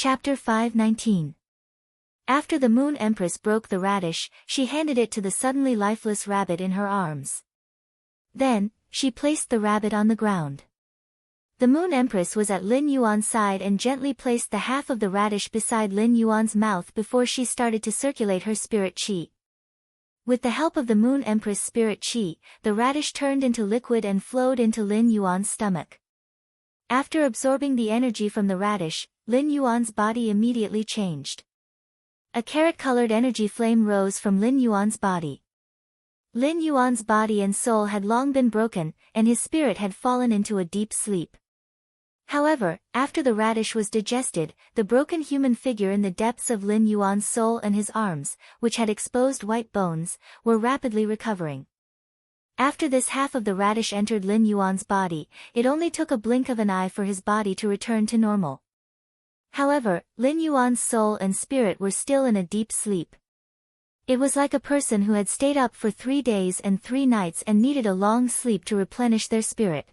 Chapter 5:19. After the Moon Empress broke the radish, she handed it to the suddenly lifeless rabbit in her arms. Then, she placed the rabbit on the ground. The Moon Empress was at Lin Yuan's side and gently placed the half of the radish beside Lin Yuan's mouth before she started to circulate her spirit qi. With the help of the Moon Empress' spirit qi, the radish turned into liquid and flowed into Lin Yuan's stomach. After absorbing the energy from the radish, Lin Yuan's body immediately changed. A carrot-colored energy flame rose from Lin Yuan's body. Lin Yuan's body and soul had long been broken, and his spirit had fallen into a deep sleep. However, after the radish was digested, the broken human figure in the depths of Lin Yuan's soul and his arms, which had exposed white bones, were rapidly recovering. After this half of the radish entered Lin Yuan's body, it only took a blink of an eye for his body to return to normal. However, Lin Yuan's soul and spirit were still in a deep sleep. It was like a person who had stayed up for 3 days and 3 nights and needed a long sleep to replenish their spirit.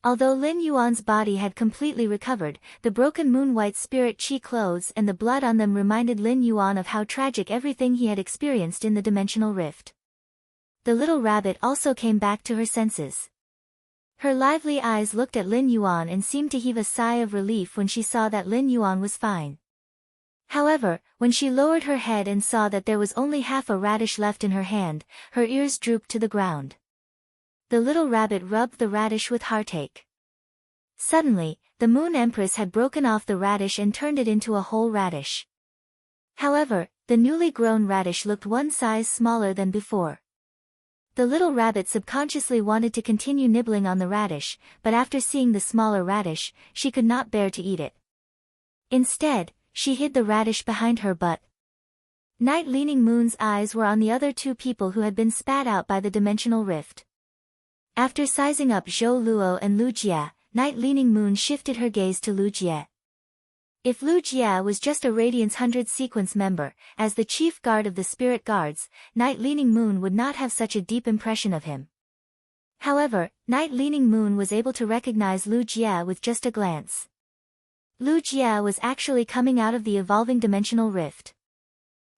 Although Lin Yuan's body had completely recovered, the broken moon-white spirit qi clothes and the blood on them reminded Lin Yuan of how tragic everything he had experienced in the dimensional rift. The little rabbit also came back to her senses. Her lively eyes looked at Lin Yuan and seemed to heave a sigh of relief when she saw that Lin Yuan was fine. However, when she lowered her head and saw that there was only half a radish left in her hand, her ears drooped to the ground. The little rabbit rubbed the radish with heartache. Suddenly, the Moon Empress had broken off the radish and turned it into a whole radish. However, the newly grown radish looked 1 size smaller than before. The little rabbit subconsciously wanted to continue nibbling on the radish, but after seeing the smaller radish, she could not bear to eat it. Instead, she hid the radish behind her butt. Night Leaning Moon's eyes were on the other 2 people who had been spat out by the dimensional rift. After sizing up Zhou Luo and Lu Jie, Night Leaning Moon shifted her gaze to Lu Jie. If Lu Jie was just a Radiance 100 sequence member, as the chief guard of the spirit guards, Night Leaning Moon would not have such a deep impression of him. However, Night Leaning Moon was able to recognize Lu Jie with just a glance. Lu Jie was actually coming out of the evolving dimensional rift.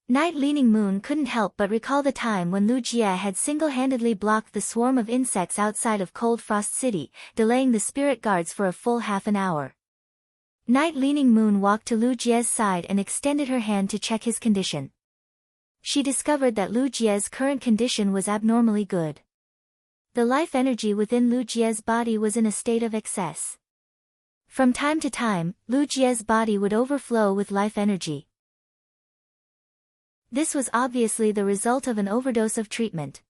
Night Leaning Moon couldn't help but recall the time when Lu Jie had single-handedly blocked the swarm of insects outside of Cold Frost City, delaying the spirit guards for a full half an hour. Night Leaning Moon walked to Lu Jie's side and extended her hand to check his condition. She discovered that Lu Jie's current condition was abnormally good. The life energy within Lu Jie's body was in a state of excess. From time to time, Lu Jie's body would overflow with life energy. This was obviously the result of an overdose of treatment.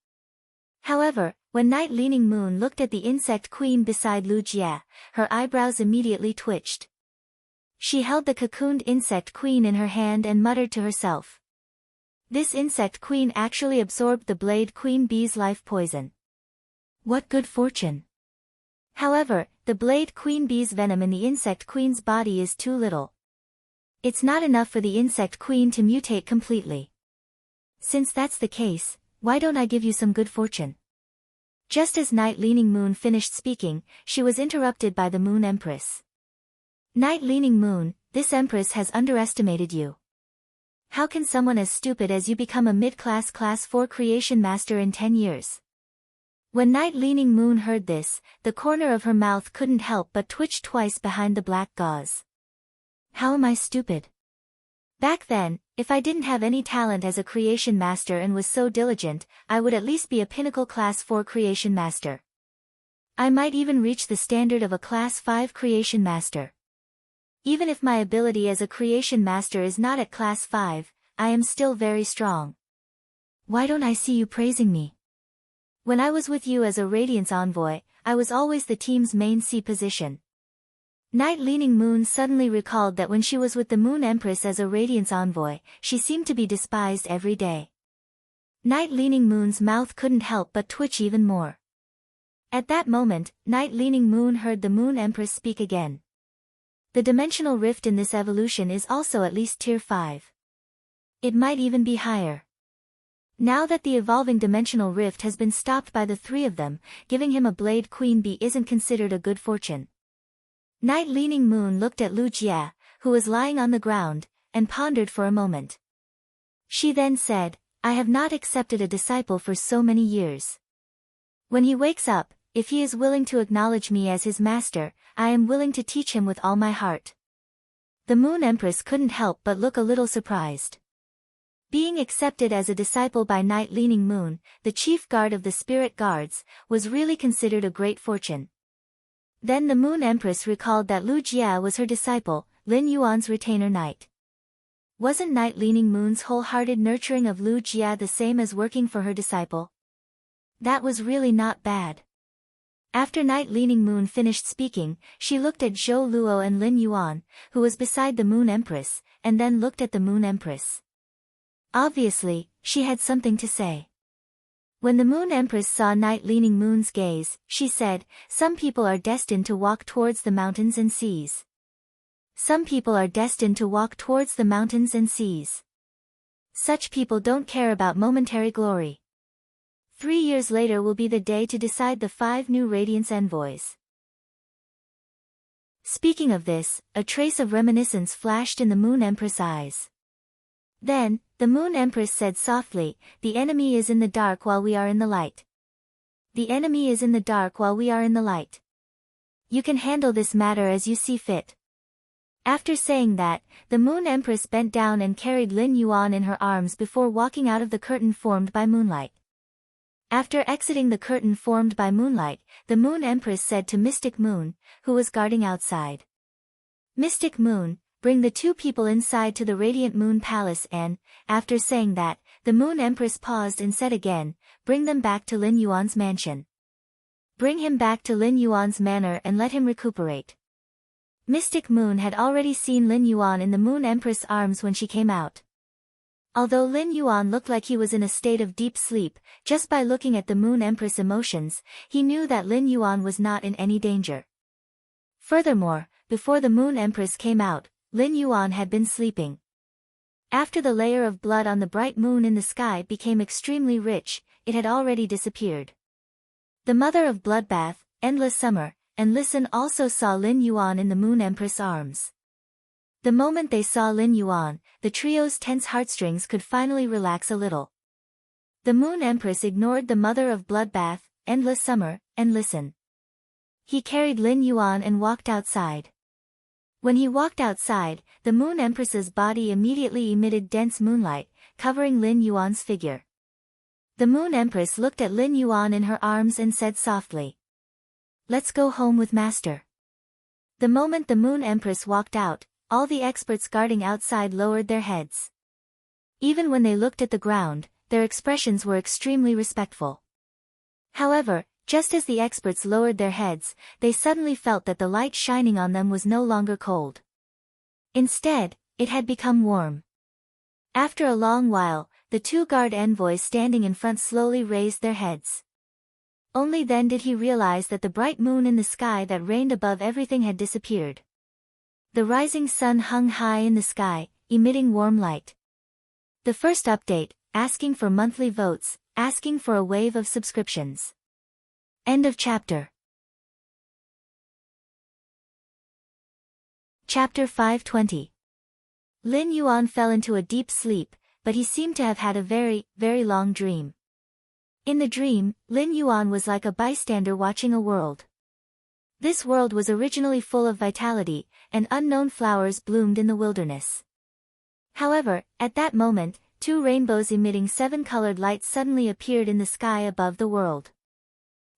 However, when Night Leaning Moon looked at the insect queen beside Lu Jie, her eyebrows immediately twitched. She held the cocooned insect queen in her hand and muttered to herself. This insect queen actually absorbed the blade queen bee's life poison. What good fortune! However, the blade queen bee's venom in the insect queen's body is too little. It's not enough for the insect queen to mutate completely. Since that's the case, why don't I give you some good fortune? Just as Night Leaning Moon finished speaking, she was interrupted by the Moon Empress. Night Leaning Moon, this Empress has underestimated you. How can someone as stupid as you become a mid-class Class 4 creation master in 10 years? When Night Leaning Moon heard this, the corner of her mouth couldn't help but twitch twice behind the black gauze. How am I stupid? Back then, if I didn't have any talent as a creation master and was so diligent, I would at least be a pinnacle Class 4 creation master. I might even reach the standard of a Class 5 creation master. Even if my ability as a creation master is not at Class 5, I am still very strong. Why don't I see you praising me? When I was with you as a Radiance Envoy, I was always the team's main C position. Night Leaning Moon suddenly recalled that when she was with the Moon Empress as a Radiance Envoy, she seemed to be despised every day. Night Leaning Moon's mouth couldn't help but twitch even more. At that moment, Night Leaning Moon heard the Moon Empress speak again. The dimensional rift in this evolution is also at least Tier 5. It might even be higher. Now that the evolving dimensional rift has been stopped by the 3 of them, giving him a blade queen bee isn't considered a good fortune. Night Leaning Moon looked at Lu Jie, who was lying on the ground, and pondered for a moment. She then said, "I have not accepted a disciple for so many years. When he wakes up, if he is willing to acknowledge me as his master, I am willing to teach him with all my heart." The Moon Empress couldn't help but look a little surprised. Being accepted as a disciple by Night Leaning Moon, the chief guard of the spirit guards, was really considered a great fortune. Then the Moon Empress recalled that Lu Jia was her disciple, Lin Yuan's retainer knight. Wasn't Night Leaning Moon's wholehearted nurturing of Lu Jia the same as working for her disciple? That was really not bad. After Night Leaning Moon finished speaking, she looked at Zhou Luo and Lin Yuan, who was beside the Moon Empress, and then looked at the Moon Empress. Obviously, she had something to say. When the Moon Empress saw Night Leaning Moon's gaze, she said, "Some people are destined to walk towards the mountains and seas. Some people are destined to walk towards the mountains and seas. Such people don't care about momentary glory. 3 years later will be the day to decide the 5 new Radiance envoys." Speaking of this, a trace of reminiscence flashed in the Moon Empress' eyes. Then, the Moon Empress said softly, "The enemy is in the dark while we are in the light. The enemy is in the dark while we are in the light. You can handle this matter as you see fit." After saying that, the Moon Empress bent down and carried Lin Yuan in her arms before walking out of the curtain formed by moonlight. After exiting the curtain formed by moonlight, the Moon Empress said to Mystic Moon, who was guarding outside, "Mystic Moon, bring the 2 people inside to the Radiant Moon Palace," and, after saying that, the Moon Empress paused and said again, "Bring them back to Lin Yuan's mansion. Bring him back to Lin Yuan's manor and let him recuperate." Mystic Moon had already seen Lin Yuan in the Moon Empress' arms when she came out. Although Lin Yuan looked like he was in a state of deep sleep, just by looking at the Moon Empress' emotions, he knew that Lin Yuan was not in any danger. Furthermore, before the Moon Empress came out, Lin Yuan had been sleeping. After the layer of blood on the bright moon in the sky became extremely rich, it had already disappeared. The mother of Bloodbath, Endless Summer, and Listen also saw Lin Yuan in the Moon Empress' arms. The moment they saw Lin Yuan, the trio's tense heartstrings could finally relax a little. The Moon Empress ignored the mother of Bloodbath, Endless Summer, and Listen. He carried Lin Yuan and walked outside. When he walked outside, the Moon Empress's body immediately emitted dense moonlight, covering Lin Yuan's figure. The Moon Empress looked at Lin Yuan in her arms and said softly, "Let's go home with Master." The moment the Moon Empress walked out, all the experts guarding outside lowered their heads. Even when they looked at the ground, their expressions were extremely respectful. However, just as the experts lowered their heads, they suddenly felt that the light shining on them was no longer cold. Instead, it had become warm. After a long while, the 2 guard envoys standing in front slowly raised their heads. Only then did he realize that the bright moon in the sky that reigned above everything had disappeared. The rising sun hung high in the sky, emitting warm light. The first update, asking for monthly votes, asking for a wave of subscriptions. End of chapter. Chapter 520. Lin Yuan fell into a deep sleep, but he seemed to have had a very, very long dream. In the dream, Lin Yuan was like a bystander watching a world. This world was originally full of vitality, and unknown flowers bloomed in the wilderness. However, at that moment, 2 rainbows emitting 7-colored lights suddenly appeared in the sky above the world.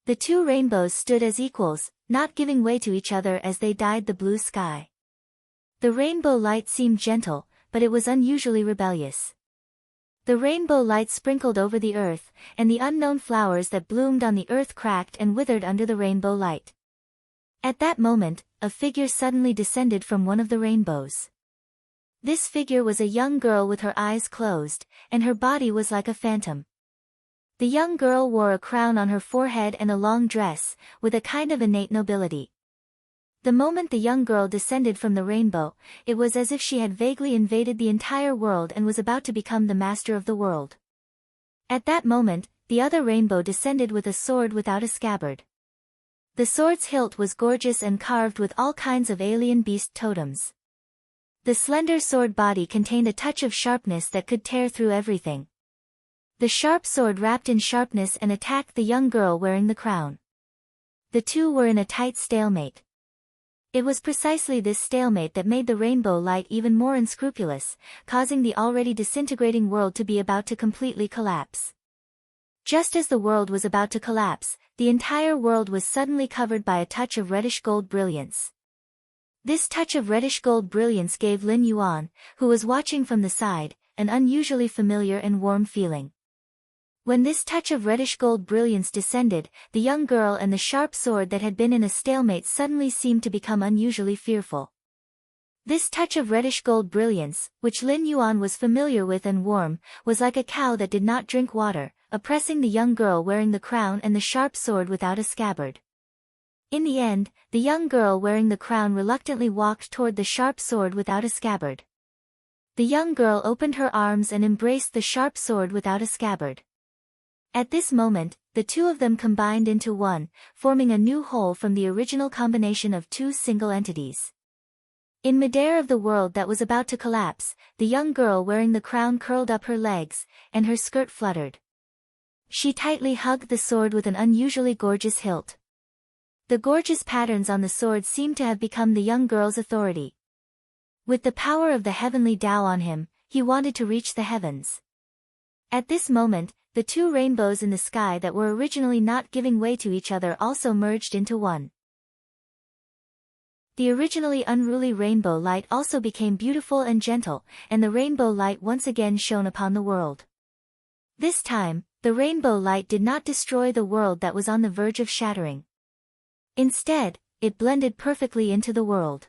The 2 rainbows stood as equals, not giving way to each other as they dyed the blue sky. The rainbow light seemed gentle, but it was unusually rebellious. The rainbow light sprinkled over the earth, and the unknown flowers that bloomed on the earth cracked and withered under the rainbow light. At that moment, a figure suddenly descended from one of the rainbows. This figure was a young girl with her eyes closed, and her body was like a phantom. The young girl wore a crown on her forehead and a long dress, with a kind of innate nobility. The moment the young girl descended from the rainbow, it was as if she had vaguely invaded the entire world and was about to become the master of the world. At that moment, the other rainbow descended with a sword without a scabbard. The sword's hilt was gorgeous and carved with all kinds of alien beast totems. The slender sword body contained a touch of sharpness that could tear through everything. The sharp sword wrapped in sharpness and attacked the young girl wearing the crown. The two were in a tight stalemate. It was precisely this stalemate that made the rainbow light even more unscrupulous, causing the already disintegrating world to be about to completely collapse. Just as the world was about to collapse, the entire world was suddenly covered by a touch of reddish-gold brilliance. This touch of reddish-gold brilliance gave Lin Yuan, who was watching from the side, an unusually familiar and warm feeling. When this touch of reddish-gold brilliance descended, the young girl and the sharp sword that had been in a stalemate suddenly seemed to become unusually fearful. This touch of reddish-gold brilliance, which Lin Yuan was familiar with and warm, was like a cow that did not drink water, oppressing the young girl wearing the crown and the sharp sword without a scabbard. In the end, the young girl wearing the crown reluctantly walked toward the sharp sword without a scabbard. The young girl opened her arms and embraced the sharp sword without a scabbard. At this moment, the two of them combined into one, forming a new whole from the original combination of two single entities. In midair of the world that was about to collapse, the young girl wearing the crown curled up her legs, and her skirt fluttered. She tightly hugged the sword with an unusually gorgeous hilt. The gorgeous patterns on the sword seemed to have become the young girl's authority. With the power of the heavenly Tao on him, he wanted to reach the heavens. At this moment, the two rainbows in the sky that were originally not giving way to each other also merged into one. The originally unruly rainbow light also became beautiful and gentle, and the rainbow light once again shone upon the world. This time, the rainbow light did not destroy the world that was on the verge of shattering. Instead, it blended perfectly into the world.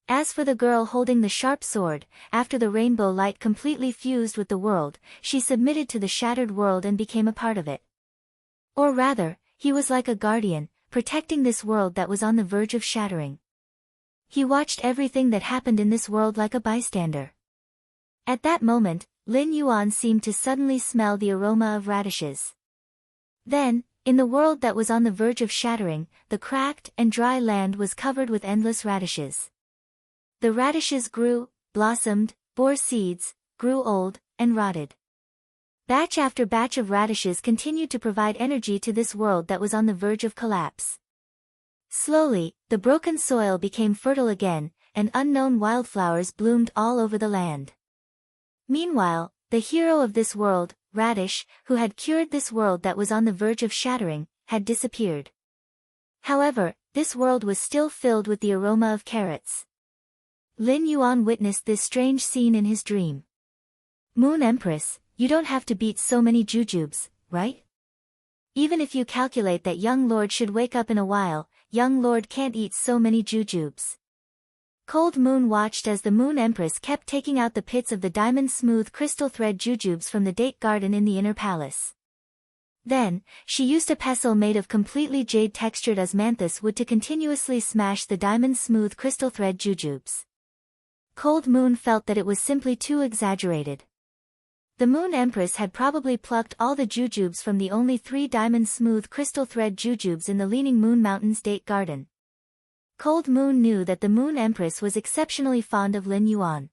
As for the girl holding the sharp sword, after the rainbow light completely fused with the world, she submitted to the shattered world and became a part of it. Or rather, he was like a guardian, protecting this world that was on the verge of shattering. He watched everything that happened in this world like a bystander. At that moment, Lin Yuan seemed to suddenly smell the aroma of radishes. Then, in the world that was on the verge of shattering, the cracked and dry land was covered with endless radishes. The radishes grew, blossomed, bore seeds, grew old, and rotted. Batch after batch of radishes continued to provide energy to this world that was on the verge of collapse. Slowly, the broken soil became fertile again, and unknown wildflowers bloomed all over the land. Meanwhile, the hero of this world, Radish, who had cured this world that was on the verge of shattering, had disappeared. However, this world was still filled with the aroma of carrots. Lin Yuan witnessed this strange scene in his dream. Moon Empress, you don't have to beat so many jujubes, right? Even if you calculate that young lord should wake up in a while, young lord can't eat so many jujubes. Cold Moon watched as the Moon Empress kept taking out the pits of the diamond-smooth crystal thread jujubes from the date garden in the inner palace. Then, she used a pestle made of completely jade-textured osmanthus wood to continuously smash the diamond-smooth crystal thread jujubes. Cold Moon felt that it was simply too exaggerated. The Moon Empress had probably plucked all the jujubes from the only 3 diamond-smooth crystal thread jujubes in the Leaning Moon Mountain's date garden. Cold Moon knew that the Moon Empress was exceptionally fond of Lin Yuan.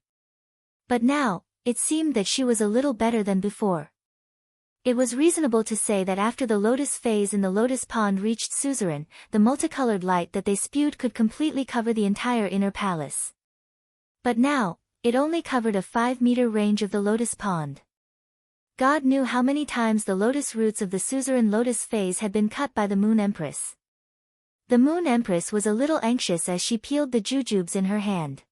But now, it seemed that she was a little better than before. It was reasonable to say that after the lotus phase in the lotus pond reached suzerain, the multicolored light that they spewed could completely cover the entire inner palace. But now, it only covered a 5-meter range of the lotus pond. God knew how many times the lotus roots of the suzerain lotus phase had been cut by the Moon Empress. The Moon Empress was a little anxious as she peeled the jujubes in her hand.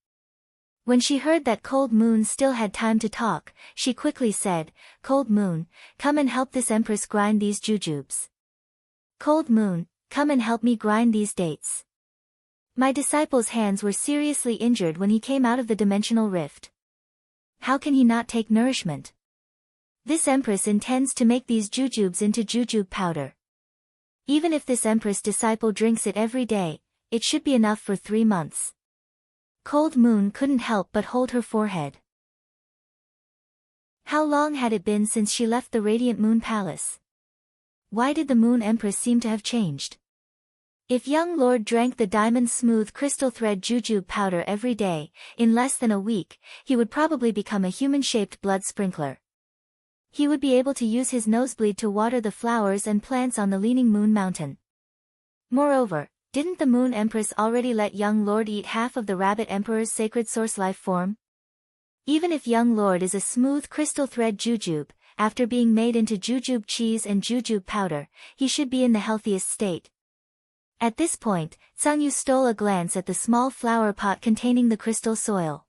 When she heard that Cold Moon still had time to talk, she quickly said, "Cold Moon, come and help this Empress grind these jujubes. Cold Moon, come and help me grind these dates. My disciple's hands were seriously injured when he came out of the dimensional rift. How can he not take nourishment? This Empress intends to make these jujubes into jujube powder. Even if this Empress disciple drinks it every day, it should be enough for 3 months." Cold Moon couldn't help but hold her forehead. How long had it been since she left the Radiant Moon Palace? Why did the Moon Empress seem to have changed? If young lord drank the diamond-smooth crystal thread jujube powder every day, in less than a week, he would probably become a human-shaped blood sprinkler. He would be able to use his nosebleed to water the flowers and plants on the leaning moon mountain. Moreover, didn't the Moon Empress already let young lord eat half of the Rabbit Emperor's sacred source life form? Even if young lord is a smooth crystal thread jujube, after being made into jujube cheese and jujube powder, he should be in the healthiest state. At this point, Sangyu stole a glance at the small flower pot containing the crystal soil.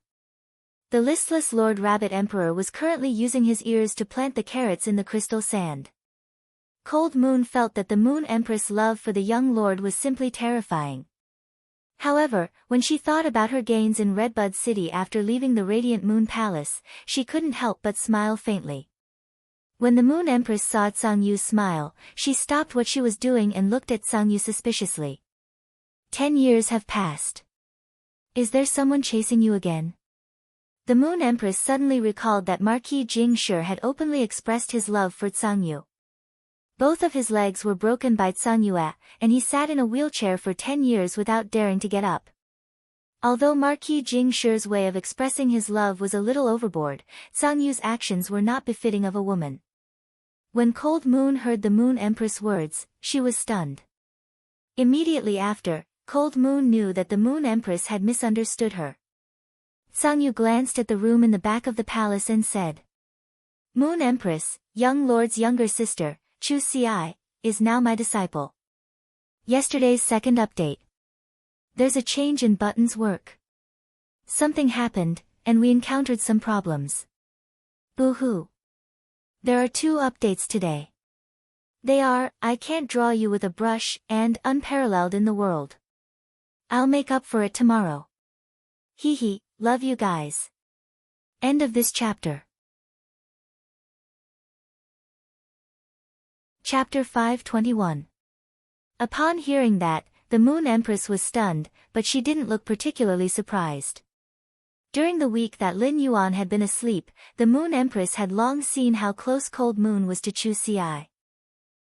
The listless Lord Rabbit Emperor was currently using his ears to plant the carrots in the crystal sand. Cold Moon felt that the Moon Empress' love for the young lord was simply terrifying. However, when she thought about her gains in Redbud City after leaving the Radiant Moon Palace, she couldn't help but smile faintly. When the Moon Empress saw Sangyu smile, she stopped what she was doing and looked at Sangyu suspiciously. 10 years have passed. Is there someone chasing you again? The Moon Empress suddenly recalled that Marquis Jing Shi had openly expressed his love for Sangyu. Both of his legs were broken by Sangyu, and he sat in a wheelchair for 10 years without daring to get up. Although Marquis Jing Shi's way of expressing his love was a little overboard, Sangyu's actions were not befitting of a woman. When Cold Moon heard the Moon Empress' words, she was stunned. Immediately after, Cold Moon knew that the Moon Empress had misunderstood her. Sangyu glanced at the room in the back of the palace and said, "Moon Empress, young lord's younger sister, Chu Ci, is now my disciple." Yesterday's second update. There's a change in Button's work. Something happened, and we encountered some problems. Boo-hoo. There are 2 updates today. They are, I can't draw you with a brush, and unparalleled in the world. I'll make up for it tomorrow. Hee hee, love you guys. End of this chapter. Chapter 521. Upon hearing that, the Moon Empress was stunned, but she didn't look particularly surprised. During the week that Lin Yuan had been asleep, the Moon Empress had long seen how close Cold Moon was to Chu Ci.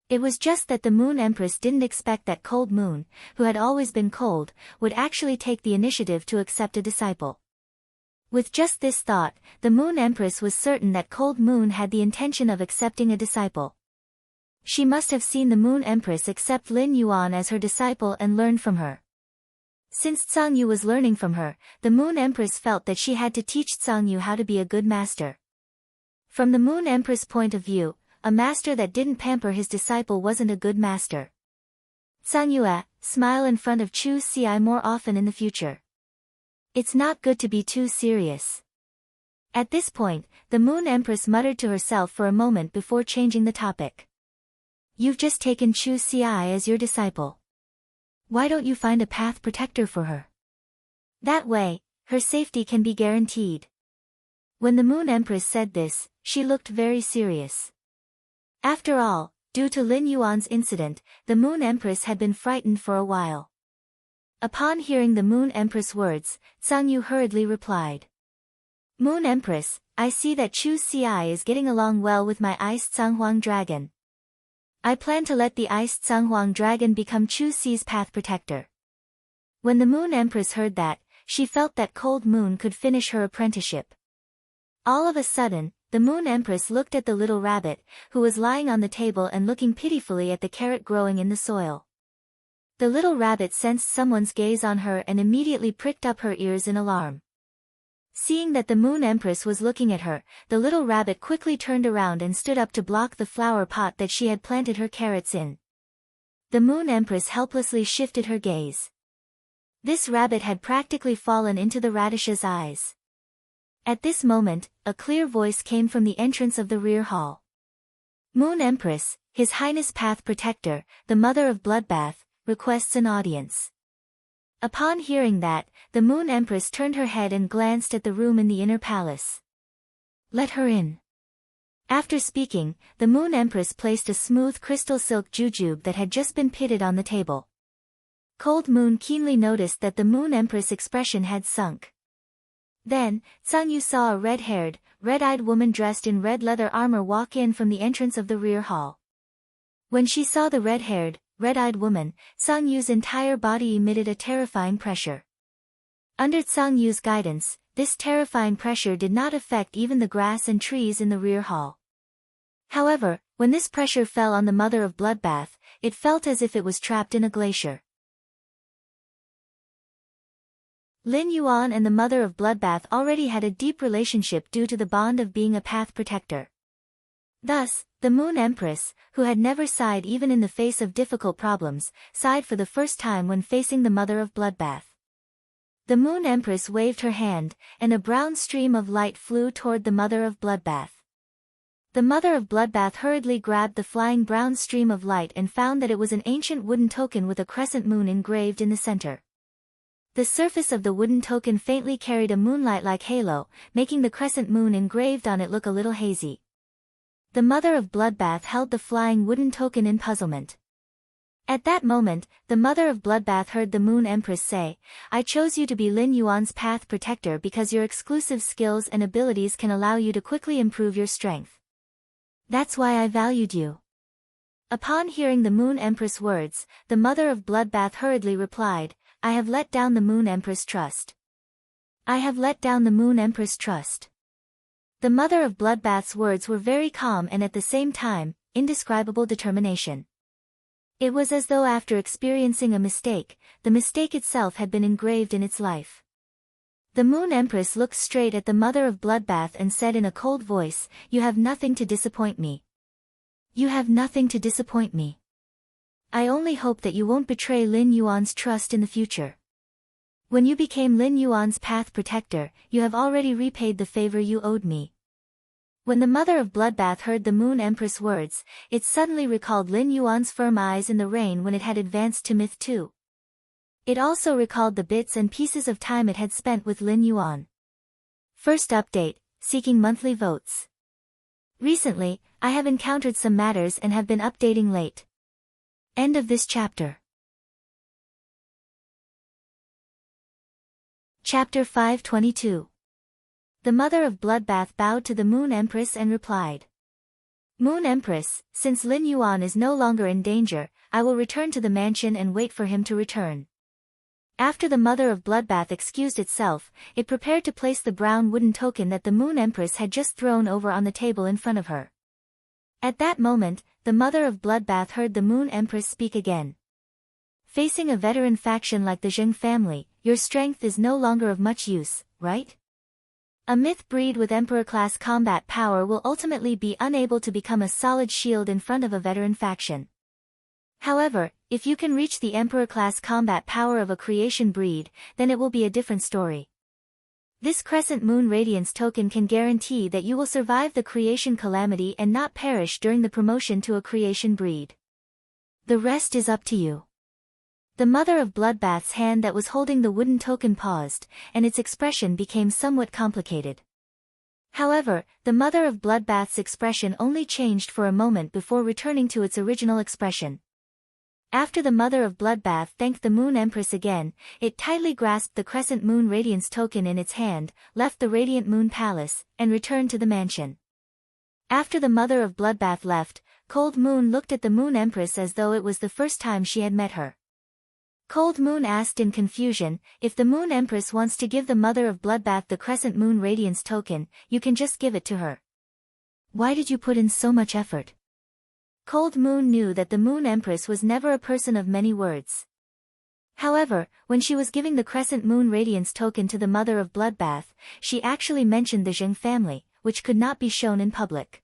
It was just that the Moon Empress didn't expect that Cold Moon, who had always been cold, would actually take the initiative to accept a disciple. With just this thought, the Moon Empress was certain that Cold Moon had the intention of accepting a disciple. She must have seen the Moon Empress accept Lin Yuan as her disciple and learn from her. Since Sangyu was learning from her, the Moon Empress felt that she had to teach Sangyu how to be a good master. From the Moon Empress' point of view, a master that didn't pamper his disciple wasn't a good master. Sangyu, smile in front of Chu Ci more often in the future. It's not good to be too serious. At this point, the Moon Empress muttered to herself for a moment before changing the topic. You've just taken Chu Ci as your disciple. Why don't you find a path protector for her? That way, her safety can be guaranteed. When the Moon Empress said this, she looked very serious. After all, due to Lin Yuan's incident, the Moon Empress had been frightened for a while. Upon hearing the Moon Empress' words, Sangyu hurriedly replied. Moon Empress, I see that Chu Ci is getting along well with my iced Sanghuang dragon. I plan to let the iced Sanghuang dragon become Chu Ci's path protector. When the Moon Empress heard that, she felt that Cold Moon could finish her apprenticeship. All of a sudden, the Moon Empress looked at the little rabbit, who was lying on the table and looking pitifully at the carrot growing in the soil. The little rabbit sensed someone's gaze on her and immediately pricked up her ears in alarm. Seeing that the Moon Empress was looking at her, the little rabbit quickly turned around and stood up to block the flower pot that she had planted her carrots in. The Moon Empress helplessly shifted her gaze. This rabbit had practically fallen into the radish's eyes. At this moment, a clear voice came from the entrance of the rear hall. Moon Empress, His Highness Path Protector, the Mother of Bloodbath, requests an audience. Upon hearing that, the Moon Empress turned her head and glanced at the room in the inner palace. Let her in. After speaking, the Moon Empress placed a smooth crystal silk jujube that had just been pitted on the table. Cold Moon keenly noticed that the Moon Empress' expression had sunk. Then, Sangyu saw a red-haired, red-eyed woman dressed in red leather armor walk in from the entrance of the rear hall. When she saw the red-haired, red-eyed woman, Sang Yu's entire body emitted a terrifying pressure. Under Sang Yu's guidance, this terrifying pressure did not affect even the grass and trees in the rear hall. However, when this pressure fell on the Mother of Bloodbath, it felt as if it was trapped in a glacier. Lin Yuan and the Mother of Bloodbath already had a deep relationship due to the bond of being a path protector. Thus, the Moon Empress, who had never sighed even in the face of difficult problems, sighed for the first time when facing the Mother of Bloodbath. The Moon Empress waved her hand, and a brown stream of light flew toward the Mother of Bloodbath. The Mother of Bloodbath hurriedly grabbed the flying brown stream of light and found that it was an ancient wooden token with a crescent moon engraved in the center. The surface of the wooden token faintly carried a moonlight-like halo, making the crescent moon engraved on it look a little hazy. The Mother of Bloodbath held the flying wooden token in puzzlement. At that moment, the Mother of Bloodbath heard the Moon Empress say, "I chose you to be Lin Yuan's path protector because your exclusive skills and abilities can allow you to quickly improve your strength. That's why I valued you." Upon hearing the Moon Empress' words, the Mother of Bloodbath hurriedly replied, "I have let down the Moon Empress' trust. I have let down the Moon Empress' trust." The Mother of Bloodbath's words were very calm and at the same time, indescribable determination. It was as though after experiencing a mistake, the mistake itself had been engraved in its life. The Moon Empress looked straight at the Mother of Bloodbath and said in a cold voice, "You have nothing to disappoint me. You have nothing to disappoint me. I only hope that you won't betray Lin Yuan's trust in the future. When you became Lin Yuan's path protector, you have already repaid the favor you owed me." When the Mother of Bloodbath heard the Moon Empress' words, it suddenly recalled Lin Yuan's firm eyes in the rain when it had advanced to Myth 2. It also recalled the bits and pieces of time it had spent with Lin Yuan. First update, seeking monthly votes. Recently, I have encountered some matters and have been updating late. End of this chapter. Chapter 522. The Mother of Bloodbath bowed to the Moon Empress and replied, "Moon Empress, since Lin Yuan is no longer in danger, I will return to the mansion and wait for him to return." After the Mother of Bloodbath excused itself, it prepared to place the brown wooden token that the Moon Empress had just thrown over on the table in front of her. At that moment, the Mother of Bloodbath heard the Moon Empress speak again. "Facing a veteran faction like the Zheng family, your strength is no longer of much use, right? A myth breed with Emperor-class combat power will ultimately be unable to become a solid shield in front of a veteran faction. However, if you can reach the Emperor-class combat power of a creation breed, then it will be a different story. This Crescent Moon Radiance token can guarantee that you will survive the creation calamity and not perish during the promotion to a creation breed. The rest is up to you." The Mother of Bloodbath's hand that was holding the wooden token paused, and its expression became somewhat complicated. However, the Mother of Bloodbath's expression only changed for a moment before returning to its original expression. After the Mother of Bloodbath thanked the Moon Empress again, it tightly grasped the Crescent Moon Radiance token in its hand, left the Radiant Moon Palace, and returned to the mansion. After the Mother of Bloodbath left, Cold Moon looked at the Moon Empress as though it was the first time she had met her. Cold Moon asked in confusion, "If the Moon Empress wants to give the Mother of Bloodbath the Crescent Moon Radiance token, you can just give it to her. Why did you put in so much effort?" Cold Moon knew that the Moon Empress was never a person of many words. However, when she was giving the Crescent Moon Radiance token to the Mother of Bloodbath, she actually mentioned the Zheng family, which could not be shown in public.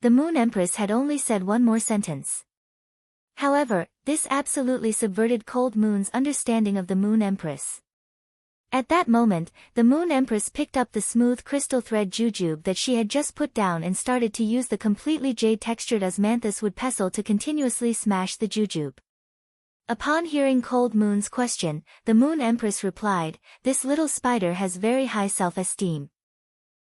The Moon Empress had only said one more sentence. However, this absolutely subverted Cold Moon's understanding of the Moon Empress. At that moment, the Moon Empress picked up the smooth crystal thread jujube that she had just put down and started to use the completely jade-textured osmanthus wood pestle to continuously smash the jujube. Upon hearing Cold Moon's question, the Moon Empress replied, "This little spider has very high self-esteem.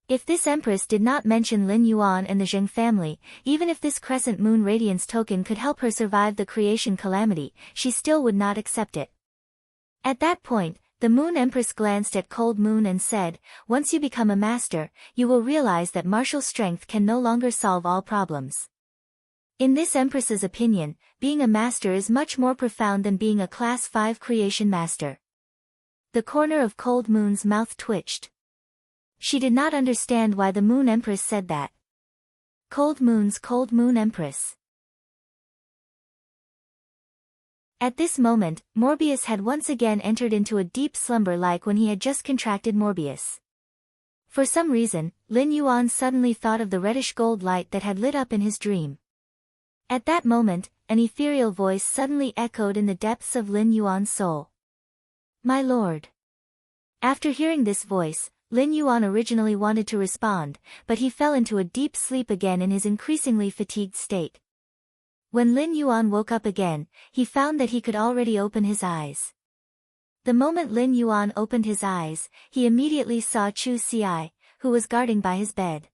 If this Empress did not mention Lin Yuan and the Zheng family, even if this Crescent Moon Radiance token could help her survive the creation calamity, she still would not accept it." At that point, the Moon Empress glanced at Cold Moon and said, "Once you become a master, you will realize that martial strength can no longer solve all problems." In this Empress's opinion, being a master is much more profound than being a Class 5 creation master. The corner of Cold Moon's mouth twitched. She did not understand why the Moon Empress said that. Cold Moon Empress. At this moment, Morbius had once again entered into a deep slumber like when he had just contracted Morbius. For some reason, Lin Yuan suddenly thought of the reddish-gold light that had lit up in his dream. At that moment, an ethereal voice suddenly echoed in the depths of Lin Yuan's soul. "My lord." After hearing this voice, Lin Yuan originally wanted to respond, but he fell into a deep sleep again in his increasingly fatigued state. When Lin Yuan woke up again, he found that he could already open his eyes. The moment Lin Yuan opened his eyes, he immediately saw Chu Xi, who was guarding by his bed.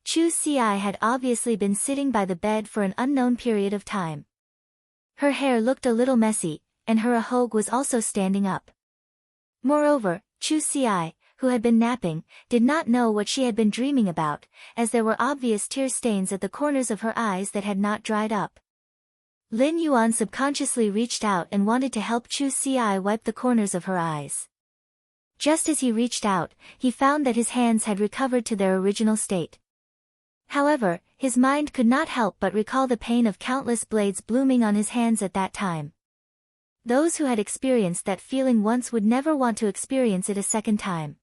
Chu Xi had obviously been sitting by the bed for an unknown period of time. Her hair looked a little messy, and her ahogue was also standing up. Moreover, Chu Xi, who had been napping, did not know what she had been dreaming about, as there were obvious tear stains at the corners of her eyes that had not dried up. Lin Yuan subconsciously reached out and wanted to help Chu Xi wipe the corners of her eyes. Just as he reached out, he found that his hands had recovered to their original state. However, his mind could not help but recall the pain of countless blades blooming on his hands at that time. Those who had experienced that feeling once would never want to experience it a second time.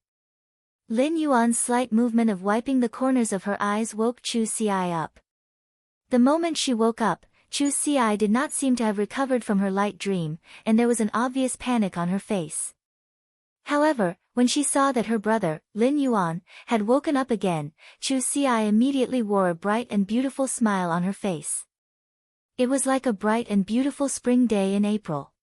Lin Yuan's slight movement of wiping the corners of her eyes woke Chu Xi up. The moment she woke up, Chu Xi did not seem to have recovered from her light dream, and there was an obvious panic on her face. However, when she saw that her brother, Lin Yuan, had woken up again, Chu Xi immediately wore a bright and beautiful smile on her face. It was like a bright and beautiful spring day in April.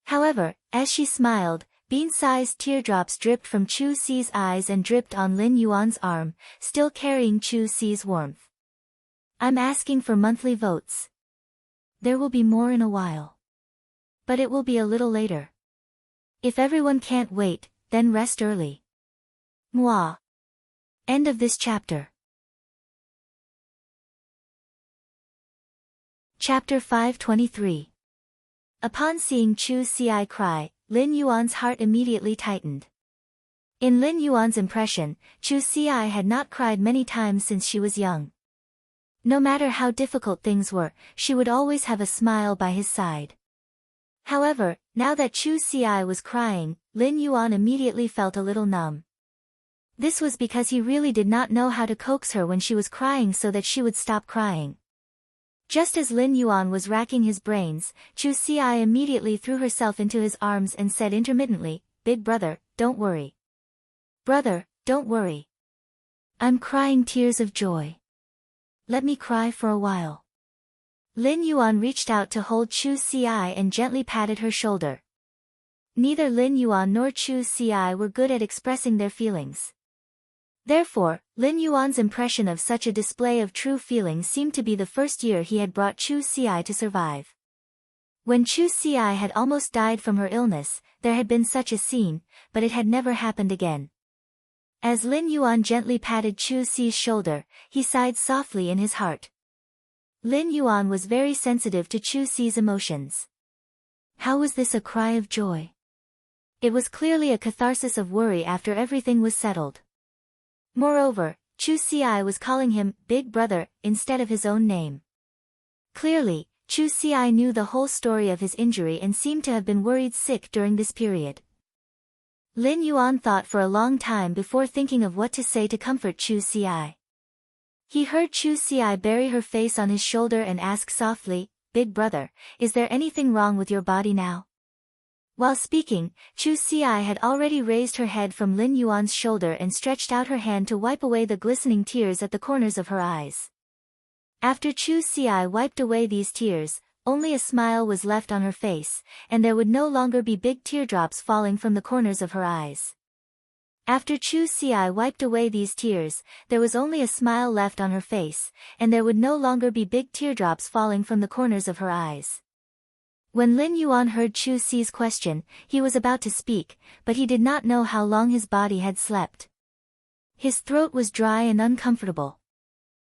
However, as she smiled, bean-sized teardrops dripped from Chu Xi's eyes and dripped on Lin Yuan's arm, still carrying Chu Xi's warmth. "I'm asking for monthly votes. There will be more in a while. But it will be a little later. If everyone can't wait, then rest early. Mwah." End of this chapter. Chapter 523. Upon seeing Chu Xi cry, Lin Yuan's heart immediately tightened. In Lin Yuan's impression, Chu Xi had not cried many times since she was young. No matter how difficult things were, she would always have a smile by his side. However, now that Chu Xi was crying, Lin Yuan immediately felt a little numb. This was because he really did not know how to coax her when she was crying so that she would stop crying. Just as Lin Yuan was racking his brains, Chu Xi immediately threw herself into his arms and said intermittently, "Big brother, don't worry. Brother, don't worry. I'm crying tears of joy. Let me cry for a while." Lin Yuan reached out to hold Chu Xi and gently patted her shoulder. Neither Lin Yuan nor Chu Xi were good at expressing their feelings. Therefore, Lin Yuan's impression of such a display of true feeling seemed to be the first year he had brought Chu Xi to survive. When Chu Xi had almost died from her illness, there had been such a scene, but it had never happened again. As Lin Yuan gently patted Chu Xi's shoulder, he sighed softly in his heart. Lin Yuan was very sensitive to Chu Xi's emotions. How was this a cry of joy? It was clearly a catharsis of worry after everything was settled. Moreover, Chu Xi was calling him "Big Brother" instead of his own name. Clearly, Chu Xi knew the whole story of his injury and seemed to have been worried sick during this period. Lin Yuan thought for a long time before thinking of what to say to comfort Chu Xi. He heard Chu Xi bury her face on his shoulder and ask softly, "Big brother, is there anything wrong with your body now?" While speaking, Chu Xi had already raised her head from Lin Yuan's shoulder and stretched out her hand to wipe away the glistening tears at the corners of her eyes. After Chu Xi wiped away these tears, only a smile was left on her face, and there would no longer be big teardrops falling from the corners of her eyes. After Chu Xi wiped away these tears, there was only a smile left on her face, and there would no longer be big teardrops falling from the corners of her eyes. When Lin Yuan heard Chu Xi's question, he was about to speak, but he did not know how long his body had slept. His throat was dry and uncomfortable.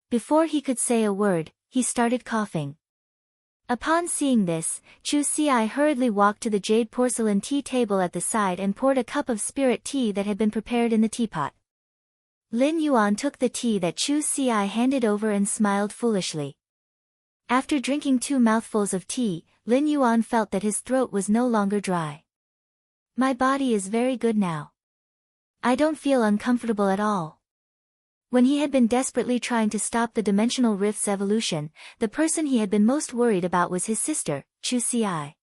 Before he could say a word, he started coughing. Upon seeing this, Chu Si hurriedly walked to the jade porcelain tea table at the side and poured a cup of spirit tea that had been prepared in the teapot. Lin Yuan took the tea that Chu Si handed over and smiled foolishly. After drinking 2 mouthfuls of tea, Lin Yuan felt that his throat was no longer dry. My body is very good now. I don't feel uncomfortable at all. When he had been desperately trying to stop the dimensional rift's evolution, the person he had been most worried about was his sister, Chu Si.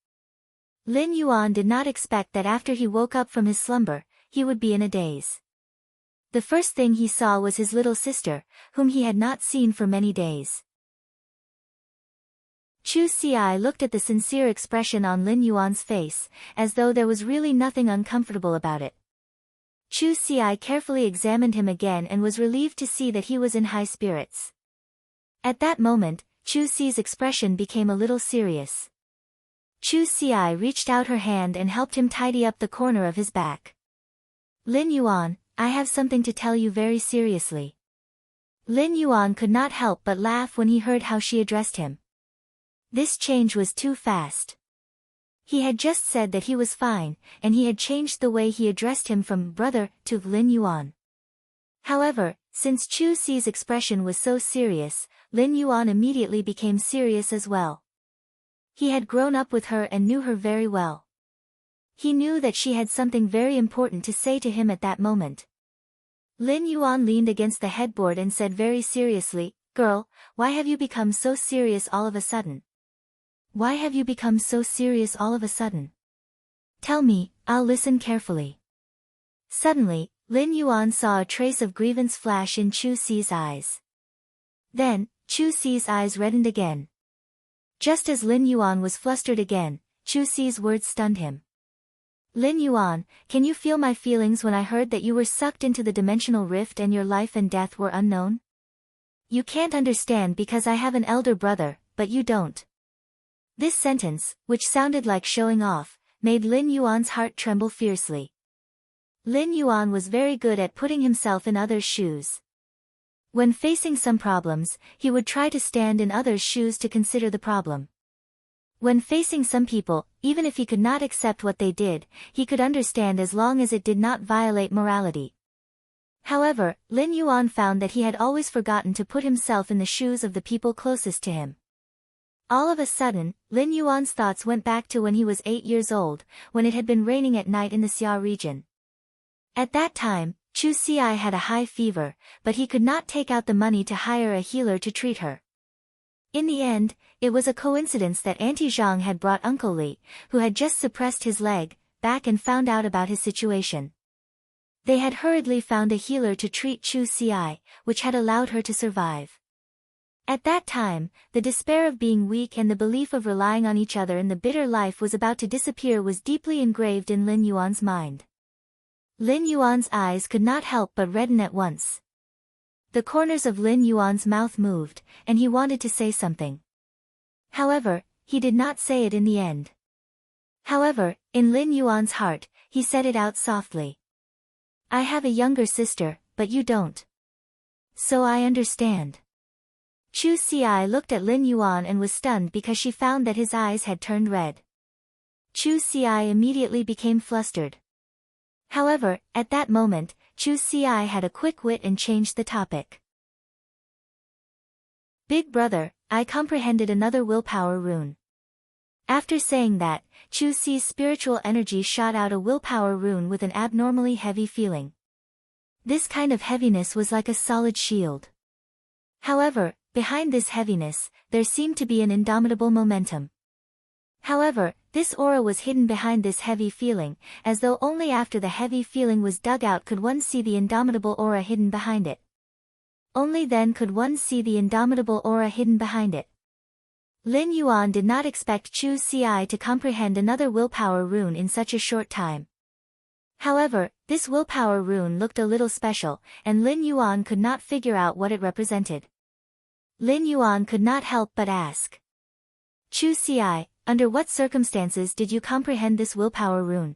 Lin Yuan did not expect that after he woke up from his slumber, he would be in a daze. The first thing he saw was his little sister, whom he had not seen for many days. Chu Si looked at the sincere expression on Lin Yuan's face, as though there was really nothing uncomfortable about it. Chu Si carefully examined him again and was relieved to see that he was in high spirits. At that moment, Chu Si's expression became a little serious. Chu Si reached out her hand and helped him tidy up the corner of his back. Lin Yuan, I have something to tell you very seriously. Lin Yuan could not help but laugh when he heard how she addressed him. This change was too fast. He had just said that he was fine, and he had changed the way he addressed him from brother to Lin Yuan. However, since Chu Si's expression was so serious, Lin Yuan immediately became serious as well. He had grown up with her and knew her very well. He knew that she had something very important to say to him at that moment. Lin Yuan leaned against the headboard and said very seriously, "Girl, why have you become so serious all of a sudden? Why have you become so serious all of a sudden? Tell me, I'll listen carefully." Suddenly, Lin Yuan saw a trace of grievance flash in Chu Si's eyes. Then, Chu Si's eyes reddened again. Just as Lin Yuan was flustered again, Chu Si's words stunned him. "Lin Yuan, can you feel my feelings when I heard that you were sucked into the dimensional rift and your life and death were unknown? You can't understand because I have an elder brother, but you don't." This sentence, which sounded like showing off, made Lin Yuan's heart tremble fiercely. Lin Yuan was very good at putting himself in others' shoes. When facing some problems, he would try to stand in others' shoes to consider the problem. When facing some people, even if he could not accept what they did, he could understand as long as it did not violate morality. However, Lin Yuan found that he had always forgotten to put himself in the shoes of the people closest to him. All of a sudden, Lin Yuan's thoughts went back to when he was 8 years old, when it had been raining at night in the Xia region. At that time, Chu Si had a high fever, but he could not take out the money to hire a healer to treat her. In the end, it was a coincidence that Auntie Zhang had brought Uncle Li, who had just suppressed his leg, back and found out about his situation. They had hurriedly found a healer to treat Chu Si, which had allowed her to survive. At that time, the despair of being weak and the belief of relying on each other in the bitter life was about to disappear was deeply engraved in Lin Yuan's mind. Lin Yuan's eyes could not help but redden at once. The corners of Lin Yuan's mouth moved, and he wanted to say something. However, he did not say it in the end. However, in Lin Yuan's heart, he said it out softly. "I have a younger sister, but you don't. So I understand." Chu Si looked at Lin Yuan and was stunned because she found that his eyes had turned red. Chu Si immediately became flustered. However, at that moment, Chu Si had a quick wit and changed the topic. "Big brother, I comprehended another willpower rune." After saying that, Chu Si's spiritual energy shot out a willpower rune with an abnormally heavy feeling. This kind of heaviness was like a solid shield. However, behind this heaviness, there seemed to be an indomitable momentum. However, this aura was hidden behind this heavy feeling, as though only after the heavy feeling was dug out could one see the indomitable aura hidden behind it. Only then could one see the indomitable aura hidden behind it. Lin Yuan did not expect Chu Si to comprehend another willpower rune in such a short time. However, this willpower rune looked a little special, and Lin Yuan could not figure out what it represented. Lin Yuan could not help but ask. "Chu Si, under what circumstances did you comprehend this willpower rune?"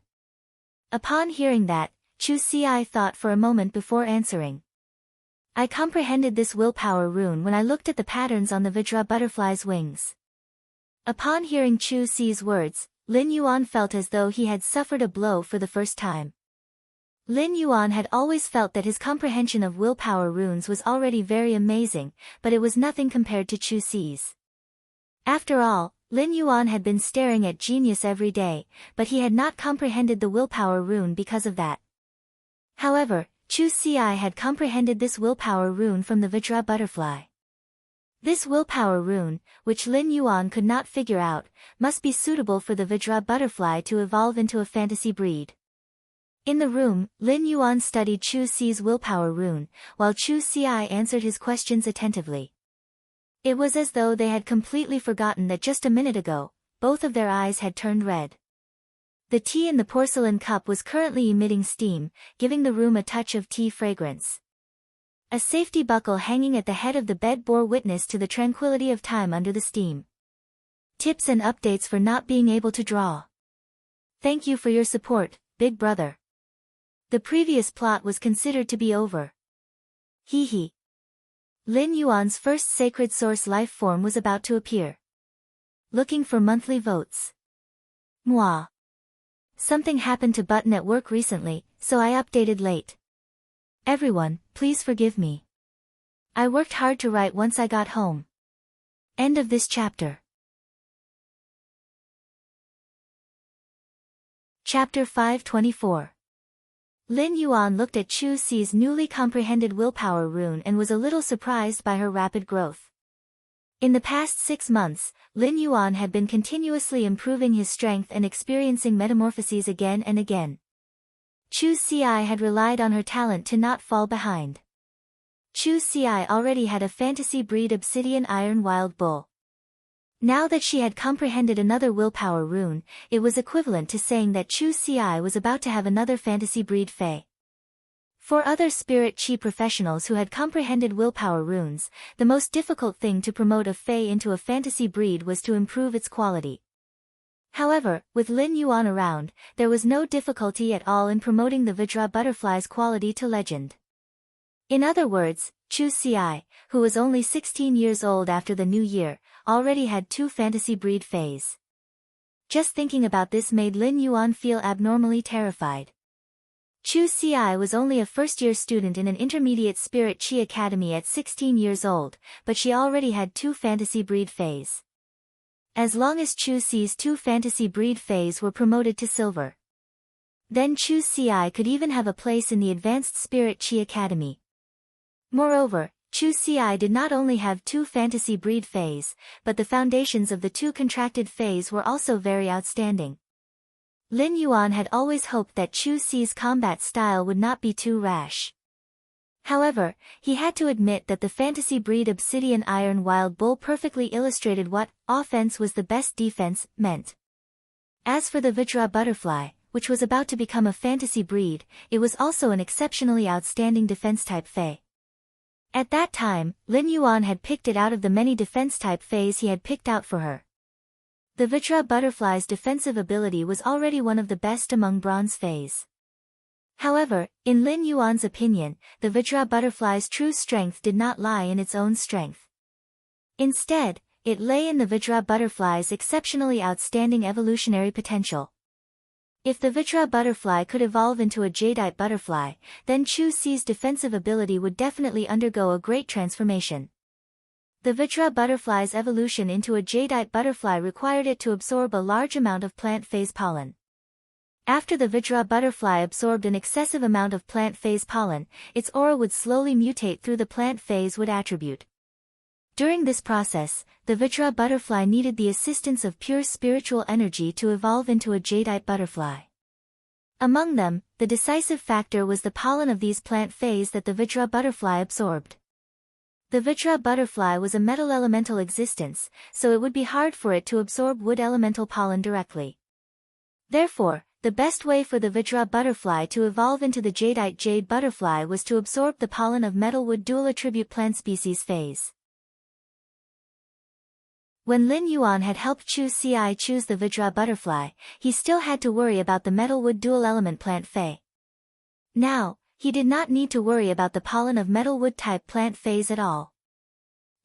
Upon hearing that, Chu Si thought for a moment before answering. "I comprehended this willpower rune when I looked at the patterns on the Vajra butterfly's wings." Upon hearing Chu Si's words, Lin Yuan felt as though he had suffered a blow for the first time. Lin Yuan had always felt that his comprehension of willpower runes was already very amazing, but it was nothing compared to Chu Si's. After all, Lin Yuan had been staring at genius every day, but he had not comprehended the willpower rune because of that. However, Chu Si had comprehended this willpower rune from the Vajra butterfly. This willpower rune, which Lin Yuan could not figure out, must be suitable for the Vajra butterfly to evolve into a fantasy breed. In the room, Lin Yuan studied Chu Si's willpower rune, while Chu Si answered his questions attentively. It was as though they had completely forgotten that just a minute ago, both of their eyes had turned red. The tea in the porcelain cup was currently emitting steam, giving the room a touch of tea fragrance. A safety buckle hanging at the head of the bed bore witness to the tranquility of time under the steam. Tips and updates for not being able to draw. Thank you for your support, big brother. The previous plot was considered to be over. Hee hee. Lin Yuan's first sacred source life form was about to appear. Looking for monthly votes. Mwah. Something happened to Button at work recently, so I updated late. Everyone, please forgive me. I worked hard to write once I got home. End of this chapter. Chapter 524. Lin Yuan looked at Chu Si's newly comprehended willpower rune and was a little surprised by her rapid growth. In the past 6 months, Lin Yuan had been continuously improving his strength and experiencing metamorphoses again and again. Chu Si had relied on her talent to not fall behind. Chu Si already had a fantasy breed obsidian iron wild bull. Now that she had comprehended another willpower rune, it was equivalent to saying that Chu Si was about to have another fantasy breed fae. For other spirit chi professionals who had comprehended willpower runes, the most difficult thing to promote a fae into a fantasy breed was to improve its quality. However, with Lin Yuan around, there was no difficulty at all in promoting the Vajra butterfly's quality to legend. In other words, Chu Si, who was only 16 years old after the new year, already had 2 fantasy breed fays. Just thinking about this made Lin Yuan feel abnormally terrified. Chu Si was only a first-year student in an intermediate spirit chi academy at 16 years old, but she already had 2 fantasy breed fays. As long as Chu Si's 2 fantasy breed fays were promoted to silver, then Chu Si could even have a place in the advanced spirit chi academy. Moreover, Chu Si did not only have 2 fantasy breed fays, but the foundations of the 2 contracted fays were also very outstanding. Lin Yuan had always hoped that Chu Si's combat style would not be too rash. However, he had to admit that the fantasy breed obsidian iron wild bull perfectly illustrated what offense was the best defense meant. As for the Vajra butterfly, which was about to become a fantasy breed, it was also an exceptionally outstanding defense-type fae. At that time, Lin Yuan had picked it out of the many defense-type fays he had picked out for her. The Vajra butterfly's defensive ability was already one of the best among bronze fays. However, in Lin Yuan's opinion, the Vajra butterfly's true strength did not lie in its own strength. Instead, it lay in the Vajra butterfly's exceptionally outstanding evolutionary potential. If the Vajra butterfly could evolve into a jadeite butterfly, then Chu Si's defensive ability would definitely undergo a great transformation. The Vajra butterfly's evolution into a jadeite butterfly required it to absorb a large amount of plant phase pollen. After the Vajra butterfly absorbed an excessive amount of plant phase pollen, its aura would slowly mutate through the plant phase wood attribute. During this process, the Vajra butterfly needed the assistance of pure spiritual energy to evolve into a jadeite butterfly. Among them, the decisive factor was the pollen of these plant phase that the Vajra butterfly absorbed. The Vajra butterfly was a metal elemental existence, so it would be hard for it to absorb wood elemental pollen directly. Therefore, the best way for the Vajra butterfly to evolve into the jadeite jade butterfly was to absorb the pollen of metal wood dual attribute plant species phase. When Lin Yuan had helped Chu Si choose the Vajra butterfly, he still had to worry about the metal wood dual element plant fae. Now, he did not need to worry about the pollen of metal wood type plant phase at all.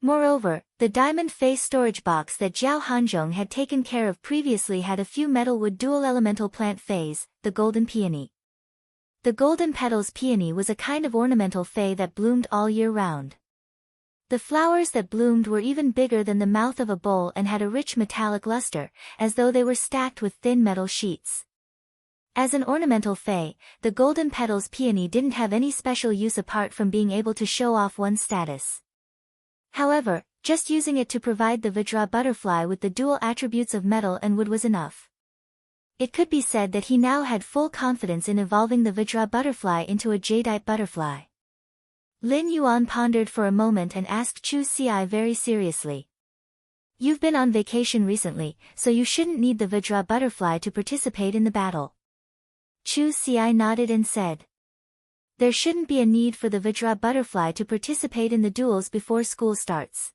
Moreover, the diamond face storage box that Zhao Hanzhong had taken care of previously had a few metalwood dual-elemental plant phase, the golden peony. The golden petals peony was a kind of ornamental fay that bloomed all year round. The flowers that bloomed were even bigger than the mouth of a bowl and had a rich metallic luster, as though they were stacked with thin metal sheets. As an ornamental fay, the golden petals peony didn't have any special use apart from being able to show off one's status. However, just using it to provide the Vajra butterfly with the dual attributes of metal and wood was enough. It could be said that he now had full confidence in evolving the Vajra butterfly into a jadeite butterfly. Lin Yuan pondered for a moment and asked Chu Xi very seriously. You've been on vacation recently, so you shouldn't need the Vajra butterfly to participate in the battle. Chu Xi nodded and said. There shouldn't be a need for the Vajra butterfly to participate in the duels before school starts.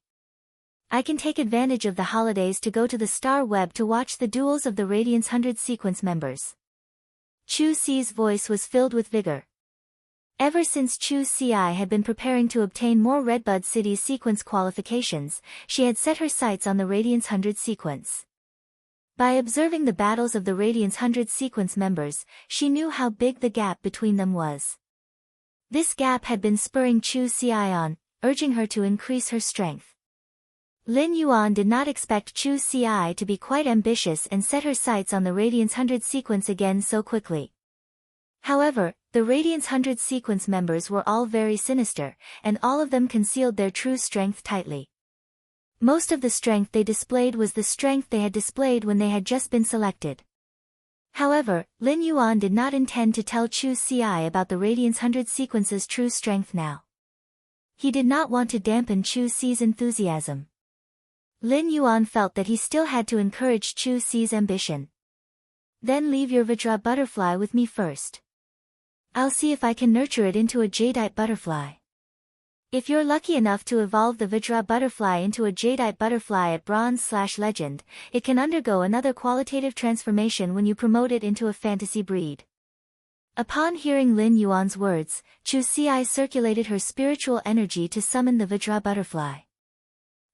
I can take advantage of the holidays to go to the Star Web to watch the duels of the Radiance 100 sequence members. Chu Xi's voice was filled with vigor. Ever since Chu Xi had been preparing to obtain more Redbud City sequence qualifications, she had set her sights on the Radiance 100 sequence. By observing the battles of the Radiance 100 sequence members, she knew how big the gap between them was. This gap had been spurring Chu Xi on, urging her to increase her strength. Lin Yuan did not expect Chu Xi to be quite ambitious and set her sights on the Radiance 100 sequence again so quickly. However, the Radiance 100 sequence members were all very sinister, and all of them concealed their true strength tightly. Most of the strength they displayed was the strength they had displayed when they had just been selected. However, Lin Yuan did not intend to tell Chu Xi about the Radiance 100 sequence's true strength now. He did not want to dampen Chu Xi's enthusiasm. Lin Yuan felt that he still had to encourage Chu Xi's ambition. Then leave your Vajra butterfly with me first. I'll see if I can nurture it into a jadeite butterfly. If you're lucky enough to evolve the Vajra butterfly into a jadeite butterfly at Bronze/Legend, it can undergo another qualitative transformation when you promote it into a fantasy breed. Upon hearing Lin Yuan's words, Chu Xi circulated her spiritual energy to summon the Vajra butterfly.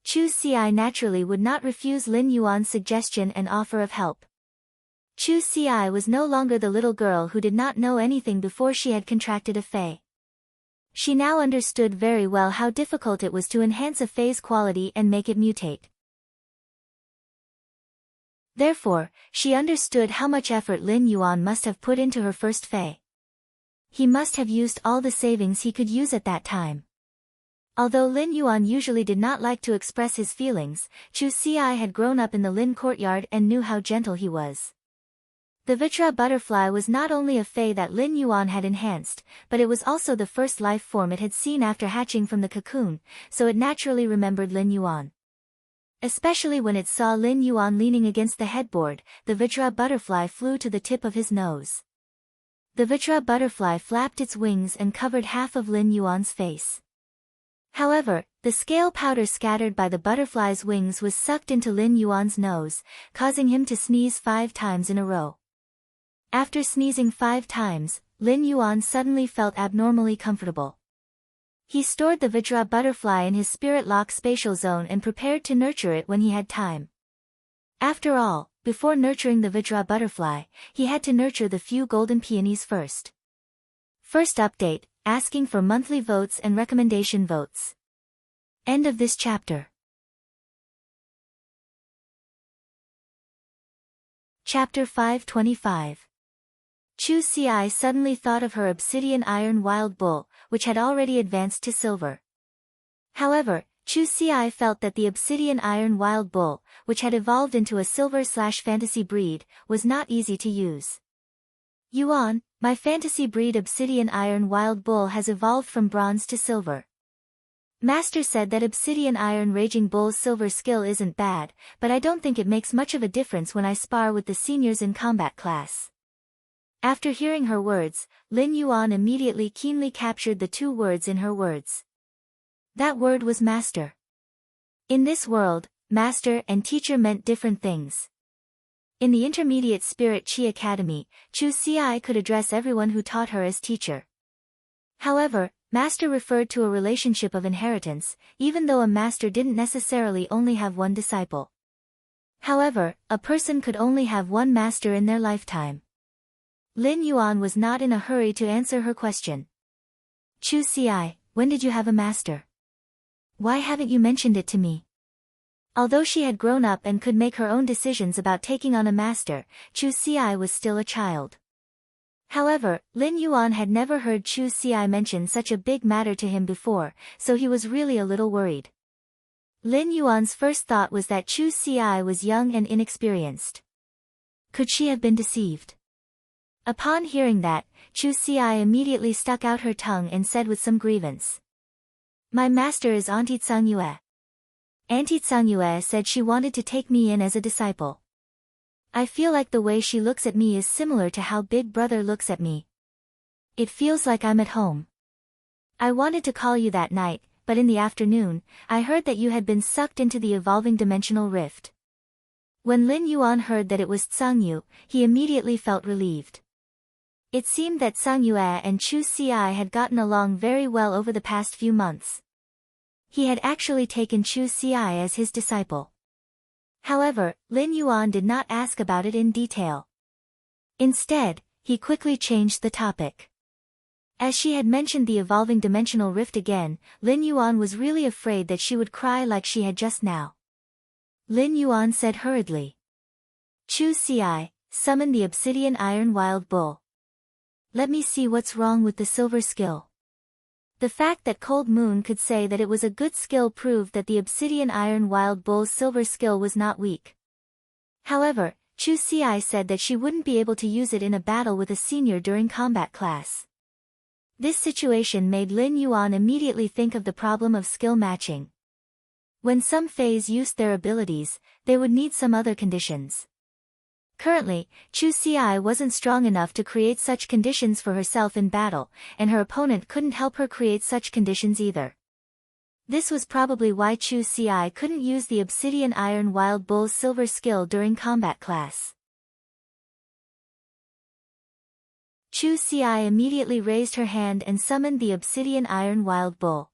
Chu Xi naturally would not refuse Lin Yuan's suggestion and offer of help. Chu Xi was no longer the little girl who did not know anything before she had contracted a fey. She now understood very well how difficult it was to enhance a fey's quality and make it mutate. Therefore, she understood how much effort Lin Yuan must have put into her first fey. He must have used all the savings he could use at that time. Although Lin Yuan usually did not like to express his feelings, Chu Xi had grown up in the Lin courtyard and knew how gentle he was. The Vajra butterfly was not only a fey that Lin Yuan had enhanced, but it was also the first life form it had seen after hatching from the cocoon, so it naturally remembered Lin Yuan. Especially when it saw Lin Yuan leaning against the headboard, the Vajra butterfly flew to the tip of his nose. The Vajra butterfly flapped its wings and covered half of Lin Yuan's face. However, the scale powder scattered by the butterfly's wings was sucked into Lin Yuan's nose, causing him to sneeze 5 times in a row. After sneezing 5 times, Lin Yuan suddenly felt abnormally comfortable. He stored the Vajra butterfly in his spirit lock spatial zone and prepared to nurture it when he had time. After all, before nurturing the Vajra butterfly, he had to nurture the few golden peonies first. First update, asking for monthly votes and recommendation votes. End of this chapter. Chapter 525. Chu Xi suddenly thought of her obsidian iron wild bull, which had already advanced to silver. However, Chu Xi felt that the obsidian iron wild bull, which had evolved into a silver/fantasy breed, was not easy to use. Yuan, my fantasy breed obsidian iron wild bull has evolved from bronze to silver. Master said that obsidian iron raging bull's silver skill isn't bad, but I don't think it makes much of a difference when I spar with the seniors in combat class. After hearing her words, Lin Yuan immediately keenly captured the 2 words in her words. That word was master. In this world, master and teacher meant different things. In the Intermediate Spirit Chi Academy, Chu Xi could address everyone who taught her as teacher. However, Master referred to a relationship of inheritance, even though a master didn't necessarily only have one disciple. However, a person could only have one master in their lifetime. Lin Yuan was not in a hurry to answer her question. Chu Ci, when did you have a master? Why haven't you mentioned it to me? Although she had grown up and could make her own decisions about taking on a master, Chu Ci was still a child. However, Lin Yuan had never heard Chu Ci mention such a big matter to him before, so he was really a little worried. Lin Yuan's first thought was that Chu Ci was young and inexperienced. Could she have been deceived? Upon hearing that, Chu Ci immediately stuck out her tongue and said with some grievance. My master is Auntie Tsang Yue. Auntie Tsang Yue said she wanted to take me in as a disciple. I feel like the way she looks at me is similar to how Big Brother looks at me. It feels like I'm at home. I wanted to call you that night, but in the afternoon, I heard that you had been sucked into the evolving dimensional rift. When Lin Yuan heard that it was Tsang Yu, he immediately felt relieved. It seemed that Tsang Yue and Chu Ci had gotten along very well over the past few months. He had actually taken Chu Ci as his disciple. However, Lin Yuan did not ask about it in detail. Instead, he quickly changed the topic. As she had mentioned the evolving dimensional rift again, Lin Yuan was really afraid that she would cry like she had just now. Lin Yuan said hurriedly. Chu Ci, summon the obsidian iron wild bull. Let me see what's wrong with the silver skill. The fact that Cold Moon could say that it was a good skill proved that the obsidian iron wild bull's silver skill was not weak. However, Chu Ci said that she wouldn't be able to use it in a battle with a senior during combat class. This situation made Lin Yuan immediately think of the problem of skill matching. When some Fays used their abilities, they would need some other conditions. Currently, Chu Ci wasn't strong enough to create such conditions for herself in battle, and her opponent couldn't help her create such conditions either. This was probably why Chu Ci couldn't use the obsidian iron wild bull's silver skill during combat class. Chu Ci immediately raised her hand and summoned the obsidian iron wild bull.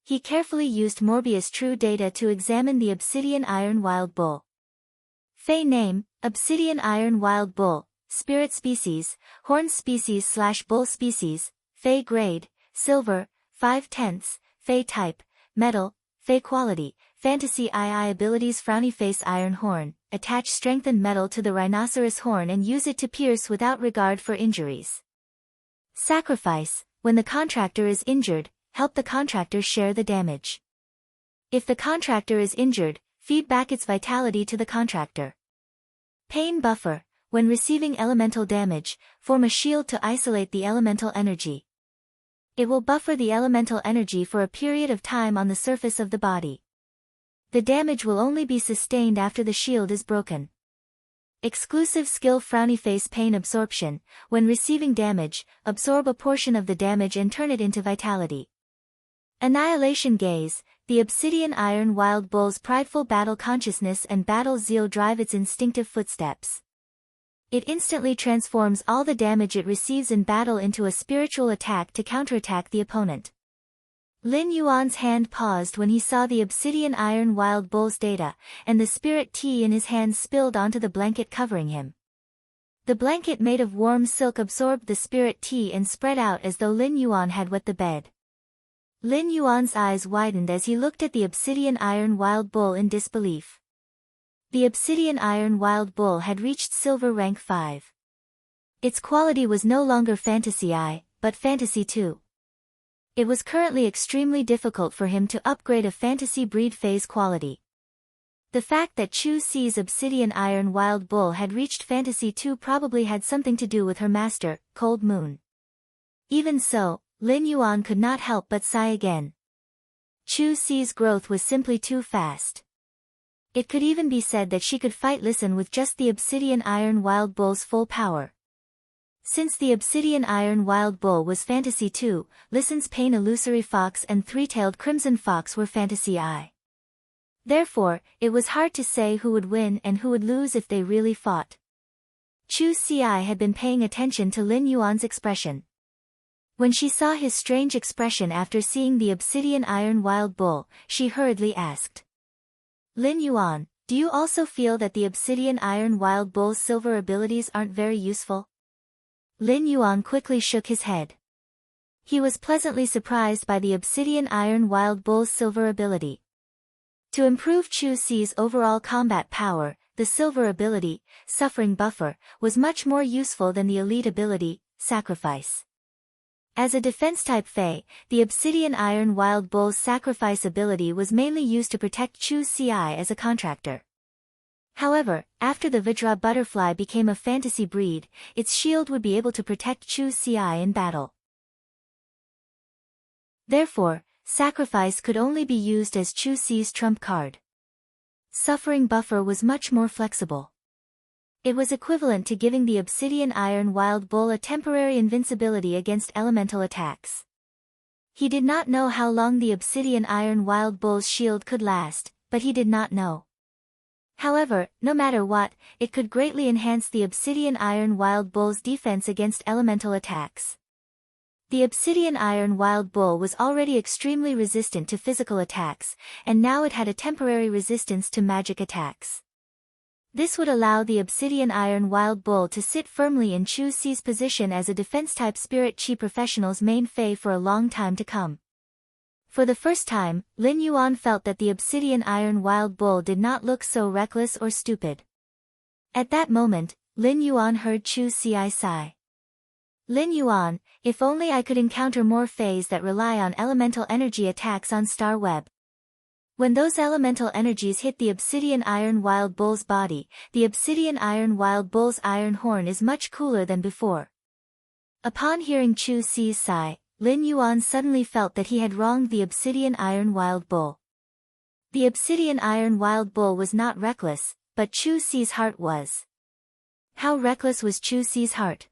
He carefully used Morbius True Data to examine the obsidian iron wild bull. Fey name, Obsidian Iron Wild Bull, Spirit Species, Horn Species/Bull Species, Fey Grade, Silver, 5/10, Fey Type, Metal, Fey Quality, Fantasy II Abilities Frowny Face Iron Horn, attach strengthened metal to the rhinoceros horn and use it to pierce without regard for injuries. Sacrifice, when the contractor is injured, help the contractor share the damage. If the contractor is injured, feed back its vitality to the contractor. Pain Buffer, when receiving elemental damage, form a shield to isolate the elemental energy. It will buffer the elemental energy for a period of time on the surface of the body. The damage will only be sustained after the shield is broken. Exclusive skill Frowny Face Pain Absorption, when receiving damage, absorb a portion of the damage and turn it into vitality. Annihilation Gaze, the obsidian iron wild bull's prideful battle consciousness and battle zeal drive its instinctive footsteps. It instantly transforms all the damage it receives in battle into a spiritual attack to counterattack the opponent. Lin Yuan's hand paused when he saw the obsidian iron wild bull's data, and the spirit tea in his hands spilled onto the blanket covering him. The blanket made of warm silk absorbed the spirit tea and spread out as though Lin Yuan had wet the bed. Lin Yuan's eyes widened as he looked at the obsidian iron wild bull in disbelief. The obsidian iron wild bull had reached silver rank 5. Its quality was no longer Fantasy I, but Fantasy II. It was currently extremely difficult for him to upgrade a fantasy breed phase quality. The fact that Chu Ci's obsidian iron wild bull had reached Fantasy II probably had something to do with her master, Cold Moon. Even so, Lin Yuan could not help but sigh again. Chu Ci's growth was simply too fast. It could even be said that she could fight Listen with just the obsidian iron wild bull's full power. Since the obsidian iron wild bull was Fantasy II, Listen's Pain Illusory Fox and Three-Tailed Crimson Fox were Fantasy I. Therefore, it was hard to say who would win and who would lose if they really fought. Chu Ci had been paying attention to Lin Yuan's expression. When she saw his strange expression after seeing the obsidian iron wild bull, she hurriedly asked. Lin Yuan, do you also feel that the obsidian iron wild bull's silver abilities aren't very useful? Lin Yuan quickly shook his head. He was pleasantly surprised by the obsidian iron wild bull's silver ability. To improve Chu Si's overall combat power, the silver ability, Suffering Buffer, was much more useful than the elite ability, Sacrifice. As a defense-type Fey, the obsidian iron wild bull's Sacrifice ability was mainly used to protect Chu Si as a contractor. However, after the Vajra butterfly became a fantasy breed, its shield would be able to protect Chu Si in battle. Therefore, Sacrifice could only be used as Chu Si's trump card. Suffering Buffer was much more flexible. It was equivalent to giving the obsidian iron wild bull a temporary invincibility against elemental attacks. He did not know how long the obsidian iron wild bull's shield could last, but he did not know. However, no matter what, it could greatly enhance the obsidian iron wild bull's defense against elemental attacks. The obsidian iron wild bull was already extremely resistant to physical attacks, and now it had a temporary resistance to magic attacks. This would allow the obsidian iron wild bull to sit firmly in Chu Si's position as a defense-type spirit chi professional's main Fey for a long time to come. For the first time, Lin Yuan felt that the obsidian iron wild bull did not look so reckless or stupid. At that moment, Lin Yuan heard Chu Si sigh. Lin Yuan, if only I could encounter more Feys that rely on elemental energy attacks on Star Web. When those elemental energies hit the obsidian iron wild bull's body, the obsidian iron wild bull's iron horn is much cooler than before. Upon hearing Chu Si's sigh, Lin Yuan suddenly felt that he had wronged the obsidian iron wild bull. The obsidian iron wild bull was not reckless, but Chu Si's heart was. How reckless was Chu Si's heart?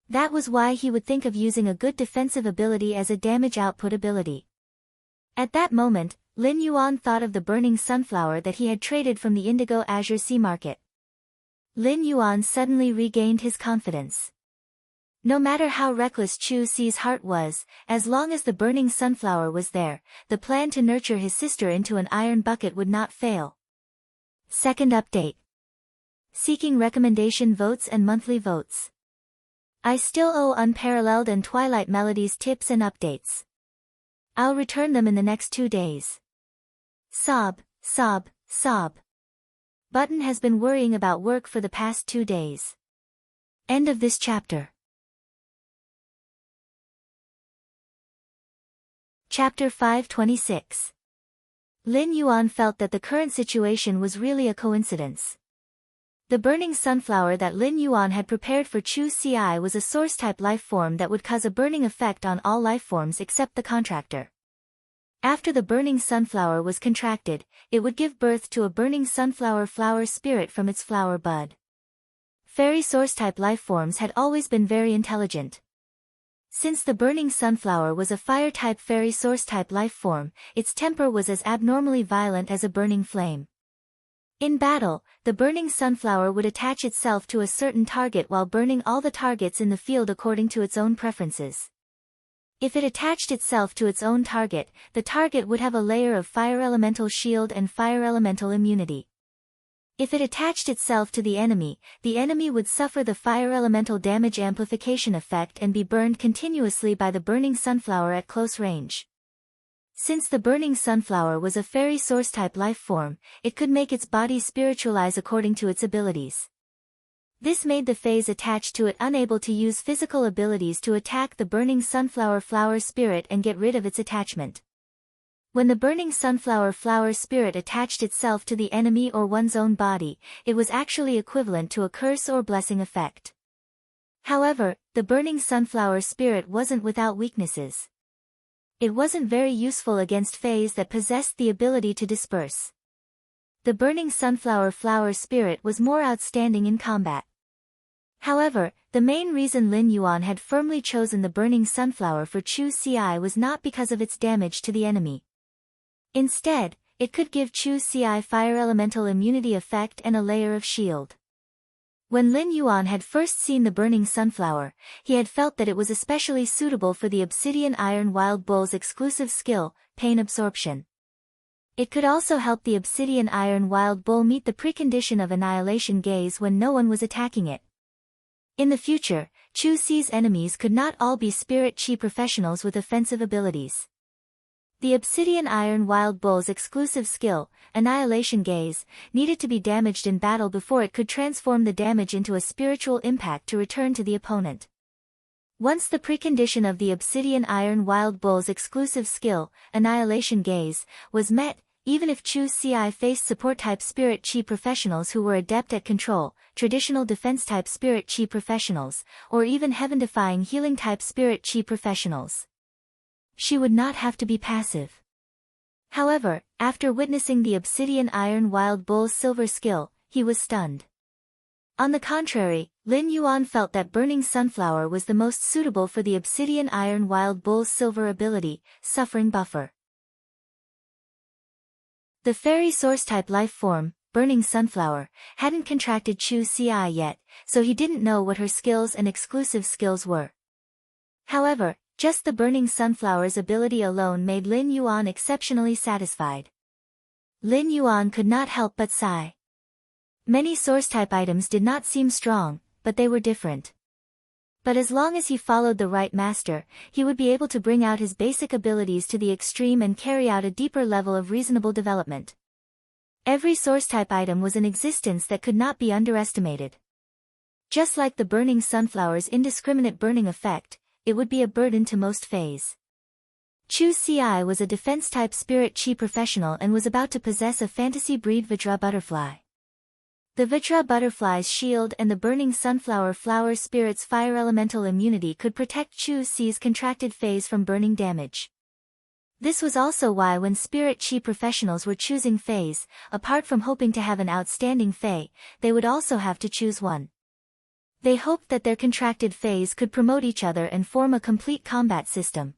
That was why he would think of using a good defensive ability as a damage output ability. At that moment, Lin Yuan thought of the burning sunflower that he had traded from the Indigo Azure Sea Market. Lin Yuan suddenly regained his confidence. No matter how reckless Chu Si's heart was, as long as the burning sunflower was there, the plan to nurture his sister into an iron bucket would not fail. Second update. Seeking recommendation votes and monthly votes. I still owe Unparalleled and Twilight Melodies tips and updates. I'll return them in the next 2 days. Sob, sob, sob. Button has been worrying about work for the past 2 days. End of this chapter. Chapter 526. Lin Yuan felt that the current situation was really a coincidence. The burning sunflower that Lin Yuan had prepared for Chu Si was a source-type life form that would cause a burning effect on all life forms except the contractor. After the burning sunflower was contracted, it would give birth to a burning sunflower flower spirit from its flower bud. Fairy source-type life forms had always been very intelligent. Since the burning sunflower was a fire-type fairy source-type life form, its temper was as abnormally violent as a burning flame. In battle, the burning sunflower would attach itself to a certain target while burning all the targets in the field according to its own preferences. If it attached itself to its own target, the target would have a layer of fire elemental shield and fire elemental immunity. If it attached itself to the enemy would suffer the fire elemental damage amplification effect and be burned continuously by the burning sunflower at close range. Since the burning sunflower was a fairy source-type life form, it could make its body spiritualize according to its abilities. This made the Fays attached to it unable to use physical abilities to attack the burning sunflower flower spirit and get rid of its attachment. When the burning sunflower flower spirit attached itself to the enemy or one's own body, it was actually equivalent to a curse or blessing effect. However, the burning sunflower spirit wasn't without weaknesses. It wasn't very useful against Fays that possessed the ability to disperse. The burning sunflower flower spirit was more outstanding in combat. However, the main reason Lin Yuan had firmly chosen the burning sunflower for Chu Si was not because of its damage to the enemy. Instead, it could give Chu Si fire elemental immunity effect and a layer of shield. When Lin Yuan had first seen the burning sunflower, he had felt that it was especially suitable for the obsidian iron wild bull's exclusive skill, pain absorption. It could also help the obsidian iron wild bull meet the precondition of annihilation gaze when no one was attacking it. In the future, Chu Si's enemies could not all be spirit chi professionals with offensive abilities. The obsidian iron wild bull's exclusive skill, annihilation gaze, needed to be damaged in battle before it could transform the damage into a spiritual impact to return to the opponent. Once the precondition of the obsidian iron wild bull's exclusive skill, annihilation gaze, was met, even if Chu Si faced support-type spirit chi professionals who were adept at control, traditional defense-type spirit chi professionals, or even heaven-defying healing-type spirit chi professionals, she would not have to be passive. However, after witnessing the obsidian iron wild bull's silver skill, he was stunned. On the contrary, Lin Yuan felt that burning sunflower was the most suitable for the obsidian iron wild bull's silver ability, suffering buffer. The fairy source-type life form, burning sunflower, hadn't contracted Chu Si yet, so he didn't know what her skills and exclusive skills were. However, just the burning sunflower's ability alone made Lin Yuan exceptionally satisfied. Lin Yuan could not help but sigh. Many source-type items did not seem strong, but they were different. But as long as he followed the right master, he would be able to bring out his basic abilities to the extreme and carry out a deeper level of reasonable development. Every source-type item was in existence that could not be underestimated. Just like the burning sunflower's indiscriminate burning effect, it would be a burden to most phase. Chu Si was a defense-type spirit chi professional and was about to possess a fantasy breed Vajra butterfly. The Vajra butterfly's shield and the burning sunflower flower spirit's fire elemental immunity could protect Chu Si's contracted phase from burning damage. This was also why when spirit chi professionals were choosing phase, apart from hoping to have an outstanding fae, they would also have to choose one. They hoped that their contracted phase could promote each other and form a complete combat system.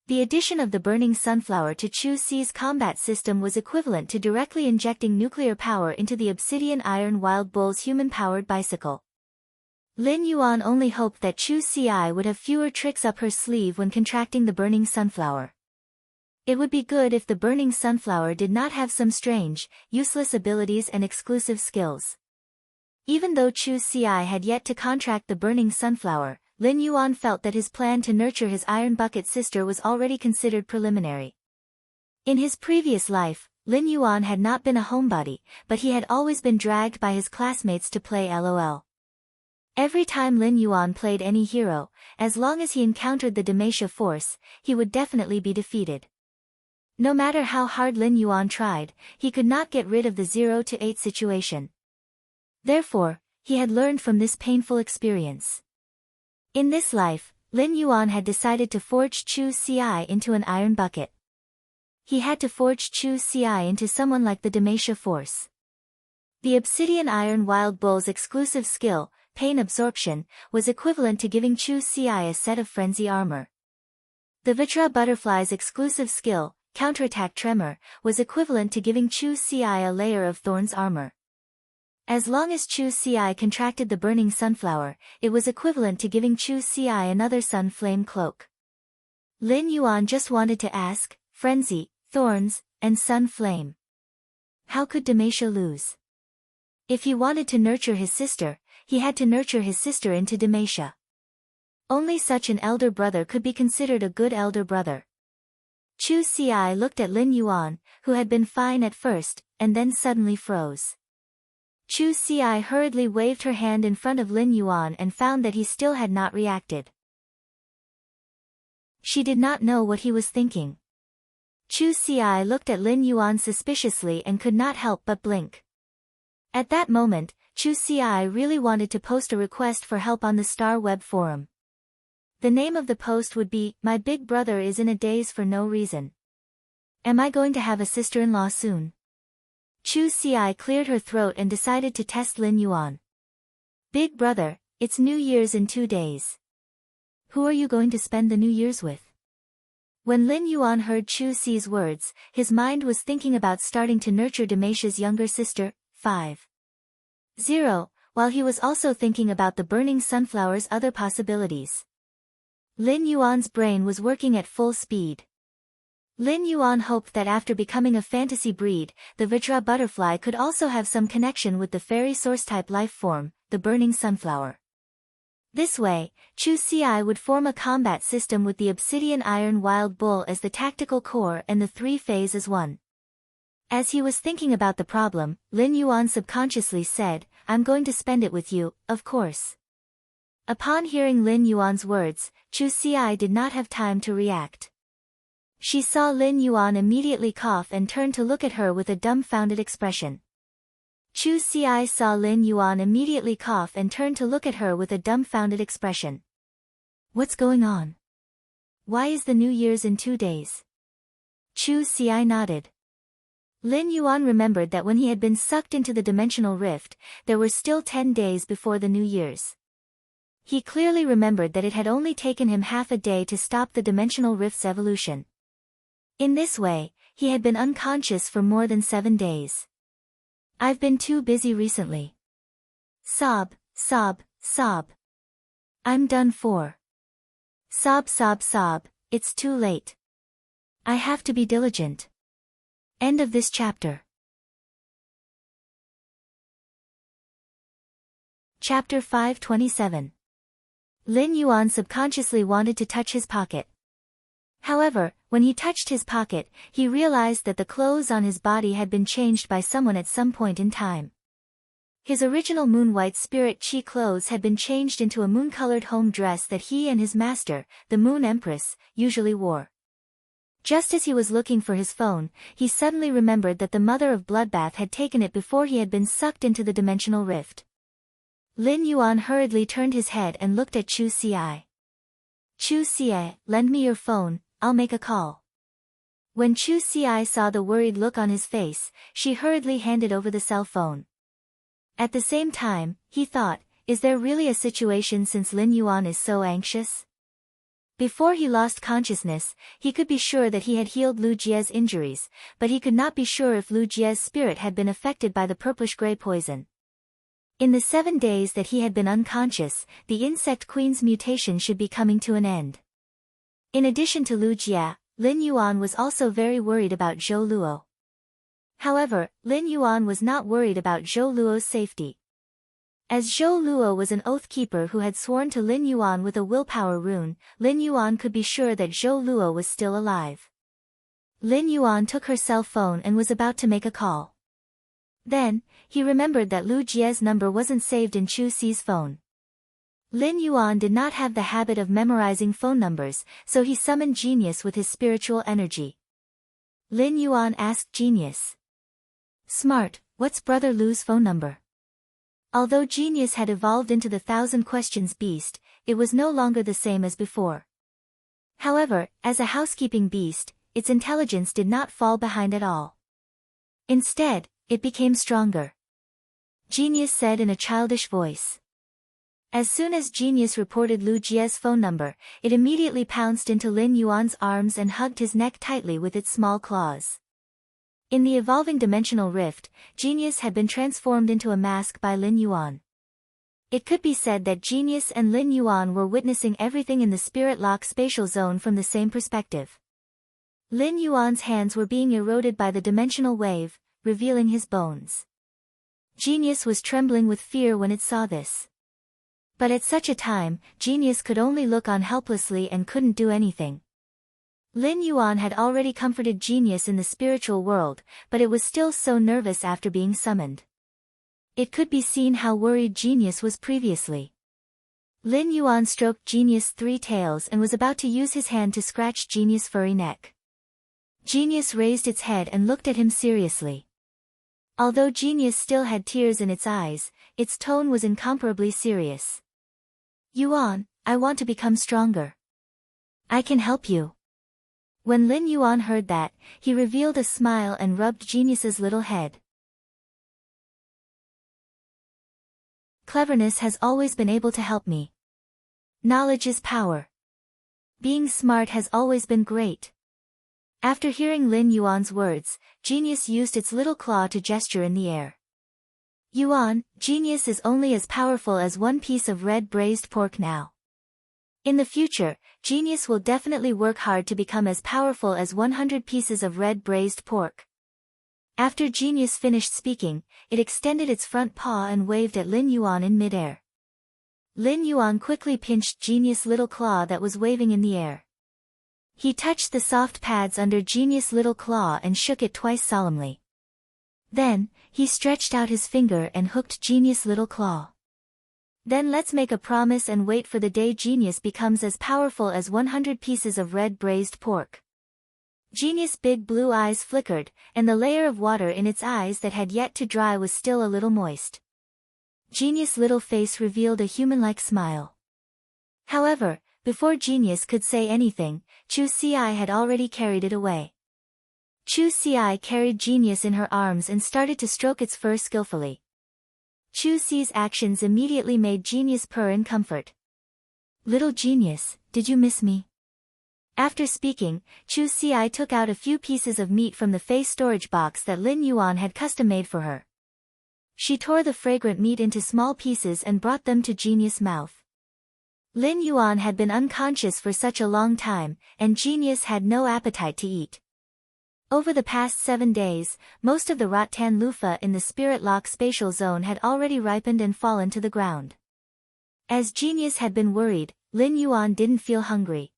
The addition of the burning sunflower to Chu Si's combat system was equivalent to directly injecting nuclear power into the obsidian iron wild bull's human-powered bicycle. Lin Yuan only hoped that Chu Si would have fewer tricks up her sleeve when contracting the burning sunflower. It would be good if the burning sunflower did not have some strange, useless abilities and exclusive skills. Even though Chu Si had yet to contract the burning sunflower, Lin Yuan felt that his plan to nurture his iron bucket sister was already considered preliminary. In his previous life, Lin Yuan had not been a homebody, but he had always been dragged by his classmates to play LOL. Every time Lin Yuan played any hero, as long as he encountered the Demacia force, he would definitely be defeated. No matter how hard Lin Yuan tried, he could not get rid of the 0-8 situation. Therefore, he had learned from this painful experience. In this life, Lin Yuan had decided to forge Chu Si into an iron bucket. He had to forge Chu Si into someone like the Demacia force. The obsidian iron wild bull's exclusive skill, pain absorption, was equivalent to giving Chu Si a set of frenzy armor. The Vajra butterfly's exclusive skill, counterattack tremor, was equivalent to giving Chu Si a layer of thorns armor. As long as Chu Si contracted the burning sunflower, it was equivalent to giving Chu Si another sun flame cloak. Lin Yuan just wanted to ask, frenzy, thorns, and sun flame. How could Demacia lose? If he wanted to nurture his sister, he had to nurture his sister into Demacia. Only such an elder brother could be considered a good elder brother. Chu Si looked at Lin Yuan, who had been fine at first, and then suddenly froze. Chu Si hurriedly waved her hand in front of Lin Yuan and found that he still had not reacted. She did not know what he was thinking. Chu Si looked at Lin Yuan suspiciously and could not help but blink. At that moment, Chu Si really wanted to post a request for help on the Star Web forum. The name of the post would be, "My big brother is in a daze for no reason. Am I going to have a sister-in-law soon?" Chu Si cleared her throat and decided to test Lin Yuan. "Big brother, it's New Year's in 2 days. Who are you going to spend the New Year's with?" When Lin Yuan heard Chu Si's words, his mind was thinking about starting to nurture Demacia's younger sister, 5. while he was also thinking about the burning sunflower's other possibilities. Lin Yuan's brain was working at full speed. Lin Yuan hoped that after becoming a fantasy breed, the Vajra butterfly could also have some connection with the fairy source-type life form, the burning sunflower. This way, Chu Ci would form a combat system with the obsidian iron wild bull as the tactical core and the three fays as one. As he was thinking about the problem, Lin Yuan subconsciously said, "I'm going to spend it with you, of course." Upon hearing Lin Yuan's words, Chu Ci did not have time to react. She saw Lin Yuan immediately cough and turned to look at her with a dumbfounded expression. Chu Ci saw Lin Yuan immediately cough and turned to look at her with a dumbfounded expression. "What's going on? Why is the New Year's in 2 days?" Chu Ci nodded. Lin Yuan remembered that when he had been sucked into the dimensional rift, there were still 10 days before the New Year's. He clearly remembered that it had only taken him half a day to stop the dimensional rift's evolution. In this way, he had been unconscious for more than 7 days. "I've been too busy recently. Sob, sob, sob. I'm done for. Sob, sob, sob, it's too late. I have to be diligent." End of this chapter. Chapter 527. Lin Yuan subconsciously wanted to touch his pocket. However, when he touched his pocket, he realized that the clothes on his body had been changed by someone at some point in time. His original moon-white spirit chi clothes had been changed into a moon-colored home dress that he and his master, the Moon Empress, usually wore. Just as he was looking for his phone, he suddenly remembered that the mother of Bloodbath had taken it before he had been sucked into the dimensional rift. Lin Yuan hurriedly turned his head and looked at Chu Ci. "Chu Ci, lend me your phone, I'll make a call." When Chu Ci saw the worried look on his face, she hurriedly handed over the cell phone. At the same time, he thought, is there really a situation since Lin Yuan is so anxious? Before he lost consciousness, he could be sure that he had healed Lu Jie's injuries, but he could not be sure if Lu Jie's spirit had been affected by the purplish-gray poison. In the 7 days that he had been unconscious, the insect queen's mutation should be coming to an end. In addition to Lu Jie, Lin Yuan was also very worried about Zhou Luo. However, Lin Yuan was not worried about Zhou Luo's safety. As Zhou Luo was an oath-keeper who had sworn to Lin Yuan with a willpower rune, Lin Yuan could be sure that Zhou Luo was still alive. Lin Yuan took her cell phone and was about to make a call. Then, he remembered that Lu Jie's number wasn't saved in Chu Ci's phone. Lin Yuan did not have the habit of memorizing phone numbers, so he summoned Genius with his spiritual energy. Lin Yuan asked Genius. "Smart, what's Brother Lu's phone number?" Although Genius had evolved into the 1,000 questions beast, it was no longer the same as before. However, as a housekeeping beast, its intelligence did not fall behind at all. Instead, it became stronger. Genius said in a childish voice. As soon as Genius reported Lu Jie's phone number, it immediately pounced into Lin Yuan's arms and hugged his neck tightly with its small claws. In the evolving dimensional rift, Genius had been transformed into a mask by Lin Yuan. It could be said that Genius and Lin Yuan were witnessing everything in the Spirit Lock spatial zone from the same perspective. Lin Yuan's hands were being eroded by the dimensional wave, revealing his bones. Genius was trembling with fear when it saw this. But at such a time, Genius could only look on helplessly and couldn't do anything. Lin Yuan had already comforted Genius in the spiritual world, but it was still so nervous after being summoned. It could be seen how worried Genius was previously. Lin Yuan stroked Genius' 3 tails and was about to use his hand to scratch Genius' furry neck. Genius raised its head and looked at him seriously. Although Genius still had tears in its eyes, its tone was incomparably serious. "Yuan, I want to become stronger. I can help you." When Lin Yuan heard that, he revealed a smile and rubbed Genius's little head. "Cleverness has always been able to help me. Knowledge is power. Being smart has always been great." After hearing Lin Yuan's words, Genius used its little claw to gesture in the air. Yuan, genius is only as powerful as one piece of red braised pork now. In the future, genius will definitely work hard to become as powerful as 100 pieces of red braised pork. After genius finished speaking, it extended its front paw and waved at Lin Yuan in midair. Lin Yuan quickly pinched genius' little claw that was waving in the air. He touched the soft pads under genius' little claw and shook it twice solemnly. Then, he stretched out his finger and hooked genius' little claw. Then let's make a promise and wait for the day genius becomes as powerful as 100 pieces of red braised pork. Genius' big blue eyes flickered, and the layer of water in its eyes that had yet to dry was still a little moist. Genius' little face revealed a human-like smile. However, before genius could say anything, Chu Si had already carried it away. Chu Si carried genius in her arms and started to stroke its fur skillfully. Chu Si's actions immediately made genius purr in comfort. Little genius, did you miss me? After speaking, Chu Si took out a few pieces of meat from the face storage box that Lin Yuan had custom-made for her. She tore the fragrant meat into small pieces and brought them to genius' mouth. Lin Yuan had been unconscious for such a long time, and genius had no appetite to eat. Over the past 7 days, most of the rattan loofah in the Spirit Lock spatial zone had already ripened and fallen to the ground. As genius had been worried, Lin Yuan didn't feel hungry.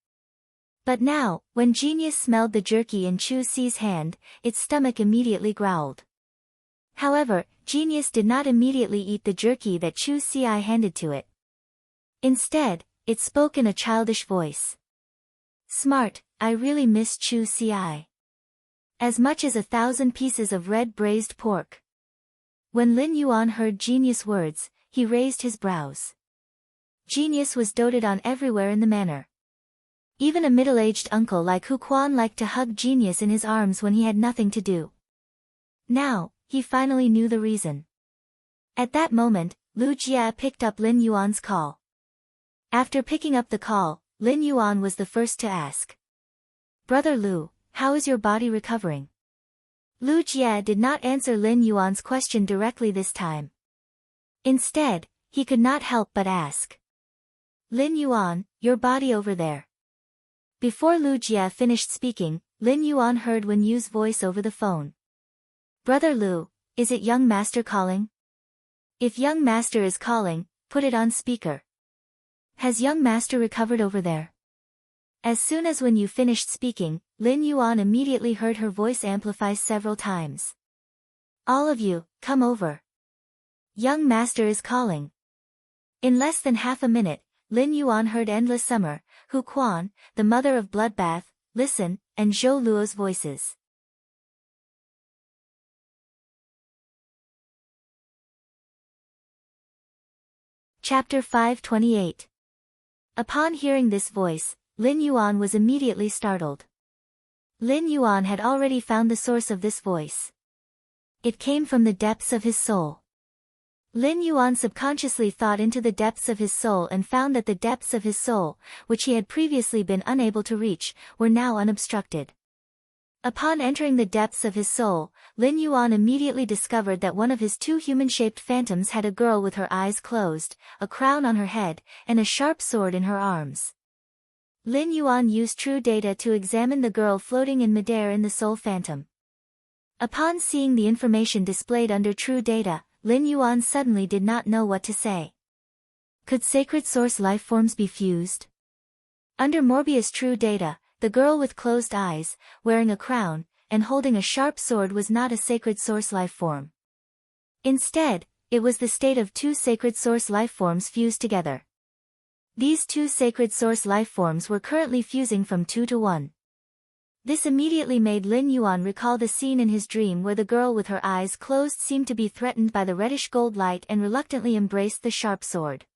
But now, when genius smelled the jerky in Chu Si's hand, its stomach immediately growled. However, genius did not immediately eat the jerky that Chu Si handed to it. Instead, it spoke in a childish voice. Smart, I really miss Chu Si. As much as 1,000 pieces of red braised pork. When Lin Yuan heard genius' words, he raised his brows. Genius was doted on everywhere in the manor. Even a middle-aged uncle like Hu Quan liked to hug genius in his arms when he had nothing to do. Now, he finally knew the reason. At that moment, Lu Jia picked up Lin Yuan's call. After picking up the call, Lin Yuan was the first to ask. Brother Lu, how is your body recovering? Lu Jia did not answer Lin Yuan's question directly this time. Instead, he could not help but ask. Lin Yuan, your body over there. Before Lu Jia finished speaking, Lin Yuan heard Wen Yu's voice over the phone. Brother Lu, is it young master calling? If young master is calling, put it on speaker. Has young master recovered over there? As soon as Wen Yu finished speaking, Lin Yuan immediately heard her voice amplify several times. All of you, come over. Young master is calling. In less than half a minute, Lin Yuan heard Endless Summer, Hu Quan, the mother of Bloodbath, Listen, and Zhou Luo's voices. Chapter 528. Upon hearing this voice, Lin Yuan was immediately startled. Lin Yuan had already found the source of this voice. It came from the depths of his soul. Lin Yuan subconsciously thought into the depths of his soul and found that the depths of his soul, which he had previously been unable to reach, were now unobstructed. Upon entering the depths of his soul, Lin Yuan immediately discovered that one of his 2 human-shaped phantoms had a girl with her eyes closed, a crown on her head, and a sharp sword in her arms. Lin Yuan used true data to examine the girl floating in midair in the soul phantom. Upon seeing the information displayed under true data, Lin Yuan suddenly did not know what to say. Could sacred source lifeforms be fused? Under Morbius true data, the girl with closed eyes, wearing a crown, and holding a sharp sword was not a sacred source lifeform. Instead, it was the state of 2 sacred source lifeforms fused together. These 2 sacred source lifeforms were currently fusing from 2 to 1. This immediately made Lin Yuan recall the scene in his dream where the girl with her eyes closed seemed to be threatened by the reddish-gold light and reluctantly embraced the sharp sword.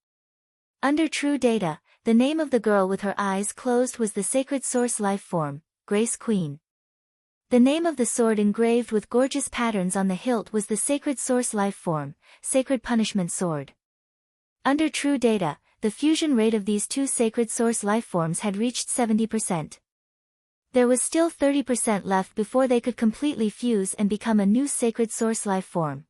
Under true data, the name of the girl with her eyes closed was the sacred source lifeform, Grace Queen. The name of the sword engraved with gorgeous patterns on the hilt was the sacred source lifeform, Sacred Punishment Sword. Under true data, the fusion rate of these 2 sacred source lifeforms had reached 70%. There was still 30% left before they could completely fuse and become a new sacred source lifeform.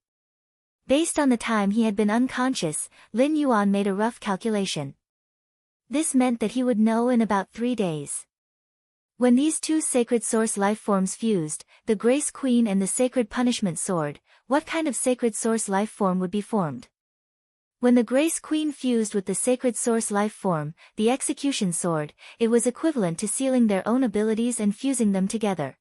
Based on the time he had been unconscious, Lin Yuan made a rough calculation. This meant that he would know in about 3 days. When these two sacred source life forms fused, the Grace Queen and the sacred punishment sword, what kind of sacred source life form would be formed? When the Grace Queen fused with the sacred source life form, the execution sword, it was equivalent to sealing their own abilities and fusing them together.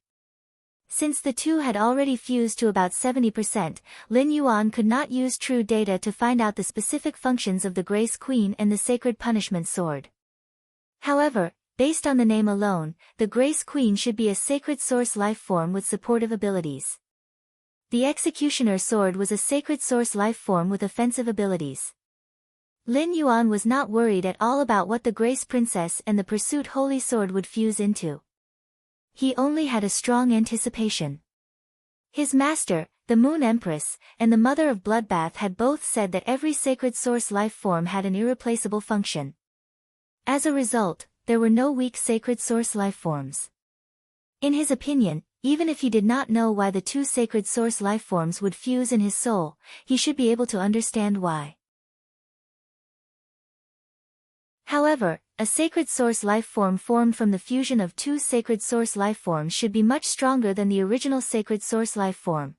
Since the two had already fused to about 70%, Lin Yuan could not use true data to find out the specific functions of the Grace Queen and the sacred punishment sword. However, based on the name alone, the Grace Queen should be a sacred source life form with supportive abilities. The Executioner Sword was a sacred source life form with offensive abilities. Lin Yuan was not worried at all about what the Grace Princess and the Pursuit Holy Sword would fuse into. He only had a strong anticipation. His master, the Moon Empress, and the Mother of Bloodbath had both said that every sacred source life form had an irreplaceable function. As a result, there were no weak sacred source life forms. In his opinion, even if he did not know why the two sacred source life forms would fuse in his soul, he should be able to understand why. However, a sacred source life form formed from the fusion of two sacred source life forms should be much stronger than the original sacred source life form.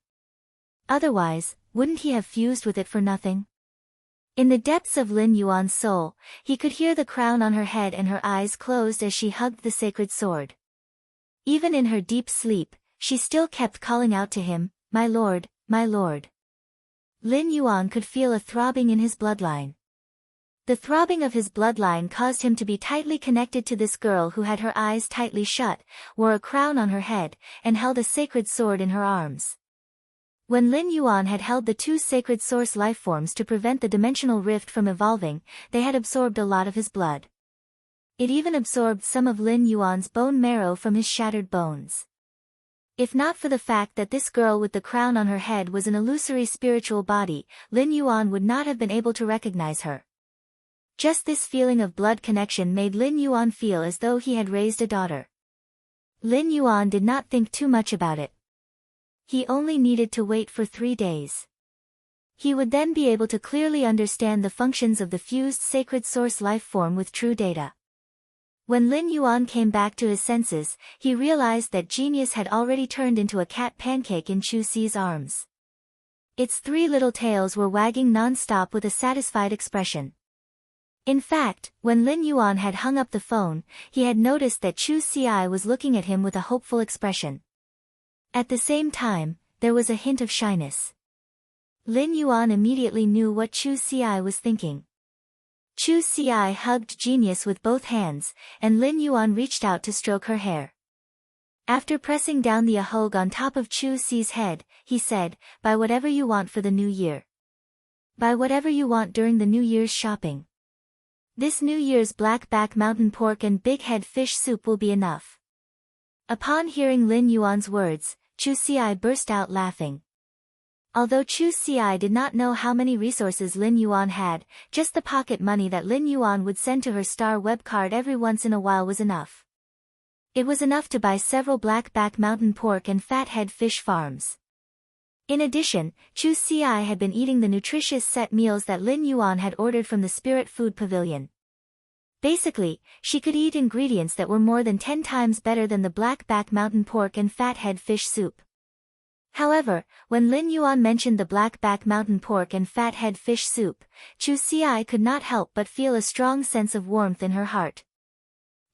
Otherwise, wouldn't he have fused with it for nothing? In the depths of Lin Yuan's soul, he could hear the crown on her head and her eyes closed as she hugged the sacred sword. Even in her deep sleep, she still kept calling out to him, "My lord, my lord." Lin Yuan could feel a throbbing in his bloodline. The throbbing of his bloodline caused him to be tightly connected to this girl who had her eyes tightly shut, wore a crown on her head, and held a sacred sword in her arms. When Lin Yuan had held the two sacred source life forms to prevent the dimensional rift from evolving, they had absorbed a lot of his blood. It even absorbed some of Lin Yuan's bone marrow from his shattered bones. If not for the fact that this girl with the crown on her head was an illusory spiritual body, Lin Yuan would not have been able to recognize her. Just this feeling of blood connection made Lin Yuan feel as though he had raised a daughter. Lin Yuan did not think too much about it. He only needed to wait for 3 days. He would then be able to clearly understand the functions of the fused sacred source life form with true data. When Lin Yuan came back to his senses, he realized that Genius had already turned into a cat pancake in Chu Si's arms. Its 3 little tails were wagging non-stop with a satisfied expression. In fact, when Lin Yuan had hung up the phone, he had noticed that Chu Si was looking at him with a hopeful expression. At the same time, there was a hint of shyness. Lin Yuan immediately knew what Chu Si was thinking. Chu Si hugged Genius with both hands, and Lin Yuan reached out to stroke her hair. After pressing down the ahog on top of Chu Si's head, he said, "Buy whatever you want for the new year. Buy whatever you want during the New Year's shopping. This New Year's black back mountain pork and big head fish soup will be enough." Upon hearing Lin Yuan's words, Chu Si burst out laughing. Although Chu Si did not know how many resources Lin Yuan had, just the pocket money that Lin Yuan would send to her star web card every once in a while was enough. It was enough to buy several black back mountain pork and fathead fish farms. In addition, Chu Si had been eating the nutritious set meals that Lin Yuan had ordered from the Spirit Food Pavilion. Basically, she could eat ingredients that were more than 10 times better than the black back mountain pork and fathead fish soup. However, when Lin Yuan mentioned the black back mountain pork and fathead fish soup, Chu Si could not help but feel a strong sense of warmth in her heart.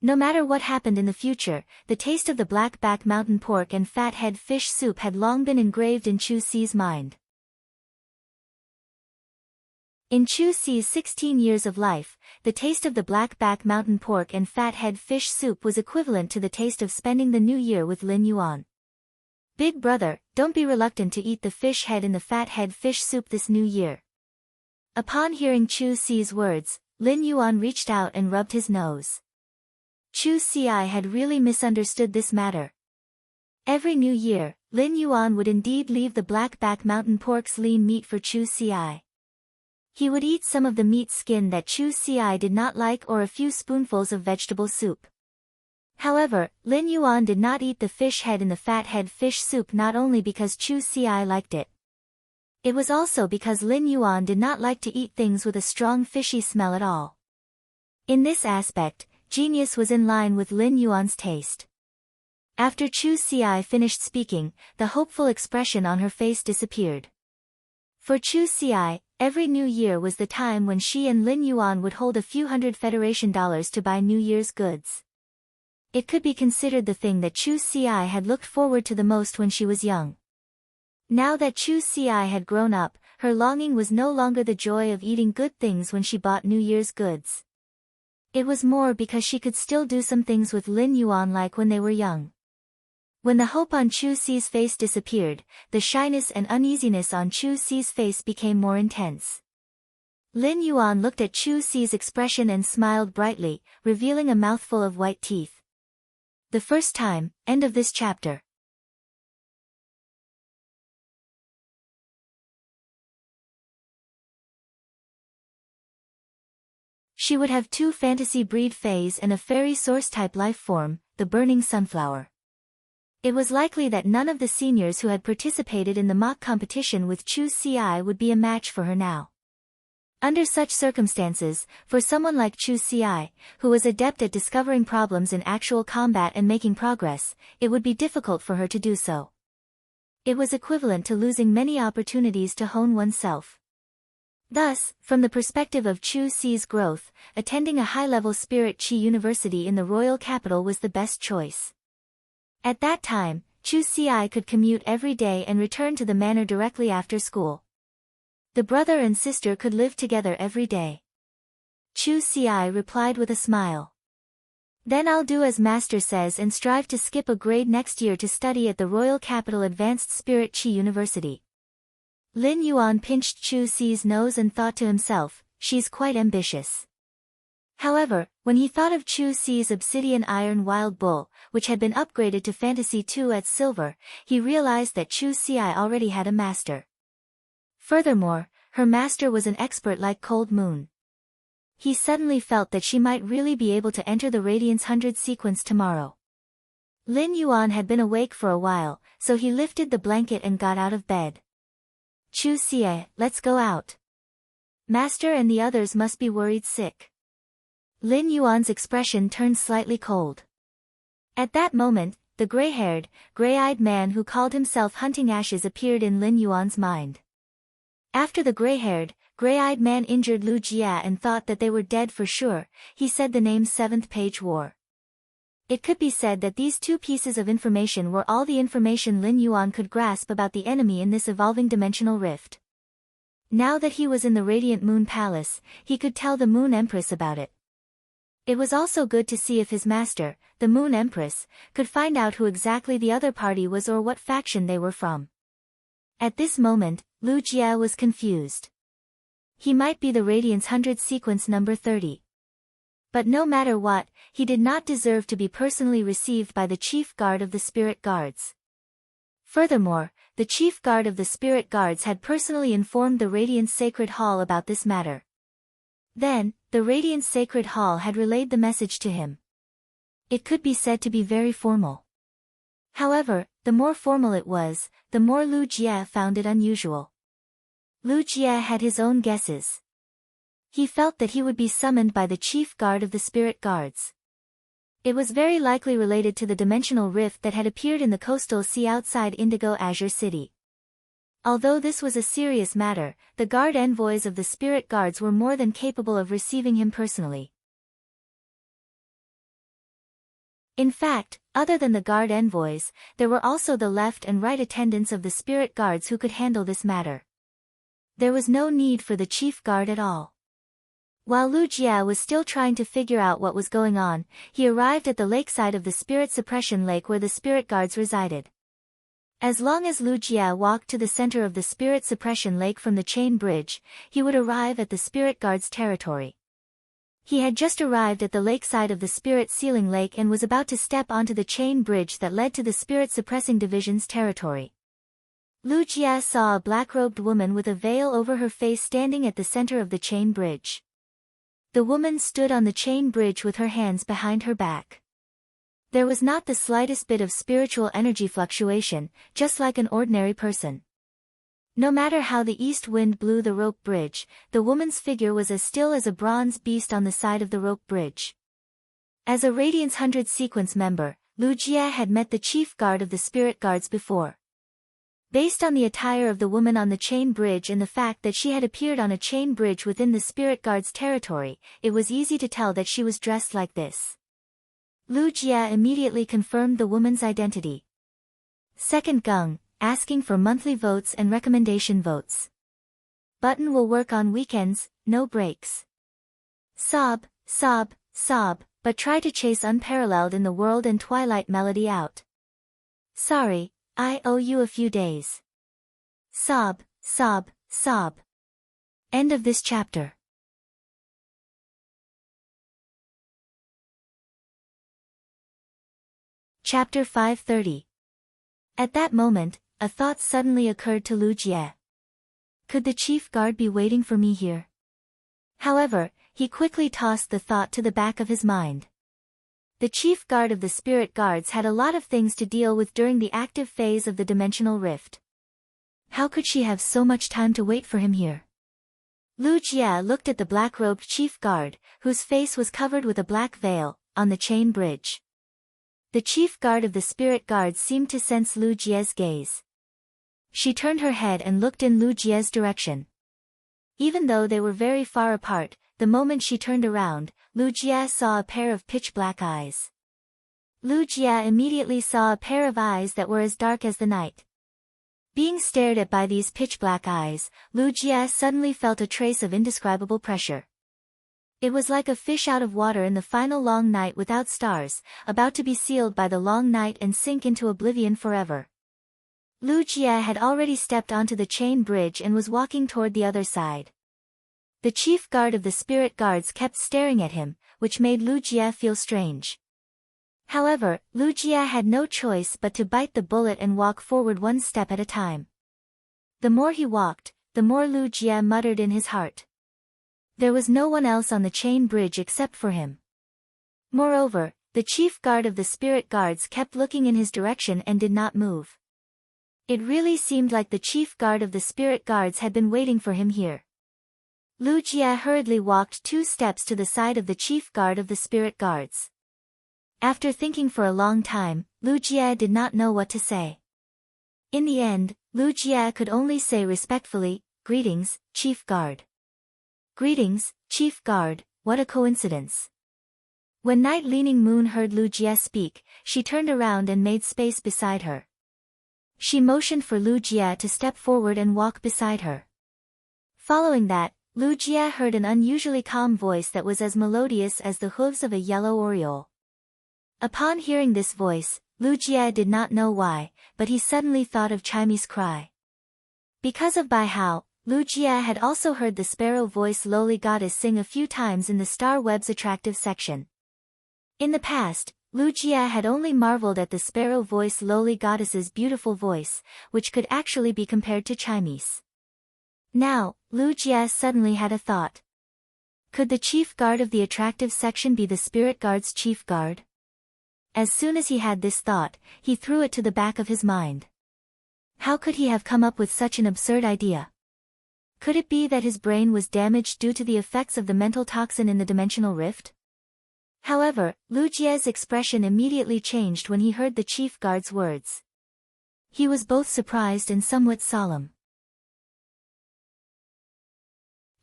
No matter what happened in the future, the taste of the black back mountain pork and fathead fish soup had long been engraved in Chu Si's mind. In Chu Si's 16 years of life, the taste of the black back mountain pork and fathead fish soup was equivalent to the taste of spending the new year with Lin Yuan. "Big brother, don't be reluctant to eat the fish head in the fathead fish soup this new year." Upon hearing Chu Si's words, Lin Yuan reached out and rubbed his nose. Chu Si had really misunderstood this matter. Every new year, Lin Yuan would indeed leave the black back mountain pork's lean meat for Chu Si. He would eat some of the meat skin that Chu Si did not like or a few spoonfuls of vegetable soup. However, Lin Yuan did not eat the fish head in the fathead fish soup not only because Chu Si liked it. It was also because Lin Yuan did not like to eat things with a strong fishy smell at all. In this aspect, genius was in line with Lin Yuan's taste. After Chu Xi finished speaking, the hopeful expression on her face disappeared. For Chu Xi, every New Year was the time when she and Lin Yuan would hold a few $100 Federation to buy New Year's goods. It could be considered the thing that Chu Xi had looked forward to the most when she was young. Now that Chu Xi had grown up, her longing was no longer the joy of eating good things when she bought New Year's goods. It was more because she could still do some things with Lin Yuan like when they were young. When the hope on Chu Xi's face disappeared, the shyness and uneasiness on Chu Xi's face became more intense. Lin Yuan looked at Chu Xi's expression and smiled brightly, revealing a mouthful of white teeth. The first time, end of this chapter. She would have 2 fantasy breed fays and a fairy source-type life form, the burning sunflower. It was likely that none of the seniors who had participated in the mock competition with Chu Xi would be a match for her now. Under such circumstances, for someone like Chu Xi, who was adept at discovering problems in actual combat and making progress, it would be difficult for her to do so. It was equivalent to losing many opportunities to hone oneself. Thus, from the perspective of Chu Xi's growth, attending a high-level Spirit Chi University in the royal capital was the best choice. At that time, Chu Xi could commute every day and return to the manor directly after school. The brother and sister could live together every day. Chu Xi replied with a smile. Then I'll do as master says and strive to skip a grade next year to study at the royal capital Advanced Spirit Chi University. Lin Yuan pinched Chu Xi's nose and thought to himself, she's quite ambitious. However, when he thought of Chu Xi's obsidian iron wild bull, which had been upgraded to Fantasy 2 at silver, he realized that Chu Xi already had a master. Furthermore, her master was an expert like Cold Moon. He suddenly felt that she might really be able to enter the Radiance 100 sequence tomorrow. Lin Yuan had been awake for a while, so he lifted the blanket and got out of bed. Chu Xi, let's go out. Master and the others must be worried sick. Lin Yuan's expression turned slightly cold. At that moment, the gray-haired, gray-eyed man who called himself Hunting Ashes appeared in Lin Yuan's mind. After the gray-haired, gray-eyed man injured Lu Jia and thought that they were dead for sure, he said the name 7th Page War. It could be said that these 2 pieces of information were all the information Lin Yuan could grasp about the enemy in this evolving dimensional rift. Now that he was in the Radiant Moon Palace, he could tell the Moon Empress about it. It was also good to see if his master, the Moon Empress, could find out who exactly the other party was or what faction they were from. At this moment, Lu Jia was confused. He might be the Radiance 100 sequence number 30. But no matter what, he did not deserve to be personally received by the chief guard of the Spirit Guards. Furthermore, the chief guard of the Spirit Guards had personally informed the Radiance Sacred Hall about this matter. Then, the Radiance Sacred Hall had relayed the message to him. It could be said to be very formal. However, the more formal it was, the more Lu Jia found it unusual. Lu Jia had his own guesses. He felt that he would be summoned by the chief guard of the Spirit Guards. It was very likely related to the dimensional rift that had appeared in the coastal sea outside Indigo Azure City. Although this was a serious matter, the guard envoys of the Spirit Guards were more than capable of receiving him personally. In fact, other than the guard envoys, there were also the left and right attendants of the Spirit Guards who could handle this matter. There was no need for the chief guard at all. While Lu Jia was still trying to figure out what was going on, he arrived at the lakeside of the Spirit Suppression Lake where the Spirit Guards resided. As long as Lu Jia walked to the center of the Spirit Suppression Lake from the chain bridge, he would arrive at the Spirit Guards' territory. He had just arrived at the lakeside of the Spirit Sealing Lake and was about to step onto the chain bridge that led to the Spirit Suppressing Division's territory. Lu Jia saw a black-robed woman with a veil over her face standing at the center of the chain bridge. The woman stood on the chain bridge with her hands behind her back. There was not the slightest bit of spiritual energy fluctuation, just like an ordinary person. No matter how the east wind blew the rope bridge, the woman's figure was as still as a bronze beast on the side of the rope bridge. As a Radiance 100 sequence member, Lu Jie had met the chief guard of the spirit guards before. Based on the attire of the woman on the chain bridge and the fact that she had appeared on a chain bridge within the spirit guard's territory, it was easy to tell that she was dressed like this. Lu Jie immediately confirmed the woman's identity. Second Gung, asking for monthly votes and recommendation votes. Button will work on weekends, no breaks. Sob, sob, sob, but try to chase Unparalleled in the World and Twilight Melody out. Sorry, I owe you a few days. Sob, sob, sob. End of this chapter. Chapter 530. At that moment, a thought suddenly occurred to Lu Jie. Could the chief guard be waiting for me here? However, he quickly tossed the thought to the back of his mind. The chief guard of the spirit guards had a lot of things to deal with during the active phase of the dimensional rift. How could she have so much time to wait for him here? Lu Jie looked at the black-robed chief guard, whose face was covered with a black veil, on the chain bridge. The chief guard of the spirit guards seemed to sense Lu Jie's gaze. She turned her head and looked in Lu Jie's direction. Even though they were very far apart, the moment she turned around, Lu Jie saw a pair of pitch-black eyes. Lu Jie immediately saw a pair of eyes that were as dark as the night. Being stared at by these pitch-black eyes, Lu Jie suddenly felt a trace of indescribable pressure. It was like a fish out of water in the final long night without stars, about to be sealed by the long night and sink into oblivion forever. Lu Jie had already stepped onto the chain bridge and was walking toward the other side. The chief guard of the spirit guards kept staring at him, which made Lu Jie feel strange. However, Lu Jie had no choice but to bite the bullet and walk forward one step at a time. The more he walked, the more Lu Jie muttered in his heart. There was no one else on the chain bridge except for him. Moreover, the chief guard of the spirit guards kept looking in his direction and did not move. It really seemed like the chief guard of the spirit guards had been waiting for him here. Lu Jie hurriedly walked 2 steps to the side of the chief guard of the spirit guards. After thinking for a long time, Lu Jie did not know what to say. In the end, Lu Jie could only say respectfully, "Greetings, chief guard." "Greetings, chief guard, what a coincidence." When Night Leaning Moon heard Lu Jie speak, she turned around and made space beside her. She motioned for Lu Jie to step forward and walk beside her. Following that, Lu Jie heard an unusually calm voice that was as melodious as the hooves of a yellow oriole. Upon hearing this voice, Lu Jie did not know why, but he suddenly thought of Chimy's cry. Because of Bai Hao, Lu Jie had also heard the sparrow voice Lowly Goddess sing a few times in the Star Web's attractive section. In the past, Lu Jie had only marveled at the sparrow voice Lowly Goddess's beautiful voice, which could actually be compared to Chimy's. Now, Lu Jie suddenly had a thought. Could the chief guard of the attractive section be the spirit guard's chief guard? As soon as he had this thought, he threw it to the back of his mind. How could he have come up with such an absurd idea? Could it be that his brain was damaged due to the effects of the mental toxin in the dimensional rift? However, Lu Jie's expression immediately changed when he heard the chief guard's words. He was both surprised and somewhat solemn.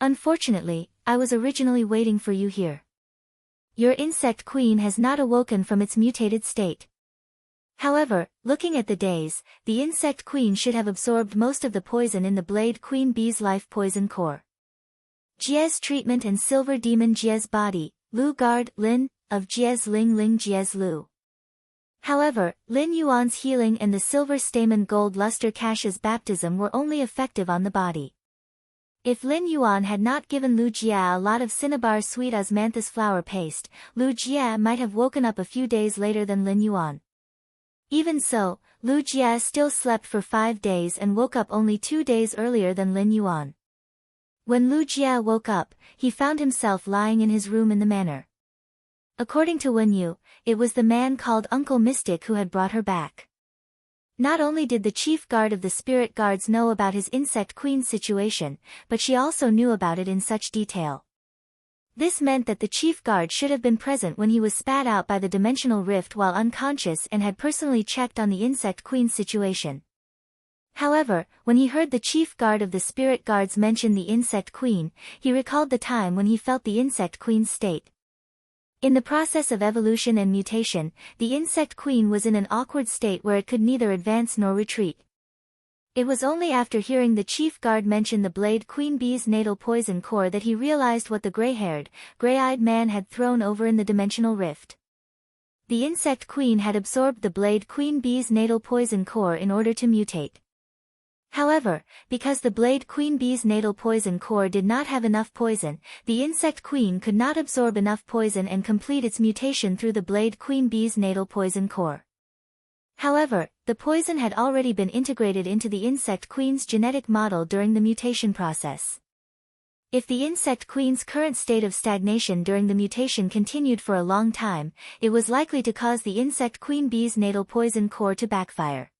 Unfortunately, I was originally waiting for you here. Your insect queen has not awoken from its mutated state. However, looking at the days, the insect queen should have absorbed most of the poison in the Blade Queen Bee's life poison core. Jie's treatment and Silver Demon Jie's body, Lu Guard Lin, of Jie's Ling Ling Jie's Lu. However, Lin Yuan's healing and the Silver Stamen Gold Luster Cash's baptism were only effective on the body. If Lin Yuan had not given Lu Jie a lot of cinnabar sweet osmanthus flower paste, Lu Jie might have woken up a few days later than Lin Yuan. Even so, Lu Jie still slept for 5 days and woke up only 2 days earlier than Lin Yuan. When Lu Jie woke up, he found himself lying in his room in the manor. According to Wen Yu, it was the man called Uncle Mystic who had brought her back. Not only did the chief guard of the spirit guards know about his insect queen's situation, but she also knew about it in such detail. This meant that the chief guard should have been present when he was spat out by the dimensional rift while unconscious and had personally checked on the insect queen's situation. However, when he heard the chief guard of the spirit guards mention the insect queen, he recalled the time when he felt the insect queen's state. In the process of evolution and mutation, the insect queen was in an awkward state where it could neither advance nor retreat. It was only after hearing the chief guard mention the blade queen bee's natal poison core that he realized what the gray-haired, gray-eyed man had thrown over in the dimensional rift. The insect queen had absorbed the blade queen bee's natal poison core in order to mutate. However, because the blade queen bee's natal poison core did not have enough poison, the insect queen could not absorb enough poison and complete its mutation through the blade queen bee's natal poison core. However, the poison had already been integrated into the insect queen's genetic model during the mutation process. If the insect queen's current state of stagnation during the mutation continued for a long time, it was likely to cause the insect queen bee's natal poison core to backfire.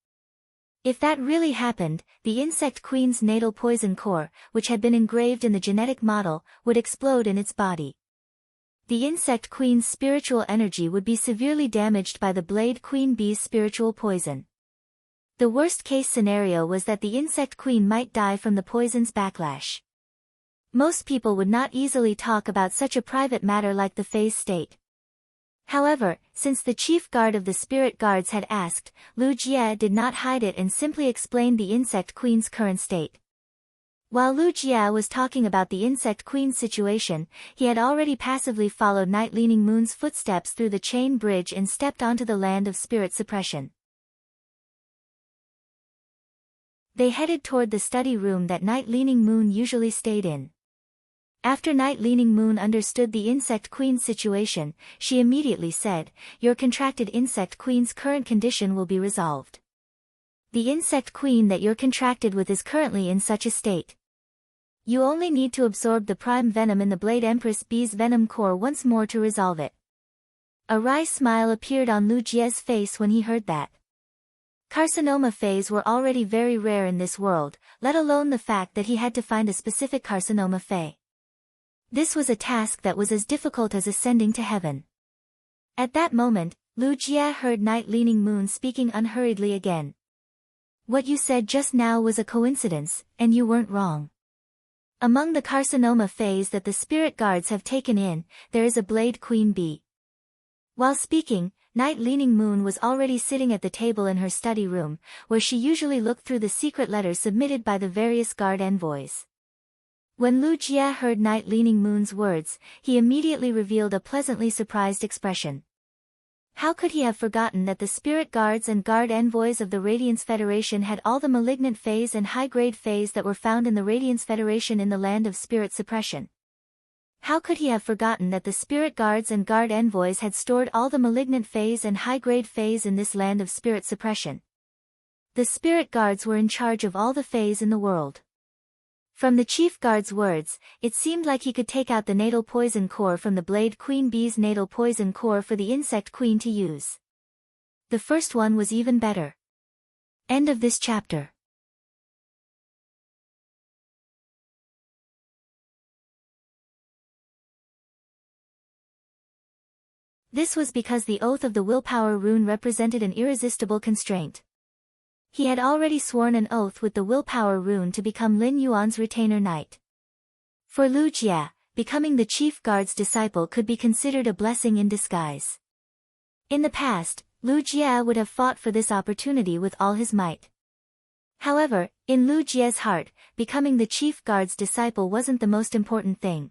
If that really happened, the insect queen's natal poison core, which had been engraved in the genetic model, would explode in its body. The insect queen's spiritual energy would be severely damaged by the blade queen bee's spiritual poison. The worst-case scenario was that the insect queen might die from the poison's backlash. Most people would not easily talk about such a private matter like the phase state. However, since the chief guard of the spirit guards had asked, Lu Jie did not hide it and simply explained the insect queen's current state. While Lu Jie was talking about the insect queen's situation, he had already passively followed Night Leaning Moon's footsteps through the chain bridge and stepped onto the land of spirit suppression. They headed toward the study room that Night Leaning Moon usually stayed in. After Night Leaning Moon understood the insect queen's situation, she immediately said, "Your contracted insect queen's current condition will be resolved. The insect queen that you're contracted with is currently in such a state. You only need to absorb the prime venom in the Blade Empress bee's venom core once more to resolve it." A wry smile appeared on Lu Jie's face when he heard that. Carcinoma phase were already very rare in this world, let alone the fact that he had to find a specific carcinoma phase. This was a task that was as difficult as ascending to heaven. At that moment, Lu Jie heard Night Leaning Moon speaking unhurriedly again. "What you said just now was a coincidence, and you weren't wrong. Among the carcinoma phase that the spirit guards have taken in, there is a blade queen bee." While speaking, Night Leaning Moon was already sitting at the table in her study room, where she usually looked through the secret letters submitted by the various guard envoys. When Lu Jie heard Night Leaning Moon's words, he immediately revealed a pleasantly surprised expression. How could he have forgotten that the spirit guards and guard envoys of the Radiance Federation had all the malignant phase and high-grade phase that were found in the Radiance Federation in the land of spirit suppression? How could he have forgotten that the spirit guards and guard envoys had stored all the malignant phase and high-grade phase in this land of spirit suppression? The spirit guards were in charge of all the phase in the world. From the chief guard's words, it seemed like he could take out the natal poison core from the blade queen bee's natal poison core for the insect queen to use. The first one was even better. End of this chapter. This was because the oath of the willpower rune represented an irresistible constraint. He had already sworn an oath with the willpower rune to become Lin Yuan's retainer knight. For Lu Jie, becoming the chief guard's disciple could be considered a blessing in disguise. In the past, Lu Jie would have fought for this opportunity with all his might. However, in Lu Jie's heart, becoming the chief guard's disciple wasn't the most important thing.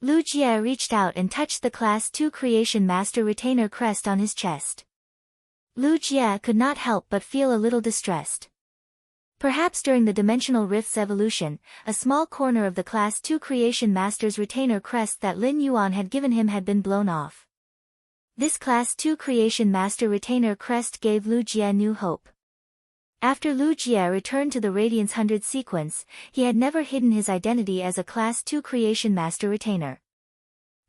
Lu Jie reached out and touched the Class 2 Creation Master retainer crest on his chest. Lu Jie could not help but feel a little distressed. Perhaps during the Dimensional Rift's evolution, a small corner of the Class 2 Creation Master's retainer crest that Lin Yuan had given him had been blown off. This Class 2 Creation Master retainer crest gave Lu Jie new hope. After Lu Jie returned to the Radiance 100 sequence, he had never hidden his identity as a Class 2 Creation Master retainer.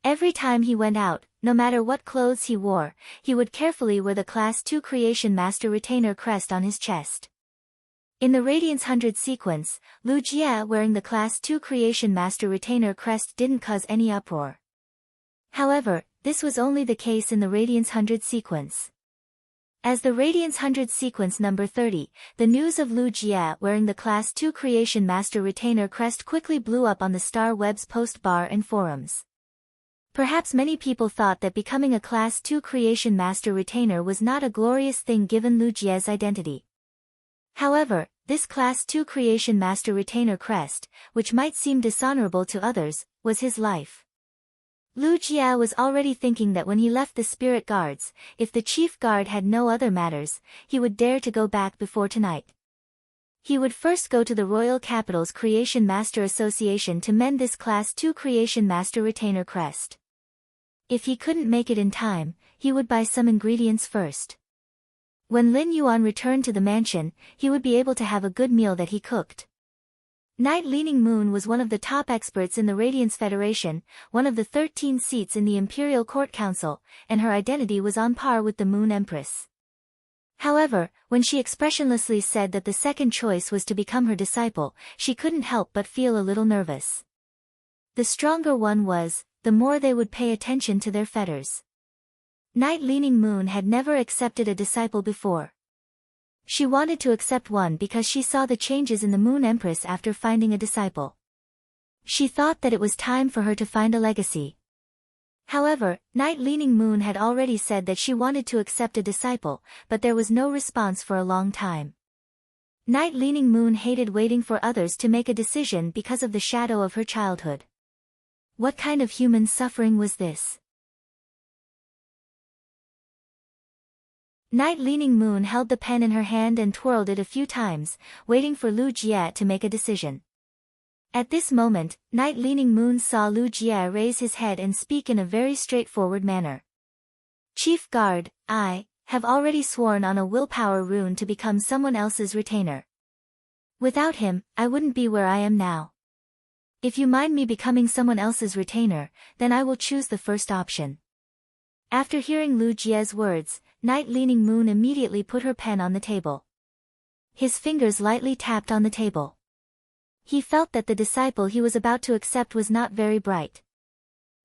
Every time he went out, no matter what clothes he wore, he would carefully wear the Class 2 Creation Master Retainer crest on his chest. In the Radiance 100 sequence, Lu Jie wearing the Class 2 Creation Master Retainer crest didn't cause any uproar. However, this was only the case in the Radiance 100 sequence. As the Radiance 100 sequence number 30, the news of Lu Jie wearing the Class 2 Creation Master Retainer crest quickly blew up on the Star Web's post bar and forums. Perhaps many people thought that becoming a Class 2 Creation Master Retainer was not a glorious thing given Lu Jie's identity. However, this Class 2 Creation Master Retainer crest, which might seem dishonorable to others, was his life. Lu Jie was already thinking that when he left the Spirit Guards, if the Chief Guard had no other matters, he would dare to go back before tonight. He would first go to the Royal Capital's Creation Master Association to mend this Class 2 Creation Master Retainer crest. If he couldn't make it in time, he would buy some ingredients first. When Lin Yuan returned to the mansion, he would be able to have a good meal that he cooked. Night Leaning Moon was one of the top experts in the Radiance Federation, one of the 13 seats in the Imperial Court Council, and her identity was on par with the Moon Empress. However, when she expressionlessly said that the second choice was to become her disciple, she couldn't help but feel a little nervous. The stronger one was, the more they would pay attention to their fetters. Night Leaning Moon had never accepted a disciple before. She wanted to accept one because she saw the changes in the Moon Empress after finding a disciple. She thought that it was time for her to find a legacy. However, Night Leaning Moon had already said that she wanted to accept a disciple, but there was no response for a long time. Night Leaning Moon hated waiting for others to make a decision because of the shadow of her childhood. What kind of human suffering was this? Night Leaning Moon held the pen in her hand and twirled it a few times, waiting for Lu Jie to make a decision. At this moment, Night Leaning Moon saw Lu Jie raise his head and speak in a very straightforward manner. Chief Guard, I have already sworn on a willpower rune to become someone else's retainer. Without him, I wouldn't be where I am now. If you mind me becoming someone else's retainer, then I will choose the first option. After hearing Lu Jie's words, Night Leaning Moon immediately put her pen on the table. His fingers lightly tapped on the table. He felt that the disciple he was about to accept was not very bright.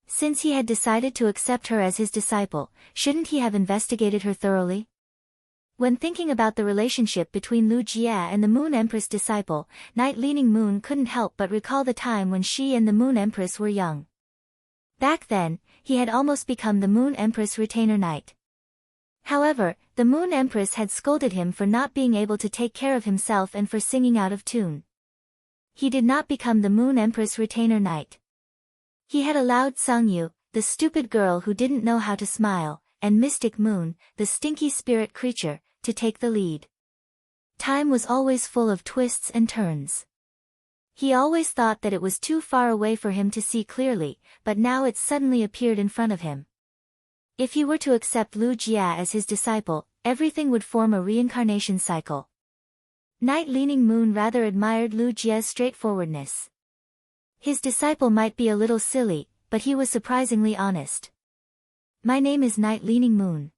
Since he had decided to accept her as his disciple, shouldn't he have investigated her thoroughly? When thinking about the relationship between Lu Jie and the Moon Empress disciple, Night Leaning Moon couldn't help but recall the time when she and the Moon Empress were young. Back then, he had almost become the Moon Empress retainer knight. However, the Moon Empress had scolded him for not being able to take care of himself and for singing out of tune. He did not become the Moon Empress retainer knight. He had allowed Sangyu, the stupid girl who didn't know how to smile, and Mystic Moon, the stinky spirit creature, to take the lead. Time was always full of twists and turns. He always thought that it was too far away for him to see clearly, but now it suddenly appeared in front of him. If he were to accept Lu Jie as his disciple, everything would form a reincarnation cycle. Night Leaning Moon rather admired Lu Jie's straightforwardness. His disciple might be a little silly, but he was surprisingly honest. My name is Night Leaning Moon.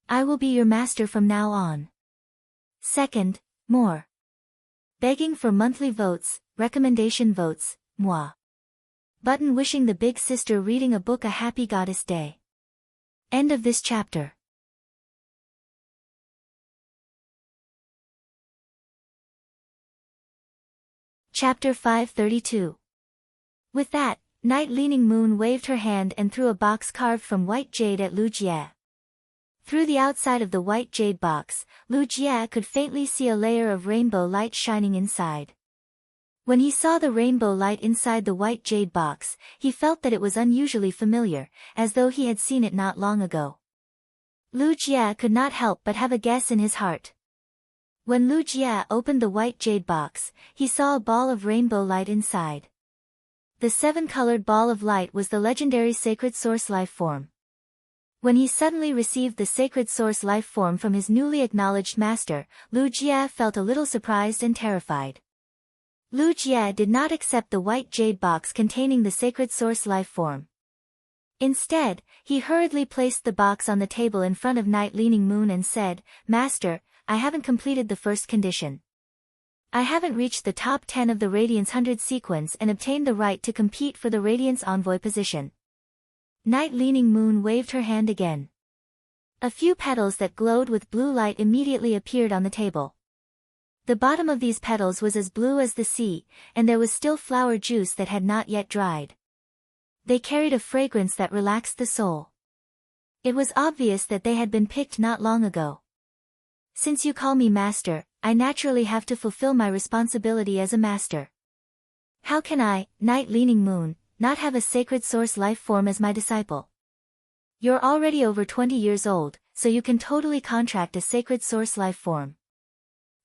I will be your master from now on. Second, more. Begging for monthly votes, recommendation votes, moi. Button wishing the big sister reading a book a happy goddess day. End of this chapter. Chapter 532. With that, Night Leaning Moon waved her hand and threw a box carved from white jade at Lu Jie. Through the outside of the white jade box, Lu Jie could faintly see a layer of rainbow light shining inside. When he saw the rainbow light inside the white jade box, he felt that it was unusually familiar, as though he had seen it not long ago. Lu Jie could not help but have a guess in his heart. When Lu Jie opened the white jade box, he saw a ball of rainbow light inside. The 7-colored ball of light was the legendary Sacred Source life form. When he suddenly received the Sacred Source life form from his newly acknowledged master, Lu Jie felt a little surprised and terrified. Lu Jie did not accept the white jade box containing the Sacred Source life form. Instead, he hurriedly placed the box on the table in front of Night Leaning Moon and said, "Master, I haven't completed the first condition. I haven't reached the top 10 of the Radiance 100 sequence and obtained the right to compete for the Radiance Envoy position." Night Leaning Moon waved her hand again. A few petals that glowed with blue light immediately appeared on the table. The bottom of these petals was as blue as the sea, and there was still flower juice that had not yet dried. They carried a fragrance that relaxed the soul. It was obvious that they had been picked not long ago. "Since you call me master, I naturally have to fulfill my responsibility as a master. How can I, Night Leaning Moon, not have a sacred source life form as my disciple? You're already over 20 years old, so you can totally contract a sacred source life form.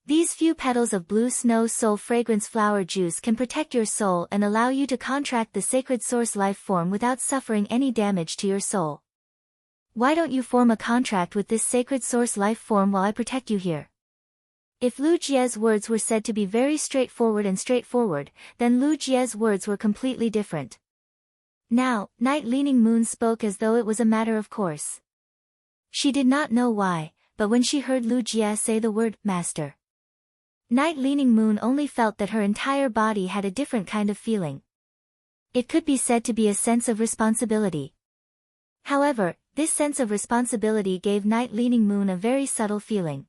These few petals of blue snow soul fragrance flower juice can protect your soul and allow you to contract the sacred source life form without suffering any damage to your soul. Why don't you form a contract with this sacred source life form while I protect you here?" If Lu Jie's words were said to be very straightforward, then Lu Jie's words were completely different. Now, Night Leaning Moon spoke as though it was a matter of course. She did not know why, but when she heard Lu Jie say the word master, Night Leaning Moon only felt that her entire body had a different kind of feeling. It could be said to be a sense of responsibility. However, this sense of responsibility gave Night Leaning Moon a very subtle feeling.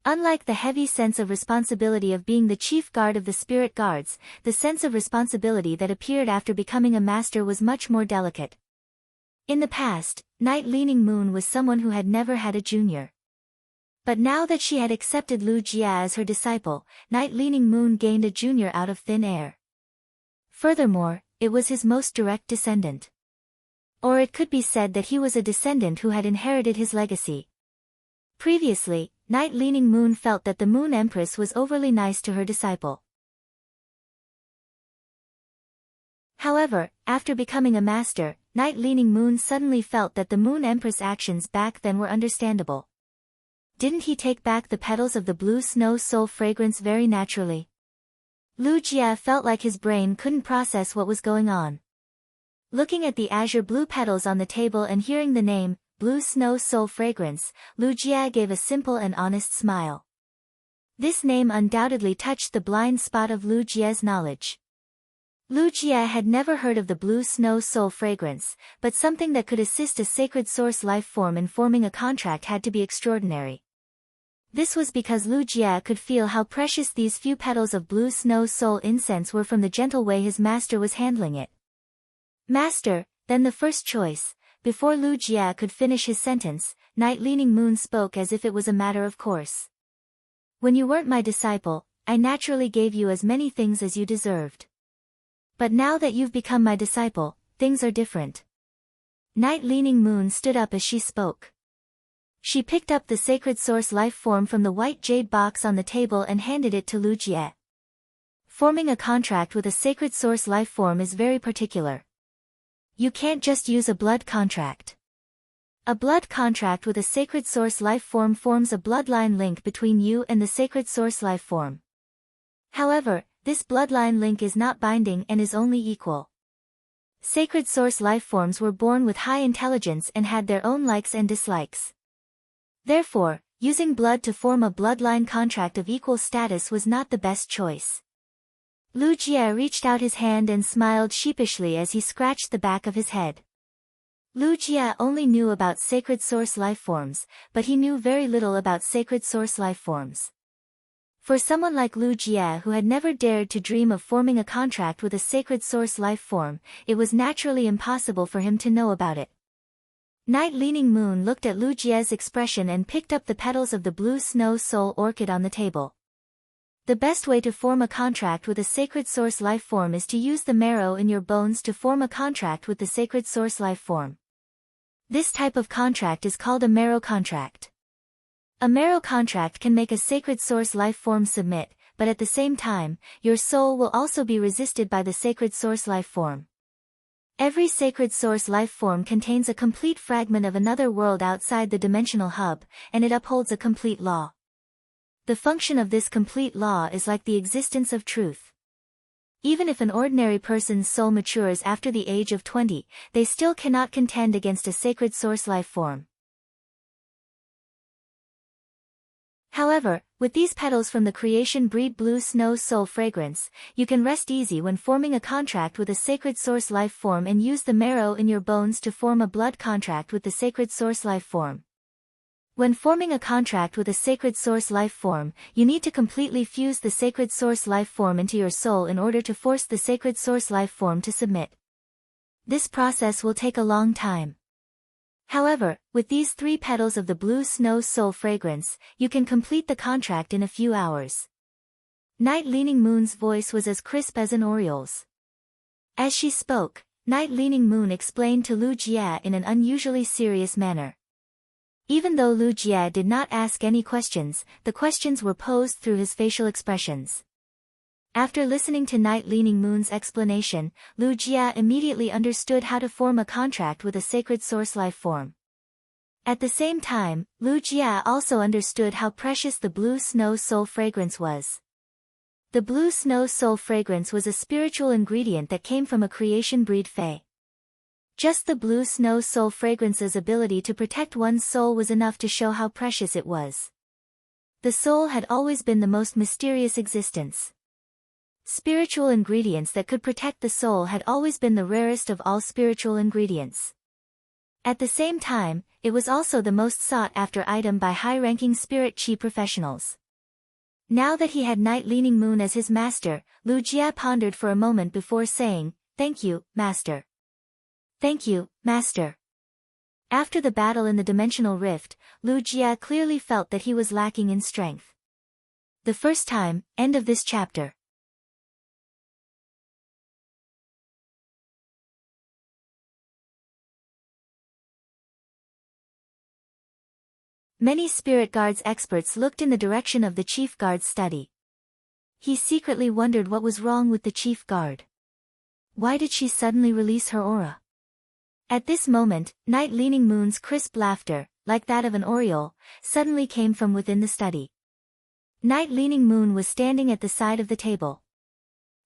Unlike the heavy sense of responsibility of being the chief guard of the spirit guards, the sense of responsibility that appeared after becoming a master was much more delicate. In the past, Night Leaning Moon was someone who had never had a junior. But now that she had accepted Lu Jie as her disciple, Night Leaning Moon gained a junior out of thin air. Furthermore, it was his most direct descendant. Or it could be said that he was a descendant who had inherited his legacy. Previously, Night Leaning Moon felt that the Moon Empress was overly nice to her disciple. However, after becoming a master, Night Leaning Moon suddenly felt that the Moon Empress' actions back then were understandable. Didn't he take back the petals of the blue snow soul fragrance very naturally? Lu Jie felt like his brain couldn't process what was going on. Looking at the azure blue petals on the table and hearing the name, Blue Snow Soul Fragrance, Lu Jie gave a simple and honest smile. This name undoubtedly touched the blind spot of Lu Jie's knowledge. Lu Jie had never heard of the Blue Snow Soul Fragrance, but something that could assist a sacred source life form in forming a contract had to be extraordinary. This was because Lu Jie could feel how precious these few petals of blue snow soul incense were from the gentle way his master was handling it. "Master, then the first choice." Before Lu Jie could finish his sentence, Night Leaning Moon spoke as if it was a matter of course. "When you weren't my disciple, I naturally gave you as many things as you deserved. But now that you've become my disciple, things are different." Night Leaning Moon stood up as she spoke. She picked up the sacred source life form from the white jade box on the table and handed it to Lu Jie. Forming a contract with a sacred source life form is very particular. You can't just use a blood contract. A blood contract with a sacred source life form forms a bloodline link between you and the sacred source life form. However, this bloodline link is not binding and is only equal. Sacred source life forms were born with high intelligence and had their own likes and dislikes. Therefore, using blood to form a bloodline contract of equal status was not the best choice. Lu Jie reached out his hand and smiled sheepishly as he scratched the back of his head. Lu Jie only knew about sacred source life forms, but he knew very little about sacred source life forms. For someone like Lu Jie who had never dared to dream of forming a contract with a sacred source life form, it was naturally impossible for him to know about it. Night Leaning Moon looked at Lu Jie's expression and picked up the petals of the blue snow soul orchid on the table. The best way to form a contract with a sacred source life form is to use the marrow in your bones to form a contract with the sacred source life form. This type of contract is called a marrow contract. A marrow contract can make a sacred source life form submit, but at the same time, your soul will also be resisted by the sacred source life form. Every sacred source life form contains a complete fragment of another world outside the dimensional hub, and it upholds a complete law. The function of this complete law is like the existence of truth. Even if an ordinary person's soul matures after the age of 20, they still cannot contend against a sacred source life form. However, with these petals from the creation breed blue snow soul fragrance, you can rest easy when forming a contract with a sacred source life form and use the marrow in your bones to form a blood contract with the sacred source life form. When forming a contract with a sacred source life form, you need to completely fuse the sacred source life form into your soul in order to force the sacred source life form to submit. This process will take a long time. However, with these 3 petals of the blue snow soul fragrance, you can complete the contract in a few hours. Night Leaning Moon's voice was as crisp as an oriole's. As she spoke, Night Leaning Moon explained to Lu Jie in an unusually serious manner. Even though Lu Jie did not ask any questions, the questions were posed through his facial expressions. After listening to Night Leaning Moon's explanation, Lu Jie immediately understood how to form a contract with a sacred source life form. At the same time, Lu Jie also understood how precious the blue snow soul fragrance was. The blue snow soul fragrance was a spiritual ingredient that came from a creation breed fae. Just the blue snow soul fragrance's ability to protect one's soul was enough to show how precious it was. The soul had always been the most mysterious existence. Spiritual ingredients that could protect the soul had always been the rarest of all spiritual ingredients. At the same time, it was also the most sought-after item by high-ranking spirit chi professionals. Now that he had Night Leaning Moon as his master, Lu Jie pondered for a moment before saying, "Thank you, master." "Thank you, master." After the battle in the dimensional rift, Lu Jie clearly felt that he was lacking in strength. The first time, end of this chapter. Many Spirit Guards experts looked in the direction of the Chief Guard's study. He secretly wondered what was wrong with the Chief Guard. Why did she suddenly release her aura? At this moment, Night Leaning Moon's crisp laughter, like that of an oriole, suddenly came from within the study. Night Leaning Moon was standing at the side of the table.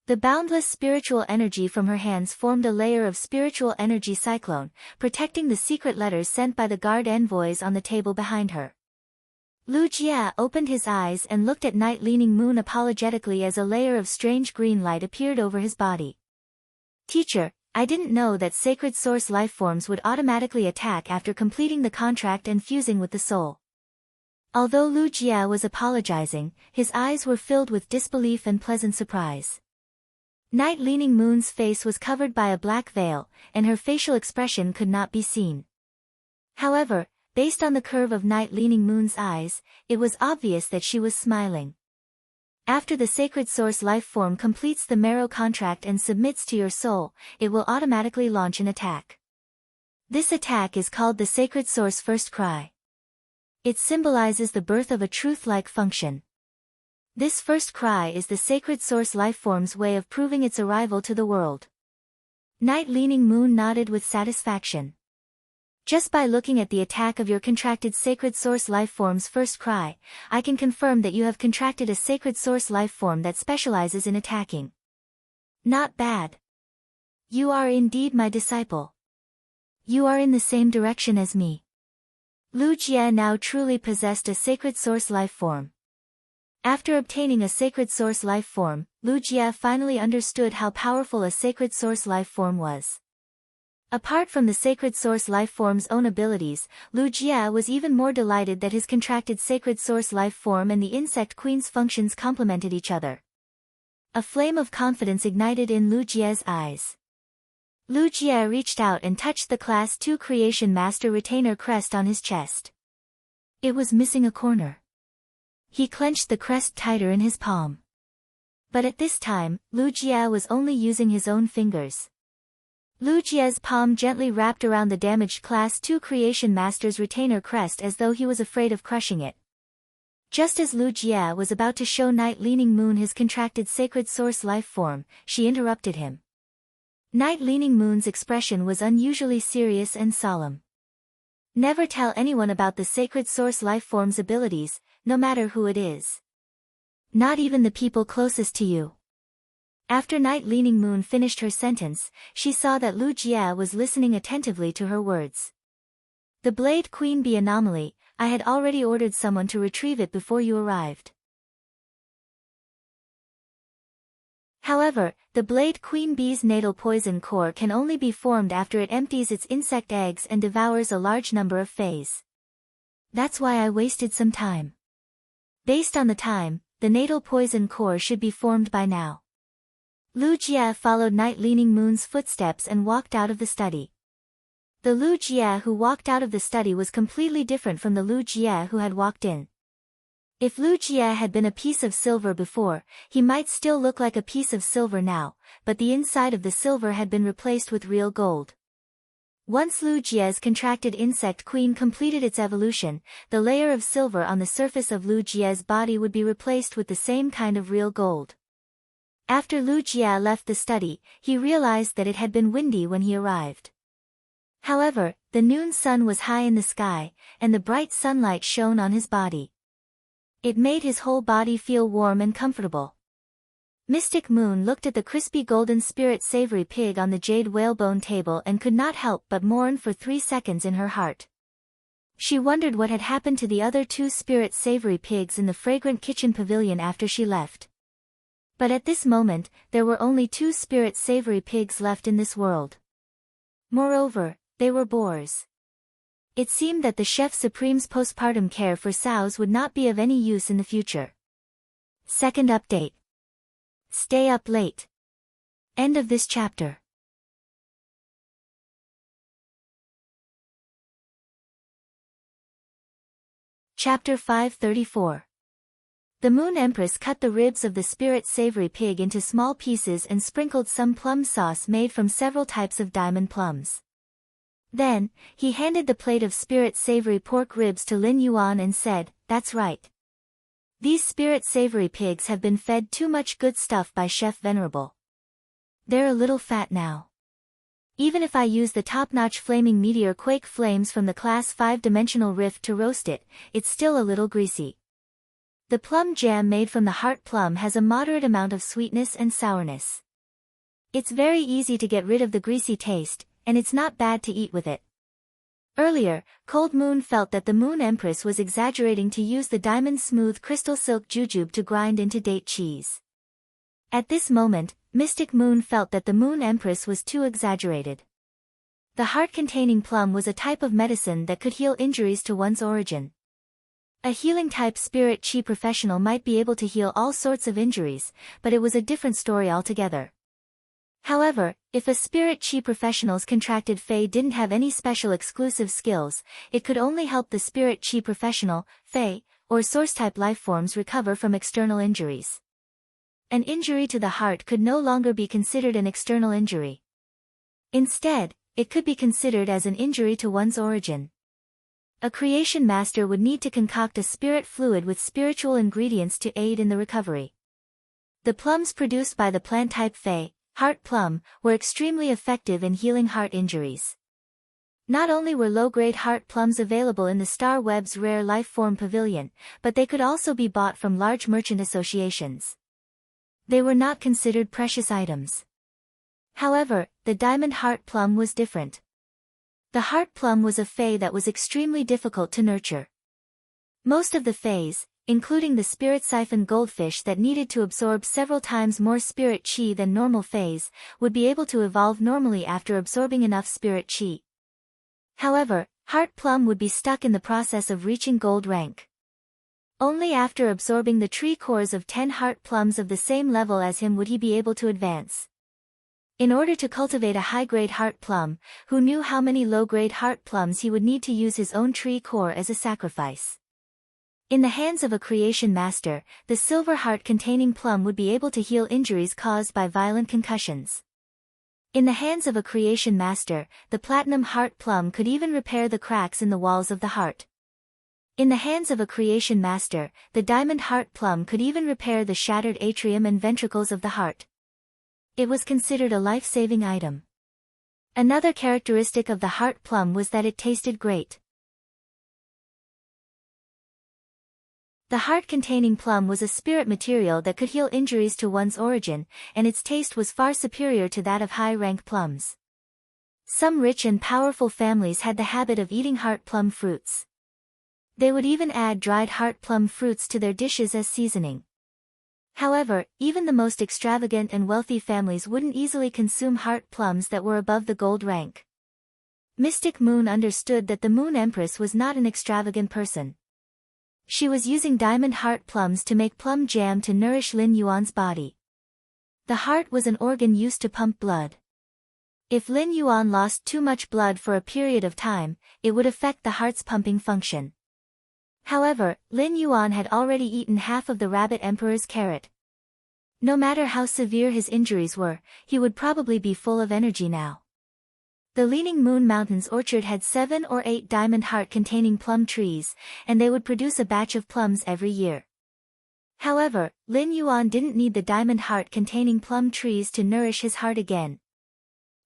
The boundless spiritual energy from her hands formed a layer of spiritual energy cyclone, protecting the secret letters sent by the guard envoys on the table behind her. Lu Jie opened his eyes and looked at Night Leaning Moon apologetically as a layer of strange green light appeared over his body. "Teacher, I didn't know that sacred source lifeforms would automatically attack after completing the contract and fusing with the soul." Although Lu Jie was apologizing, his eyes were filled with disbelief and pleasant surprise. Night Leaning Moon's face was covered by a black veil, and her facial expression could not be seen. However, based on the curve of Night Leaning Moon's eyes, it was obvious that she was smiling. After the sacred source life form completes the marrow contract and submits to your soul, it will automatically launch an attack. This attack is called the sacred source first cry. It symbolizes the birth of a truth-like function. This first cry is the sacred source lifeform's way of proving its arrival to the world. Night Leaning Moon nodded with satisfaction. Just by looking at the attack of your contracted sacred source lifeform's first cry, I can confirm that you have contracted a sacred source lifeform that specializes in attacking. Not bad. You are indeed my disciple. You are in the same direction as me. Lu Jie now truly possessed a sacred source lifeform. After obtaining a sacred source life form, Lu Jie finally understood how powerful a sacred source life form was. Apart from the sacred source life form's own abilities, Lu Jie was even more delighted that his contracted sacred source life form and the insect queen's functions complemented each other. A flame of confidence ignited in Lu Jie's eyes. Lu Jie reached out and touched the Class 2 Creation Master retainer crest on his chest. It was missing a corner. He clenched the crest tighter in his palm. But at this time, Lu Jie was only using his own fingers. Lu Jie's palm gently wrapped around the damaged Class 2 Creation Master's retainer crest as though he was afraid of crushing it. Just as Lu Jie was about to show Night Leaning Moon his contracted sacred source life form, she interrupted him. Night Leaning Moon's expression was unusually serious and solemn. Never tell anyone about the sacred source life form's abilities, no matter who it is. Not even the people closest to you. After Night Leaning Moon finished her sentence, she saw that Lu Jie was listening attentively to her words. The Blade Queen Bee anomaly, I had already ordered someone to retrieve it before you arrived. However, the Blade Queen Bee's natal poison core can only be formed after it empties its insect eggs and devours a large number of fays. That's why I wasted some time. Based on the time, the natal poison core should be formed by now. Lu Jie followed Night Leaning Moon's footsteps and walked out of the study. The Lu Jie who walked out of the study was completely different from the Lu Jie who had walked in. If Lu Jie had been a piece of silver before, he might still look like a piece of silver now, but the inside of the silver had been replaced with real gold. Once Lu Jie's contracted insect queen completed its evolution, the layer of silver on the surface of Lu Jie's body would be replaced with the same kind of real gold. After Lu Jie left the study, he realized that it had been windy when he arrived. However, the noon sun was high in the sky, and the bright sunlight shone on his body. It made his whole body feel warm and comfortable. Mystic Moon looked at the crispy golden spirit savory pig on the jade whalebone table and could not help but mourn for 3 seconds in her heart. She wondered what had happened to the other 2 spirit savory pigs in the fragrant kitchen pavilion after she left. But at this moment, there were only 2 spirit savory pigs left in this world. Moreover, they were boars. It seemed that the Chef Supreme's postpartum care for sows would not be of any use in the future. Second update. Stay up late. End of this chapter. Chapter 534. The Moon Empress cut the ribs of the spirit savory pig into small pieces and sprinkled some plum sauce made from several types of diamond plums. Then, he handed the plate of spirit savory pork ribs to Lin Yuan and said, "That's right. These spirit savory pigs have been fed too much good stuff by Chef Venerable. They're a little fat now. Even if I use the top-notch flaming meteor quake flames from the class 5-dimensional rift to roast it, it's still a little greasy. The plum jam made from the heart plum has a moderate amount of sweetness and sourness. It's very easy to get rid of the greasy taste, and it's not bad to eat with it." Earlier, Cold Moon felt that the Moon Empress was exaggerating to use the diamond-smooth crystal silk jujube to grind into date cheese. At this moment, Mystic Moon felt that the Moon Empress was too exaggerated. The heart-containing plum was a type of medicine that could heal injuries to one's origin. A healing-type spirit chi professional might be able to heal all sorts of injuries, but it was a different story altogether. However, if a spirit chi professional's contracted Fey didn't have any special exclusive skills, it could only help the spirit chi professional, Fey, or source-type lifeforms recover from external injuries. An injury to the heart could no longer be considered an external injury. Instead, it could be considered as an injury to one's origin. A creation master would need to concoct a spirit fluid with spiritual ingredients to aid in the recovery. The plums produced by the plant-type Fey, heart plum, were extremely effective in healing heart injuries. Not only were low-grade heart plums available in the Star Web's rare lifeform pavilion, but they could also be bought from large merchant associations. They were not considered precious items. However, the diamond heart plum was different. The heart plum was a Fey that was extremely difficult to nurture. Most of the Feys, including the spirit siphon goldfish that needed to absorb several times more spirit chi than normal Feys, would be able to evolve normally after absorbing enough spirit chi. However, heart plum would be stuck in the process of reaching gold rank. Only after absorbing the tree cores of 10 heart plums of the same level as him would he be able to advance. In order to cultivate a high-grade heart plum, who knew how many low-grade heart plums he would need to use his own tree core as a sacrifice. In the hands of a creation master, the silver heart-containing plum would be able to heal injuries caused by violent concussions. In the hands of a creation master, the platinum heart plum could even repair the cracks in the walls of the heart. In the hands of a creation master, the diamond heart plum could even repair the shattered atrium and ventricles of the heart. It was considered a life-saving item. Another characteristic of the heart plum was that it tasted great. The heart-containing plum was a spirit material that could heal injuries to one's origin, and its taste was far superior to that of high-rank plums. Some rich and powerful families had the habit of eating heart plum fruits. They would even add dried heart plum fruits to their dishes as seasoning. However, even the most extravagant and wealthy families wouldn't easily consume heart plums that were above the gold rank. Mystic Moon understood that the Moon Empress was not an extravagant person. She was using diamond heart plums to make plum jam to nourish Lin Yuan's body. The heart was an organ used to pump blood. If Lin Yuan lost too much blood for a period of time, it would affect the heart's pumping function. However, Lin Yuan had already eaten half of the rabbit emperor's carrot. No matter how severe his injuries were, he would probably be full of energy now. The Leaning Moon Mountain's orchard had 7 or 8 diamond heart-containing plum trees, and they would produce a batch of plums every year. However, Lin Yuan didn't need the diamond heart-containing plum trees to nourish his heart again.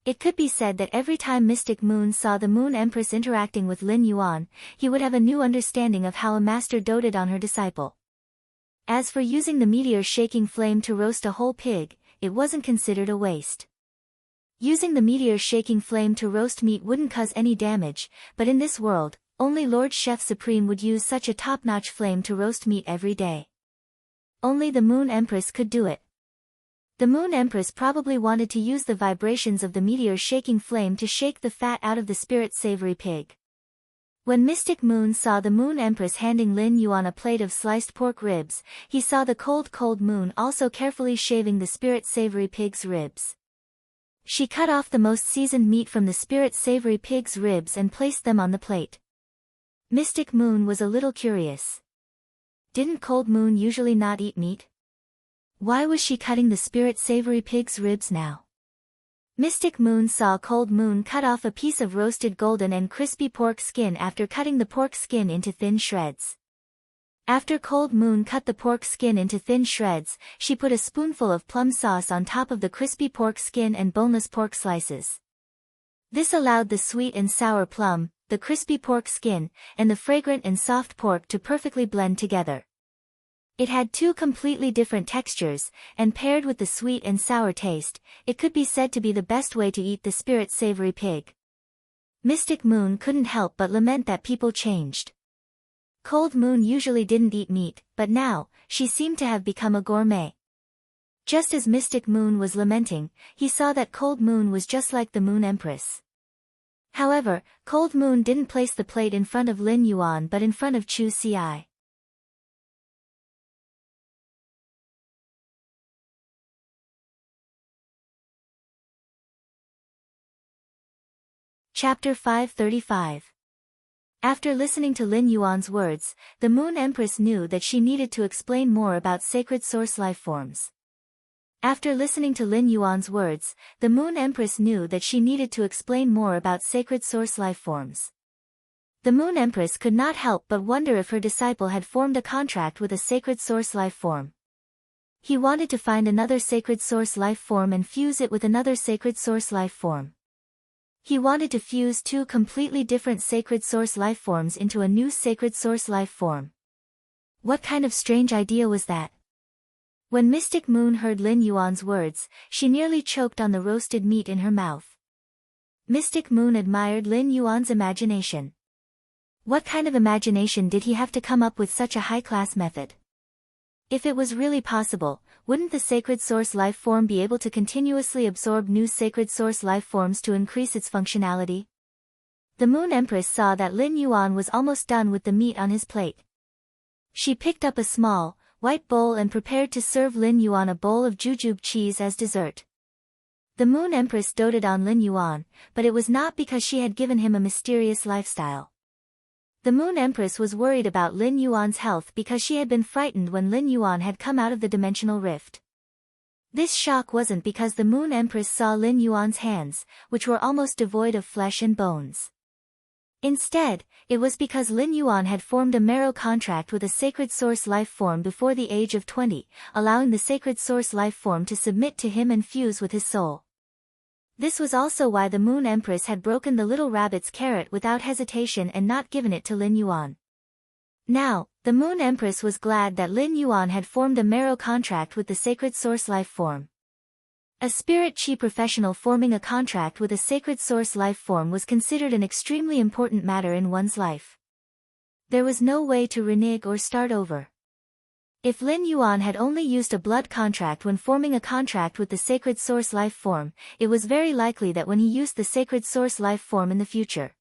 It could be said that every time Mystic Moon saw the Moon Empress interacting with Lin Yuan, he would have a new understanding of how a master doted on her disciple. As for using the meteor's shaking flame to roast a whole pig, it wasn't considered a waste. Using the meteor's shaking flame to roast meat wouldn't cause any damage, but in this world, only Lord Chef Supreme would use such a top-notch flame to roast meat every day. Only the Moon Empress could do it. The Moon Empress probably wanted to use the vibrations of the meteor's shaking flame to shake the fat out of the spirit savory pig. When Mystic Moon saw the Moon Empress handing Lin Yuan a plate of sliced pork ribs, he saw the cold moon also carefully shaving the spirit savory pig's ribs. She cut off the most seasoned meat from the spirit savory pig's ribs and placed them on the plate. Mystic Moon was a little curious. Didn't Cold Moon usually not eat meat? Why was she cutting the spirit savory pig's ribs now? Mystic Moon saw Cold Moon cut off a piece of roasted golden and crispy pork skin after cutting the pork skin into thin shreds. After Cold Moon cut the pork skin into thin shreds, she put a spoonful of plum sauce on top of the crispy pork skin and boneless pork slices. This allowed the sweet and sour plum, the crispy pork skin, and the fragrant and soft pork to perfectly blend together. It had 2 completely different textures, and paired with the sweet and sour taste, it could be said to be the best way to eat the spirit savory pig. Mystic Moon couldn't help but lament that people changed. Cold Moon usually didn't eat meat, but now, she seemed to have become a gourmet. Just as Mystic Moon was lamenting, he saw that Cold Moon was just like the Moon Empress. However, Cold Moon didn't place the plate in front of Lin Yuan but in front of Chu Ci. Chapter 535. After listening to Lin Yuan's words, the Moon Empress knew that she needed to explain more about sacred source life forms. After listening to Lin Yuan's words, the Moon Empress knew that she needed to explain more about sacred source life forms. The Moon Empress could not help but wonder if her disciple had formed a contract with a sacred source life form. He wanted to find another sacred source life form and fuse it with another sacred source life form. He wanted to fuse 2 completely different sacred source life forms into a new sacred source life form. What kind of strange idea was that? When Mystic Moon heard Lin Yuan's words, she nearly choked on the roasted meat in her mouth. Mystic Moon admired Lin Yuan's imagination. What kind of imagination did he have to come up with such a high-class method? If it was really possible, wouldn't the sacred source life form be able to continuously absorb new sacred source life forms to increase its functionality? The Moon Empress saw that Lin Yuan was almost done with the meat on his plate. She picked up a small, white bowl and prepared to serve Lin Yuan a bowl of jujube cheese as dessert. The Moon Empress doted on Lin Yuan, but it was not because she had given him a mysterious lifestyle. The Moon Empress was worried about Lin Yuan's health because she had been frightened when Lin Yuan had come out of the dimensional rift. This shock wasn't because the Moon Empress saw Lin Yuan's hands, which were almost devoid of flesh and bones. Instead, it was because Lin Yuan had formed a marrow contract with a sacred source life form before the age of 20, allowing the sacred source life form to submit to him and fuse with his soul. This was also why the Moon Empress had broken the little rabbit's carrot without hesitation and not given it to Lin Yuan. Now, The Moon Empress was glad that Lin Yuan had formed a marrow contract with the sacred source life form. A spirit chi professional forming a contract with a sacred source life form was considered an extremely important matter in one's life. There was no way to renege or start over. If Lin Yuan had only used a blood contract when forming a contract with the sacred source life form, it was very likely that when he used the sacred source life form in the future,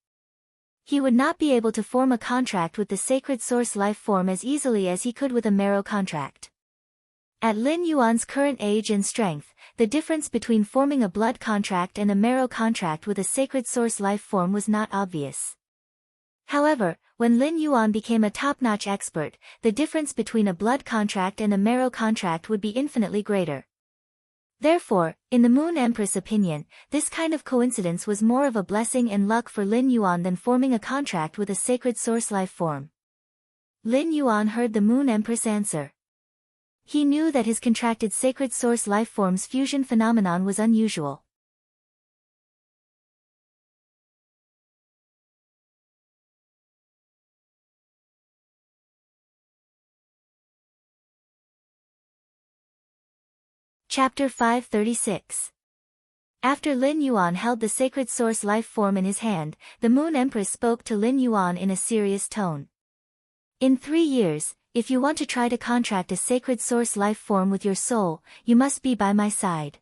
he would not be able to form a contract with the sacred source life form as easily as he could with a marrow contract. At Lin Yuan's current age and strength, the difference between forming a blood contract and a marrow contract with a sacred source life form was not obvious. However, when Lin Yuan became a top-notch expert, the difference between a blood contract and a marrow contract would be infinitely greater. Therefore, in the Moon Empress' opinion, this kind of coincidence was more of a blessing and luck for Lin Yuan than forming a contract with a sacred source life form. Lin Yuan heard the Moon Empress answer. He knew that his contracted sacred source life form's fusion phenomenon was unusual. Chapter 536. After Lin Yuan held the sacred source life form in his hand, the Moon Empress spoke to Lin Yuan in a serious tone. In 3 years, if you want to try to contract a sacred source life form with your soul, you must be by my side.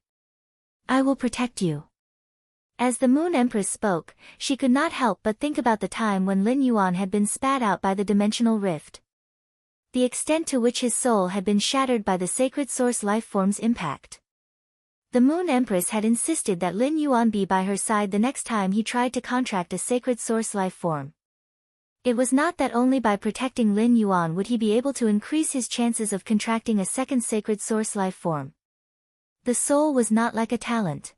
I will protect you. As the Moon Empress spoke, she could not help but think about the time when Lin Yuan had been spat out by the dimensional rift. The extent to which his soul had been shattered by the sacred source life form's impact. The Moon Empress had insisted that Lin Yuan be by her side the next time he tried to contract a sacred source life form. It was not that only by protecting Lin Yuan would he be able to increase his chances of contracting a second sacred source life form. The soul was not like a talent.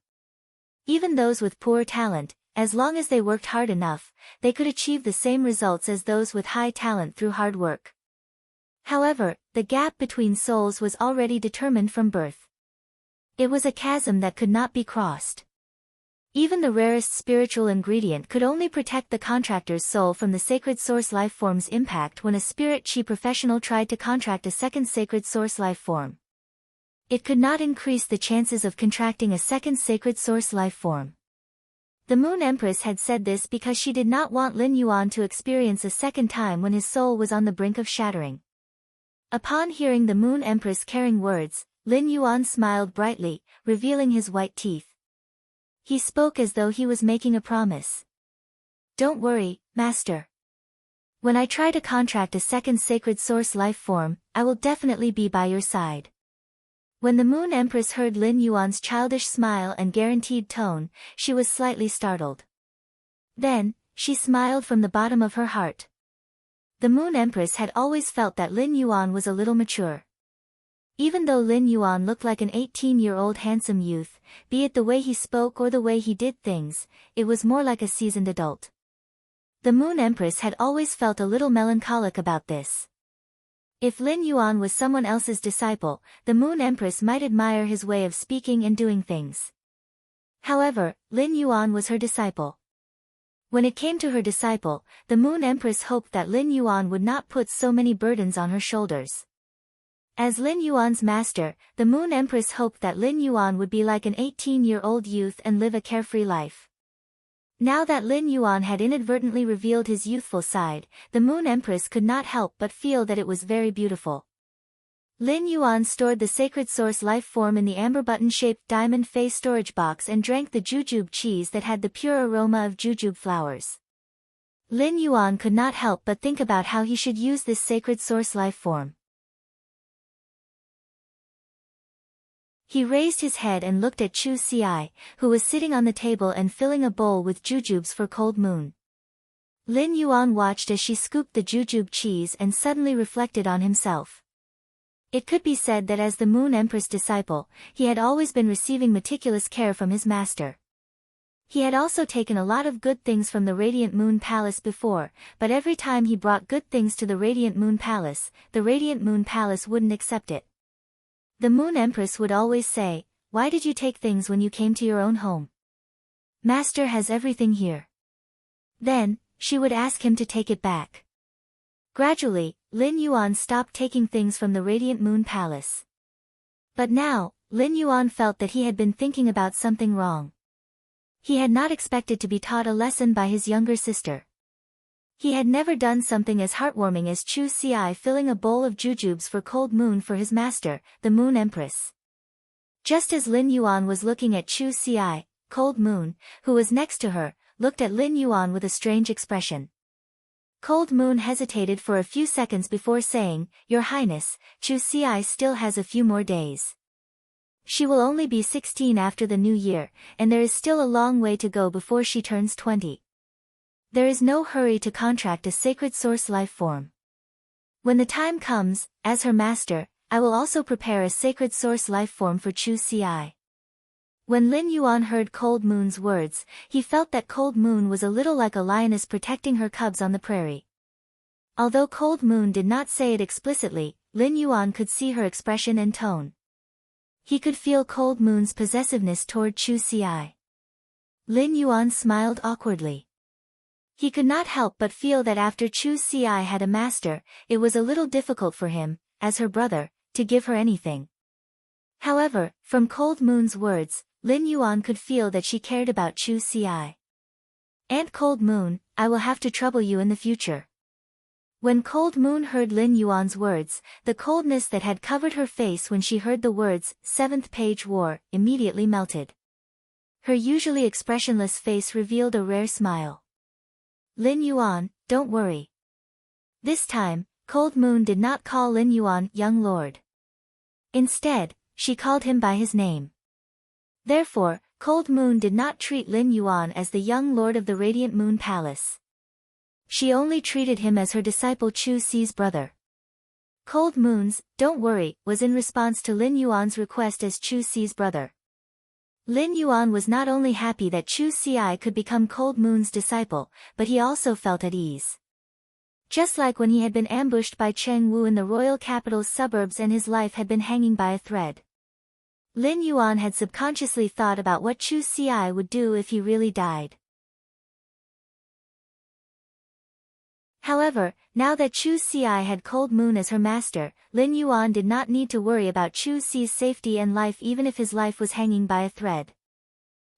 Even those with poor talent, as long as they worked hard enough, they could achieve the same results as those with high talent through hard work. However, the gap between souls was already determined from birth. It was a chasm that could not be crossed. Even the rarest spiritual ingredient could only protect the contractor's soul from the sacred source life form's impact when a spirit chi professional tried to contract a second sacred source life form. It could not increase the chances of contracting a second sacred source life form. The Moon Empress had said this because she did not want Lin Yuan to experience a second time when his soul was on the brink of shattering. Upon hearing the Moon Empress' caring words, Lin Yuan smiled brightly, revealing his white teeth. He spoke as though he was making a promise. Don't worry, Master. When I try to contract a second sacred source life form, I will definitely be by your side. When the Moon Empress heard Lin Yuan's childish smile and guaranteed tone, she was slightly startled. Then, she smiled from the bottom of her heart. The Moon Empress had always felt that Lin Yuan was a little mature. Even though Lin Yuan looked like an 18-year-old handsome youth, be it the way he spoke or the way he did things, it was more like a seasoned adult. The Moon Empress had always felt a little melancholic about this. If Lin Yuan was someone else's disciple, the Moon Empress might admire his way of speaking and doing things. However, Lin Yuan was her disciple. When it came to her disciple, the Moon Empress hoped that Lin Yuan would not put so many burdens on her shoulders. As Lin Yuan's master, the Moon Empress hoped that Lin Yuan would be like an 18-year-old youth and live a carefree life. Now that Lin Yuan had inadvertently revealed his youthful side, the Moon Empress could not help but feel that it was very beautiful. Lin Yuan stored the sacred source life form in the amber button-shaped diamond face storage box and drank the jujube cheese that had the pure aroma of jujube flowers. Lin Yuan could not help but think about how he should use this sacred source life form. He raised his head and looked at Chu Ci, who was sitting on the table and filling a bowl with jujubes for Cold Moon. Lin Yuan watched as she scooped the jujube cheese and suddenly reflected on himself. It could be said that as the Moon Empress disciple, he had always been receiving meticulous care from his master. He had also taken a lot of good things from the Radiant Moon Palace before, but every time he brought good things to the Radiant Moon Palace, the Radiant Moon Palace wouldn't accept it. The Moon Empress would always say, "Why did you take things when you came to your own home? Master has everything here." Then, she would ask him to take it back. Gradually, Lin Yuan stopped taking things from the Radiant Moon Palace. But now, Lin Yuan felt that he had been thinking about something wrong. He had not expected to be taught a lesson by his younger sister. He had never done something as heartwarming as Chu Xi filling a bowl of jujubes for Cold Moon for his master, the Moon Empress. Just as Lin Yuan was looking at Chu Xi, Cold Moon, who was next to her, looked at Lin Yuan with a strange expression. Cold Moon hesitated for a few seconds before saying, "Your Highness, Chu Xi still has a few more days. She will only be 16 after the new year, and there is still a long way to go before she turns 20. There is no hurry to contract a sacred source life form. When the time comes, as her master, I will also prepare a sacred source life form for Chu Xi." When Lin Yuan heard Cold Moon's words, he felt that Cold Moon was a little like a lioness protecting her cubs on the prairie. Although Cold Moon did not say it explicitly, Lin Yuan could see her expression and tone. He could feel Cold Moon's possessiveness toward Chu Xi. Lin Yuan smiled awkwardly. He could not help but feel that after Chu Xi had a master, it was a little difficult for him, as her brother, to give her anything. However, from Cold Moon's words, Lin Yuan could feel that she cared about Chu Xi. "Aunt Cold Moon, I will have to trouble you in the future." When Cold Moon heard Lin Yuan's words, the coldness that had covered her face when she heard the words, "Seventh Page War," immediately melted. Her usually expressionless face revealed a rare smile. "Lin Yuan, don't worry." This time, Cold Moon did not call Lin Yuan young lord. Instead, she called him by his name. Therefore, Cold Moon did not treat Lin Yuan as the young lord of the Radiant Moon Palace. She only treated him as her disciple Chu Xi's brother. Cold Moon's "don't worry" was in response to Lin Yuan's request as Chu Xi's brother. Lin Yuan was not only happy that Chu Xi could become Cold Moon's disciple, but he also felt at ease. Just like when he had been ambushed by Cheng Wu in the royal capital's suburbs and his life had been hanging by a thread. Lin Yuan had subconsciously thought about what Chu Xi would do if he really died. However, now that Chu Xi had Cold Moon as her master, Lin Yuan did not need to worry about Chu Xi's safety and life even if his life was hanging by a thread.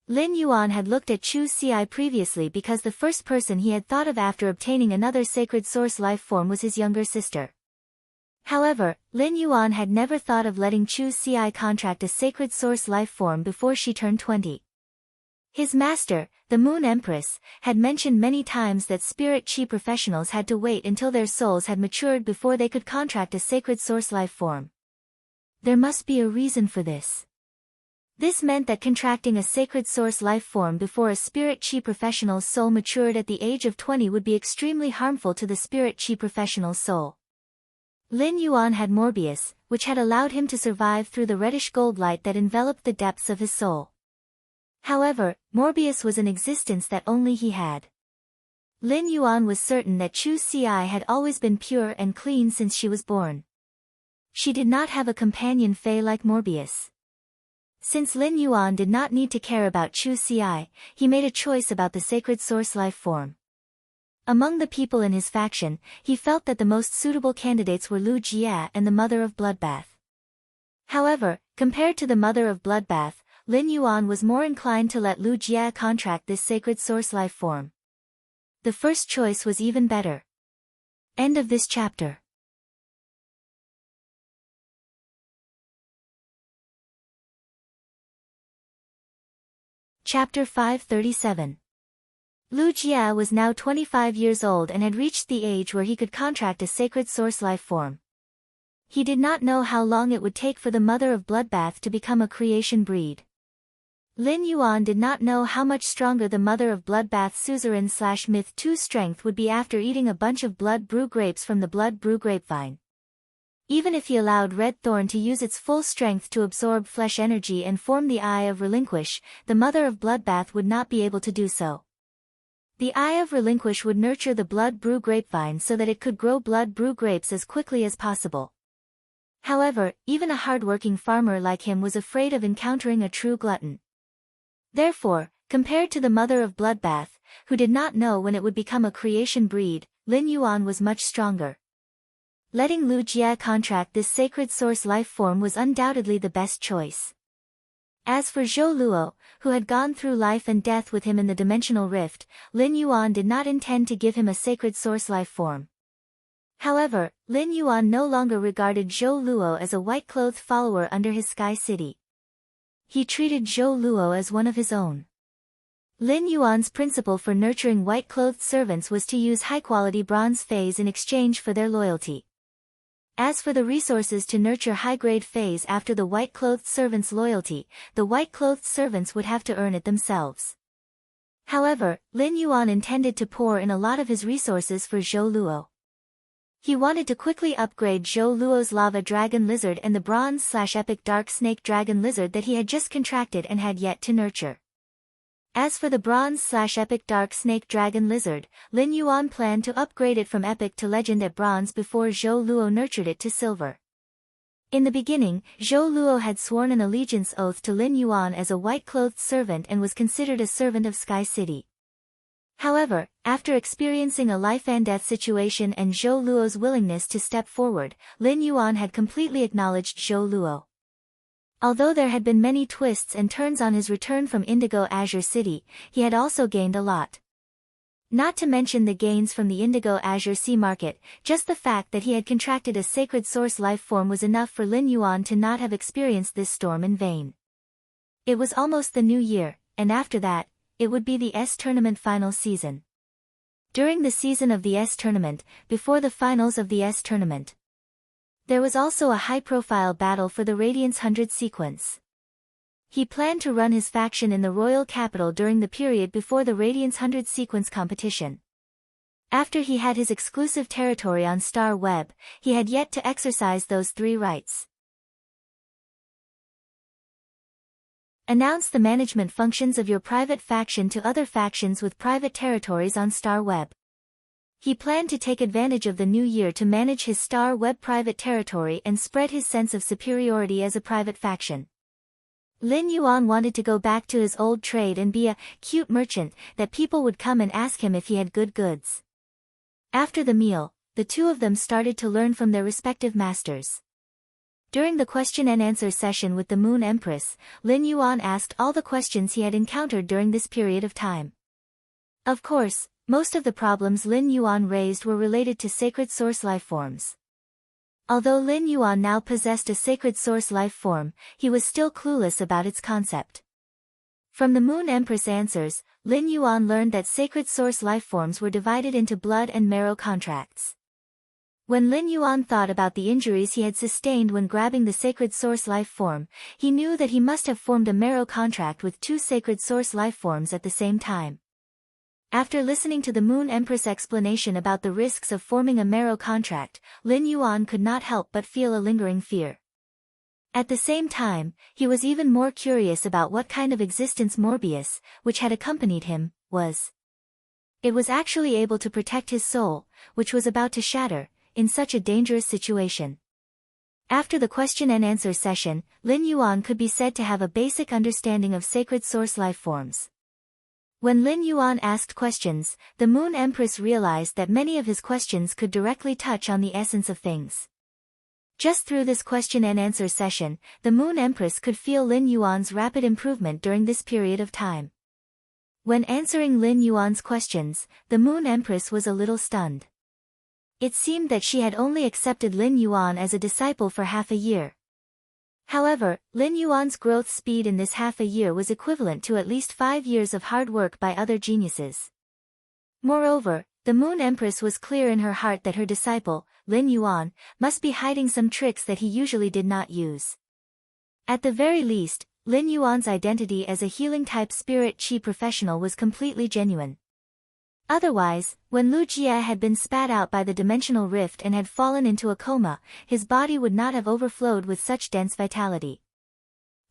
Lin Yuan had looked at Chu Xi previously because the first person he had thought of after obtaining another sacred source life form was his younger sister. However, Lin Yuan had never thought of letting Chu Xi contract a sacred source life form before she turned 20. His master, the Moon Empress, had mentioned many times that spirit chi professionals had to wait until their souls had matured before they could contract a sacred source life form. There must be a reason for this. This meant that contracting a sacred source life form before a spirit chi professional's soul matured at the age of 20 would be extremely harmful to the spirit chi professional's soul. Lin Yuan had Morbius, which had allowed him to survive through the reddish-gold light that enveloped the depths of his soul. However, Morbius was an existence that only he had. Lin Yuan was certain that Chu Xi had always been pure and clean since she was born. She did not have a companion fey like Morbius. Since Lin Yuan did not need to care about Chu Xi, he made a choice about the sacred source life form. Among the people in his faction, he felt that the most suitable candidates were Lu Jia and the Mother of Bloodbath. However, compared to the Mother of Bloodbath, Lin Yuan was more inclined to let Lu Jia contract this sacred source life form. The first choice was even better. End of this chapter. Chapter 537. Lu Jia was now 25 years old and had reached the age where he could contract a sacred source life form. He did not know how long it would take for the Mother of Bloodbath to become a creation breed. Lin Yuan did not know how much stronger the Mother of Bloodbath Suzerain/Myth 2 strength would be after eating a bunch of blood brew grapes from the blood brew grapevine. Even if he allowed Red Thorn to use its full strength to absorb flesh energy and form the Eye of Relinquish, the Mother of Bloodbath would not be able to do so. The Eye of Relinquish would nurture the blood brew grapevine so that it could grow blood brew grapes as quickly as possible. However, even a hard-working farmer like him was afraid of encountering a true glutton. Therefore, compared to the Mother of Bloodbath, who did not know when it would become a creation breed, Lin Yuan was much stronger. Letting Lu Jie contract this sacred source life form was undoubtedly the best choice. As for Zhou Luo, who had gone through life and death with him in the dimensional rift, Lin Yuan did not intend to give him a sacred source life form. However, Lin Yuan no longer regarded Zhou Luo as a white-clothed follower under his sky city. He treated Zhou Luo as one of his own. Lin Yuan's principle for nurturing white-clothed servants was to use high-quality bronze fays in exchange for their loyalty. As for the resources to nurture high-grade fays after the white-clothed servants' loyalty, the white-clothed servants would have to earn it themselves. However, Lin Yuan intended to pour in a lot of his resources for Zhou Luo. He wanted to quickly upgrade Zhou Luo's lava dragon lizard and the bronze/epic dark snake dragon lizard that he had just contracted and had yet to nurture. As for the bronze/epic dark snake dragon lizard, Lin Yuan planned to upgrade it from epic to legend at bronze before Zhou Luo nurtured it to silver. In the beginning, Zhou Luo had sworn an allegiance oath to Lin Yuan as a white-clothed servant and was considered a servant of Sky City. However, after experiencing a life-and-death situation and Zhou Luo's willingness to step forward, Lin Yuan had completely acknowledged Zhou Luo. Although there had been many twists and turns on his return from Indigo Azure City, he had also gained a lot. Not to mention the gains from the Indigo Azure Sea market, just the fact that he had contracted a sacred source life form was enough for Lin Yuan to not have experienced this storm in vain. It was almost the new year, and after that, it would be the S Tournament final season. During the season of the S Tournament, before the finals of the S Tournament, there was also a high-profile battle for the Radiance 100 sequence. He planned to run his faction in the royal capital during the period before the Radiance 100 sequence competition. After he had his exclusive territory on Star Web, he had yet to exercise those 3 rights. Announce the management functions of your private faction to other factions with private territories on Star Web. He planned to take advantage of the new year to manage his Star Web private territory and spread his sense of superiority as a private faction. Lin Yuan wanted to go back to his old trade and be a cute merchant that people would come and ask him if he had good goods. After the meal, the two of them started to learn from their respective masters. During the question and answer session with the Moon Empress, Lin Yuan asked all the questions he had encountered during this period of time. Of course, most of the problems Lin Yuan raised were related to sacred source life forms. Although Lin Yuan now possessed a sacred source life form, he was still clueless about its concept. From the Moon Empress answers, Lin Yuan learned that sacred source life forms were divided into blood and marrow contracts. When Lin Yuan thought about the injuries he had sustained when grabbing the sacred source life form, he knew that he must have formed a marrow contract with 2 sacred source life forms at the same time. After listening to the Moon Empress explanation about the risks of forming a marrow contract, Lin Yuan could not help but feel a lingering fear. At the same time, he was even more curious about what kind of existence Morbius, which had accompanied him, was. It was actually able to protect his soul, which was about to shatter, in such a dangerous situation. After the question and answer session, Lin Yuan could be said to have a basic understanding of sacred source life forms. When Lin Yuan asked questions, the Moon Empress realized that many of his questions could directly touch on the essence of things. Just through this question and answer session, the Moon Empress could feel Lin Yuan's rapid improvement during this period of time. When answering Lin Yuan's questions, the Moon Empress was a little stunned. It seemed that she had only accepted Lin Yuan as a disciple for half a year. However, Lin Yuan's growth speed in this half a year was equivalent to at least 5 years of hard work by other geniuses. Moreover, the Moon Empress was clear in her heart that her disciple, Lin Yuan, must be hiding some tricks that he usually did not use. At the very least, Lin Yuan's identity as a healing-type spirit chi professional was completely genuine. Otherwise, when Lu Jie had been spat out by the dimensional rift and had fallen into a coma, his body would not have overflowed with such dense vitality.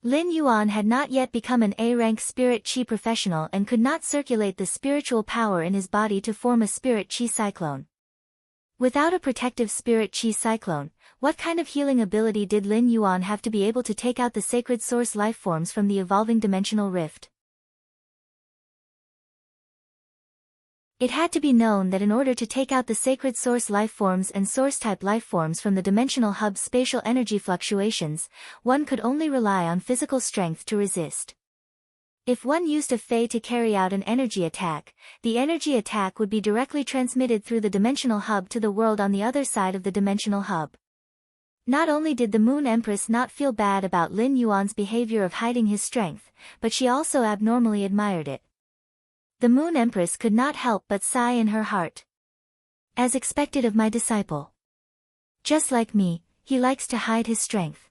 Lin Yuan had not yet become an A-rank spirit chi professional and could not circulate the spiritual power in his body to form a spirit chi cyclone. Without a protective spirit chi cyclone, what kind of healing ability did Lin Yuan have to be able to take out the sacred source life forms from the evolving dimensional rift? It had to be known that in order to take out the sacred source lifeforms and source-type lifeforms from the dimensional hub's spatial energy fluctuations, one could only rely on physical strength to resist. If one used a Fae to carry out an energy attack, the energy attack would be directly transmitted through the dimensional hub to the world on the other side of the dimensional hub. Not only did the Moon Empress not feel bad about Lin Yuan's behavior of hiding his strength, but she also abnormally admired it. The Moon Empress could not help but sigh in her heart. As expected of my disciple. Just like me, he likes to hide his strength.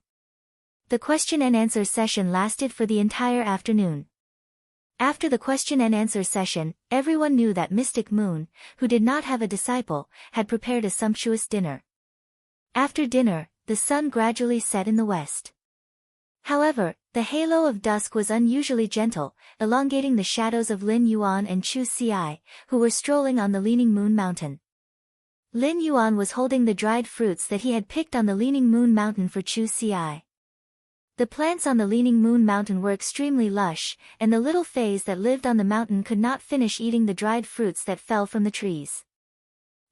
The question and answer session lasted for the entire afternoon. After the question and answer session, everyone knew that Mystic Moon, who did not have a disciple, had prepared a sumptuous dinner. After dinner, the sun gradually set in the west. However, the halo of dusk was unusually gentle, elongating the shadows of Lin Yuan and Chu Xi, who were strolling on the Leaning Moon Mountain. Lin Yuan was holding the dried fruits that he had picked on the Leaning Moon Mountain for Chu Xi. The plants on the Leaning Moon Mountain were extremely lush, and the little fays that lived on the mountain could not finish eating the dried fruits that fell from the trees.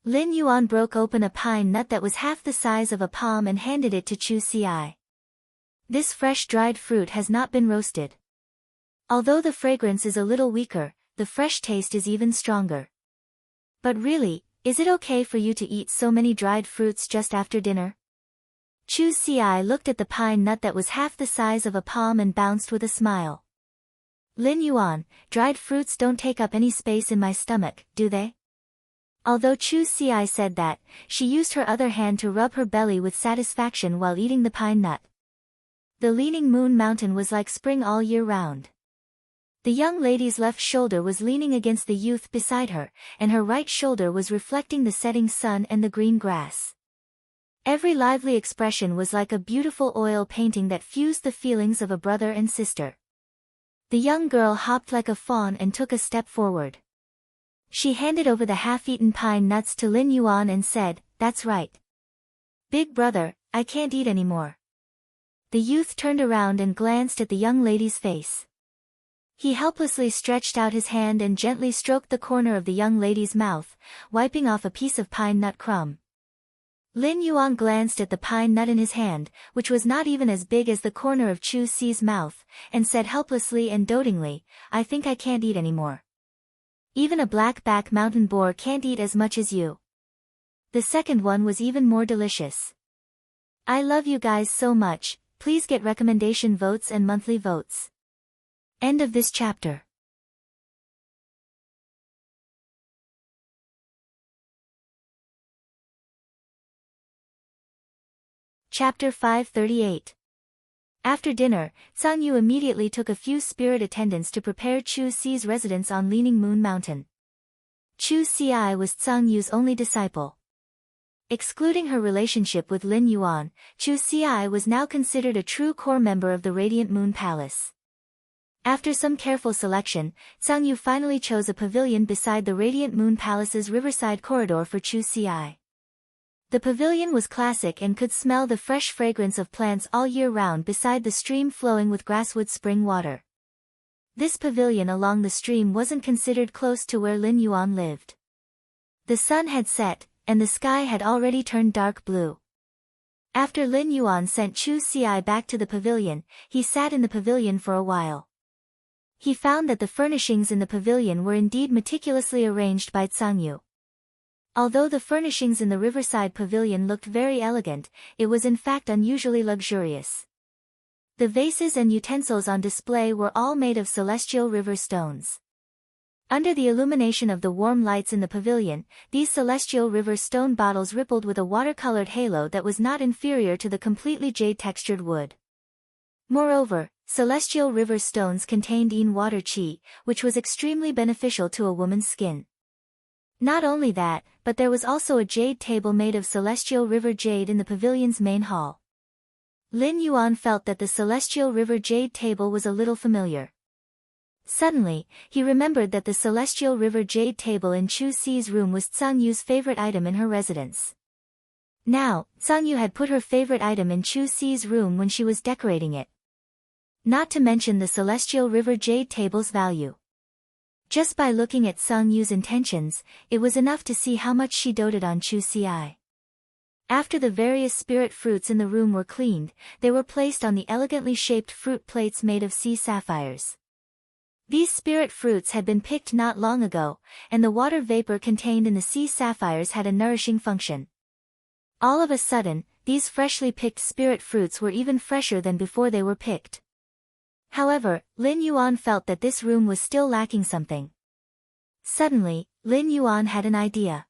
Lin Yuan broke open a pine nut that was half the size of a palm and handed it to Chu Xi. This fresh dried fruit has not been roasted. Although the fragrance is a little weaker, the fresh taste is even stronger. But really, is it okay for you to eat so many dried fruits just after dinner? Chu Xi looked at the pine nut that was half the size of a palm and bounced with a smile. Lin Yuan, dried fruits don't take up any space in my stomach, do they? Although Chu Xi said that, she used her other hand to rub her belly with satisfaction while eating the pine nut. The Leaning Moon Mountain was like spring all year round. The young lady's left shoulder was leaning against the youth beside her, and her right shoulder was reflecting the setting sun and the green grass. Every lively expression was like a beautiful oil painting that fused the feelings of a brother and sister. The young girl hopped like a fawn and took a step forward. She handed over the half-eaten pine nuts to Lin Yuan and said, "That's right. Big brother, I can't eat anymore." The youth turned around and glanced at the young lady's face. He helplessly stretched out his hand and gently stroked the corner of the young lady's mouth, wiping off a piece of pine nut crumb. Lin Yuan glanced at the pine nut in his hand, which was not even as big as the corner of Chu Xi's mouth, and said helplessly and dotingly, "I think I can't eat anymore. Even a black-back mountain boar can't eat as much as you." The second one was even more delicious. I love you guys so much. Please get recommendation votes and monthly votes. End of this chapter. Chapter 538. After dinner, Tsang Yu immediately took a few spirit attendants to prepare Chu Xi's residence on Leaning Moon Mountain. Chu Xi was Tsang Yu's only disciple. Excluding her relationship with Lin Yuan, Chu Xi was now considered a true core member of the Radiant Moon Palace. After some careful selection, Tsang Yu finally chose a pavilion beside the Radiant Moon Palace's riverside corridor for Chu Xi. The pavilion was classic and could smell the fresh fragrance of plants all year round beside the stream flowing with grasswood spring water. This pavilion along the stream wasn't considered close to where Lin Yuan lived. The sun had set, and the sky had already turned dark blue. After Lin Yuan sent Chu Xi back to the pavilion, he sat in the pavilion for a while. He found that the furnishings in the pavilion were indeed meticulously arranged by Tsang Yu. Although the furnishings in the riverside pavilion looked very elegant, it was in fact unusually luxurious. The vases and utensils on display were all made of celestial river stones. Under the illumination of the warm lights in the pavilion, these celestial river stone bottles rippled with a watercolored halo that was not inferior to the completely jade-textured wood. Moreover, celestial river stones contained Yin water qi, which was extremely beneficial to a woman's skin. Not only that, but there was also a jade table made of celestial river jade in the pavilion's main hall. Lin Yuan felt that the celestial river jade table was a little familiar. Suddenly, he remembered that the celestial river jade table in Chu Xi's room was Tsang Yu's favorite item in her residence. Now, Tsang Yu had put her favorite item in Chu Xi's room when she was decorating it. Not to mention the celestial river jade table's value. Just by looking at Sung Yu's intentions, it was enough to see how much she doted on Chu Si. After the various spirit fruits in the room were cleaned, they were placed on the elegantly shaped fruit plates made of sea sapphires. These spirit fruits had been picked not long ago, and the water vapor contained in the sea sapphires had a nourishing function. All of a sudden, these freshly picked spirit fruits were even fresher than before they were picked. However, Lin Yuan felt that this room was still lacking something. Suddenly, Lin Yuan had an idea.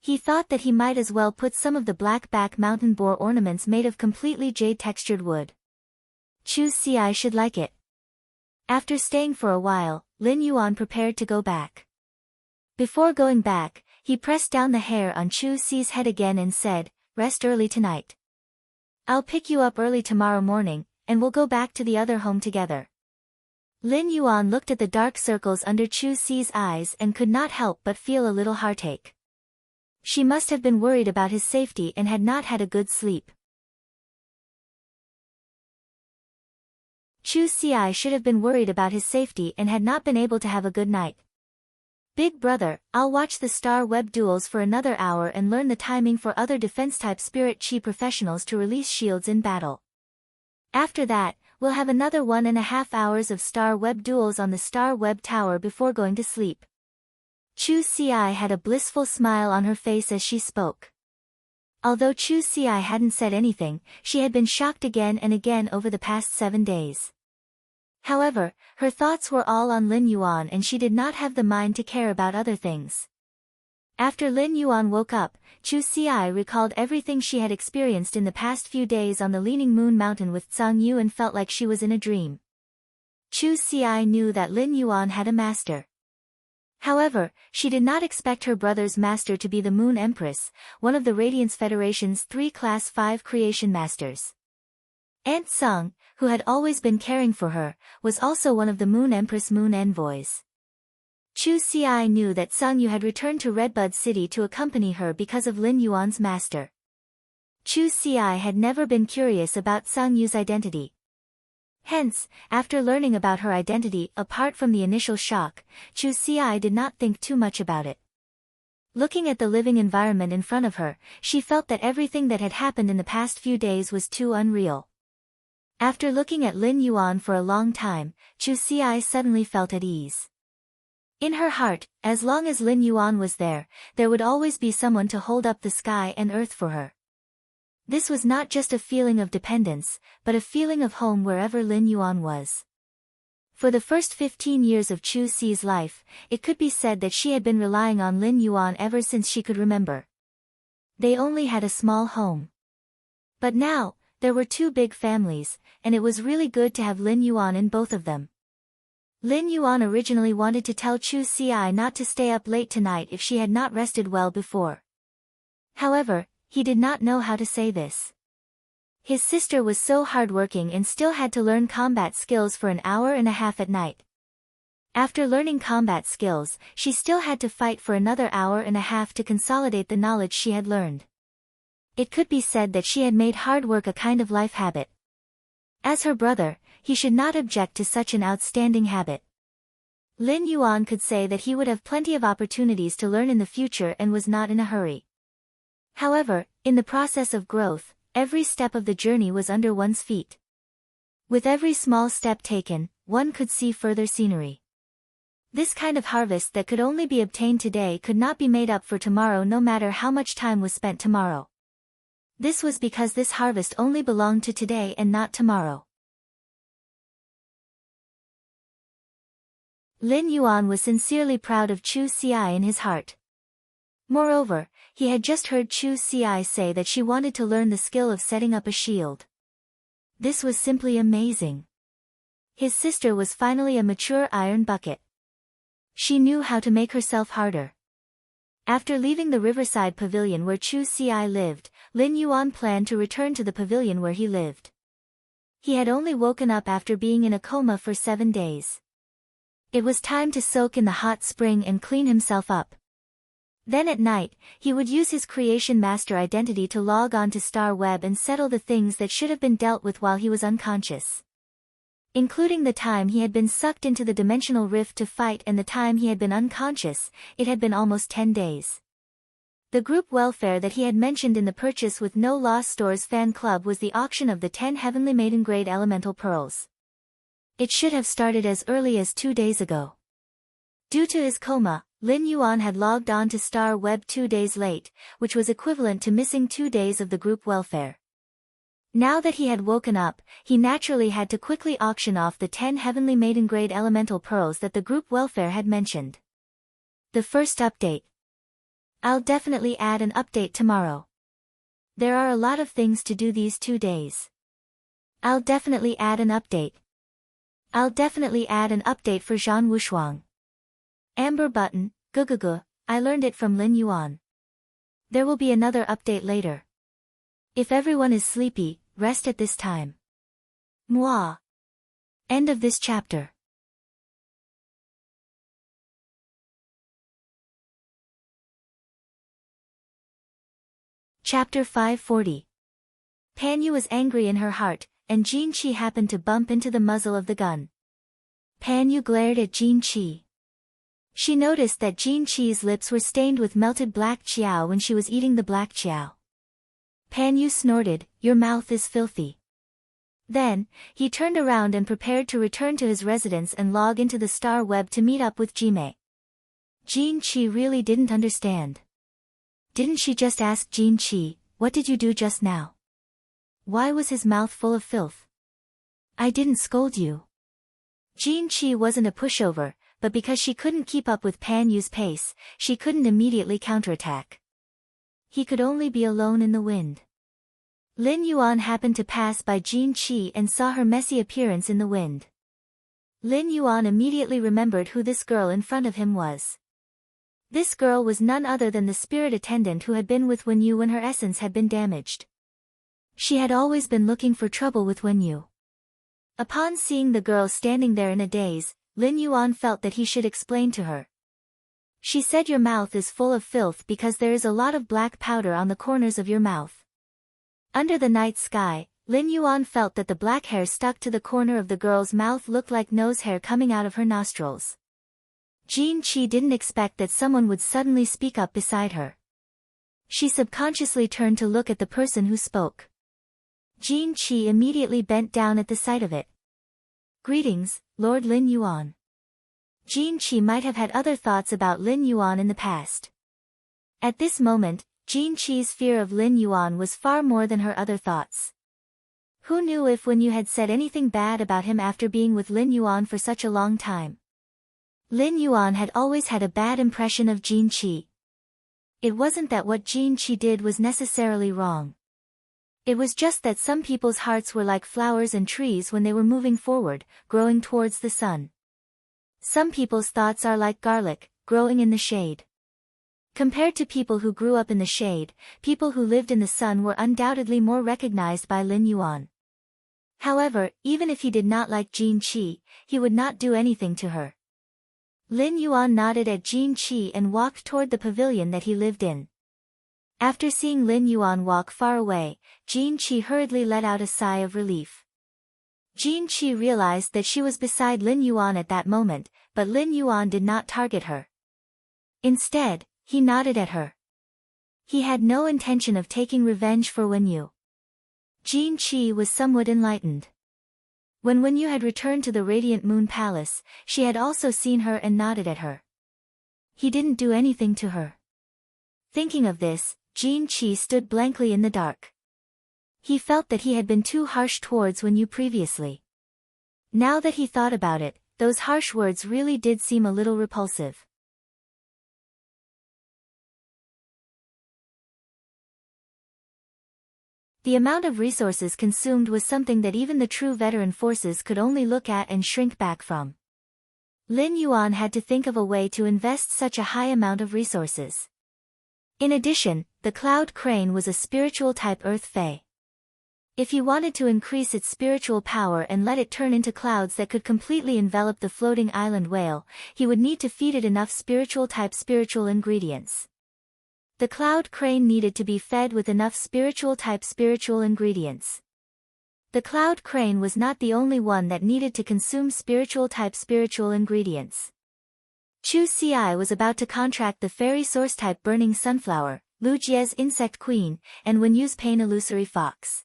He thought that he might as well put some of the black-back mountain boar ornaments made of completely jade-textured wood. Chu Si should like it. After staying for a while, Lin Yuan prepared to go back. Before going back, he pressed down the hair on Chu Si's head again and said, "Rest early tonight. I'll pick you up early tomorrow morning, and we'll go back to the other home together." Lin Yuan looked at the dark circles under Chu Si's eyes and could not help but feel a little heartache. She must have been worried about his safety and had not had a good sleep. Chu Si should have been worried about his safety and had not been able to have a good night. "Big brother, I'll watch the Star Web duels for another hour and learn the timing for other defense-type spirit chi professionals to release shields in battle. After that, we'll have another 1.5 hours of Star Web duels on the Star Web Tower before going to sleep." Chu Si had a blissful smile on her face as she spoke. Although Chu Si hadn't said anything, she had been shocked again and again over the past 7 days. However, her thoughts were all on Lin Yuan and she did not have the mind to care about other things. After Lin Yuan woke up, Chu Si recalled everything she had experienced in the past few days on the Leaning Moon Mountain with Sung Yu and felt like she was in a dream. Chu Si knew that Lin Yuan had a master. However, she did not expect her brother's master to be the Moon Empress, one of the Radiance Federation's 3 Class 5 creation masters. Aunt Sung, who had always been caring for her, was also one of the Moon Empress Moon Envoys. Chu Si knew that Sung Yu had returned to Redbud City to accompany her because of Lin Yuan's master. Chu Si had never been curious about Sung Yu's identity. Hence, after learning about her identity apart from the initial shock, Chu Si did not think too much about it. Looking at the living environment in front of her, she felt that everything that had happened in the past few days was too unreal. After looking at Lin Yuan for a long time, Chu Si suddenly felt at ease. In her heart, as long as Lin Yuan was there would always be someone to hold up the sky and earth for her. This was not just a feeling of dependence, but a feeling of home wherever Lin Yuan was. For the first 15 years of Chu Si's life, it could be said that she had been relying on Lin Yuan ever since she could remember. They only had a small home. But now, there were 2 big families, and it was really good to have Lin Yuan in both of them. Lin Yuan originally wanted to tell Chu Si not to stay up late tonight if she had not rested well before. However, he did not know how to say this. His sister was so hardworking and still had to learn combat skills for an hour and a half at night. After learning combat skills, she still had to fight for another hour and a half to consolidate the knowledge she had learned. It could be said that she had made hard work a kind of life habit. As her brother, he should not object to such an outstanding habit. Lin Yuan could say that he would have plenty of opportunities to learn in the future and was not in a hurry. However, in the process of growth, every step of the journey was under one's feet. With every small step taken, one could see further scenery. This kind of harvest that could only be obtained today could not be made up for tomorrow no matter how much time was spent tomorrow. This was because this harvest only belonged to today and not tomorrow. Lin Yuan was sincerely proud of Chu Si in his heart. Moreover, he had just heard Chu Si say that she wanted to learn the skill of setting up a shield. This was simply amazing. His sister was finally a mature iron bucket. She knew how to make herself harder. After leaving the riverside pavilion where Chu Si lived, Lin Yuan planned to return to the pavilion where he lived. He had only woken up after being in a coma for 7 days. It was time to soak in the hot spring and clean himself up. Then at night, he would use his creation master identity to log on to Star Web and settle the things that should have been dealt with while he was unconscious. Including the time he had been sucked into the dimensional rift to fight and the time he had been unconscious, it had been almost 10 days. The group welfare that he had mentioned in the Purchase with No Loss Stores fan club was the auction of the 10 Heavenly Maiden Grade Elemental Pearls. It should have started as early as 2 days ago. Due to his coma, Lin Yuan had logged on to Star Web 2 days late, which was equivalent to missing 2 days of the group welfare. Now that he had woken up, he naturally had to quickly auction off the 10 Heavenly Maiden Grade Elemental Pearls that the group welfare had mentioned. The first update. I'll definitely add an update tomorrow. There are a lot of things to do these 2 days. I'll definitely add an update. I'll definitely add an update for Zhan Wushuang. Amber button, gugugu, I learned it from Lin Yuan. There will be another update later. If everyone is sleepy, rest at this time. Mwah. End of this chapter. Chapter 540. Pan Yu was angry in her heart, and Jin Qi happened to bump into the muzzle of the gun. Pan Yu glared at Jin Qi. She noticed that Jin Qi's lips were stained with melted black qiao when she was eating the black qiao. Pan Yu snorted, "Your mouth is filthy." Then, he turned around and prepared to return to his residence and log into the Star Web to meet up with Jimei. Jin Qi really didn't understand. Didn't she just ask Jin Qi, "What did you do just now?" Why was his mouth full of filth? "I didn't scold you." Jin Qi wasn't a pushover, but because she couldn't keep up with Pan Yu's pace, she couldn't immediately counterattack. He could only be alone in the wind. Lin Yuan happened to pass by Jin Qi and saw her messy appearance in the wind. Lin Yuan immediately remembered who this girl in front of him was. This girl was none other than the spirit attendant who had been with Wen Yu when her essence had been damaged. She had always been looking for trouble with Wen Yu. Upon seeing the girl standing there in a daze, Lin Yuan felt that he should explain to her. She said, "Your mouth is full of filth because there is a lot of black powder on the corners of your mouth." Under the night sky, Lin Yuan felt that the black hair stuck to the corner of the girl's mouth looked like nose hair coming out of her nostrils. Jin Qi didn't expect that someone would suddenly speak up beside her. She subconsciously turned to look at the person who spoke. Jin Qi immediately bent down at the sight of it. "Greetings, Lord Lin Yuan." Jin Qi might have had other thoughts about Lin Yuan in the past. At this moment, Jin Qi's fear of Lin Yuan was far more than her other thoughts. Who knew if Wen Yu had said anything bad about him after being with Lin Yuan for such a long time? Lin Yuan had always had a bad impression of Jin Qi. It wasn't that what Jin Qi did was necessarily wrong. It was just that some people's hearts were like flowers and trees when they were moving forward, growing towards the sun. Some people's thoughts are like garlic, growing in the shade. Compared to people who grew up in the shade, people who lived in the sun were undoubtedly more recognized by Lin Yuan. However, even if he did not like Jin Qi, he would not do anything to her. Lin Yuan nodded at Jin Qi and walked toward the pavilion that he lived in. After seeing Lin Yuan walk far away, Jin Qi hurriedly let out a sigh of relief. Jin Qi realized that she was beside Lin Yuan at that moment, but Lin Yuan did not target her. Instead, he nodded at her. He had no intention of taking revenge for Wen Yu. Jin Qi was somewhat enlightened. When Wen Yu had returned to the Radiant Moon Palace, she had also seen her and nodded at her. He didn't do anything to her. Thinking of this, Jin Qi stood blankly in the dark. He felt that he had been too harsh towards Wen Yu previously. Now that he thought about it, those harsh words really did seem a little repulsive. The amount of resources consumed was something that even the true veteran forces could only look at and shrink back from. Lin Yuan had to think of a way to invest such a high amount of resources. In addition, the cloud crane was a spiritual type earth fae. If he wanted to increase its spiritual power and let it turn into clouds that could completely envelop the floating island whale, he would need to feed it enough spiritual type spiritual ingredients. The cloud crane needed to be fed with enough spiritual type spiritual ingredients. The cloud crane was not the only one that needed to consume spiritual ingredients. Chu Ci was about to contract the fairy source-type burning sunflower, Lu Jie's insect queen, and Wenyu's pain illusory fox.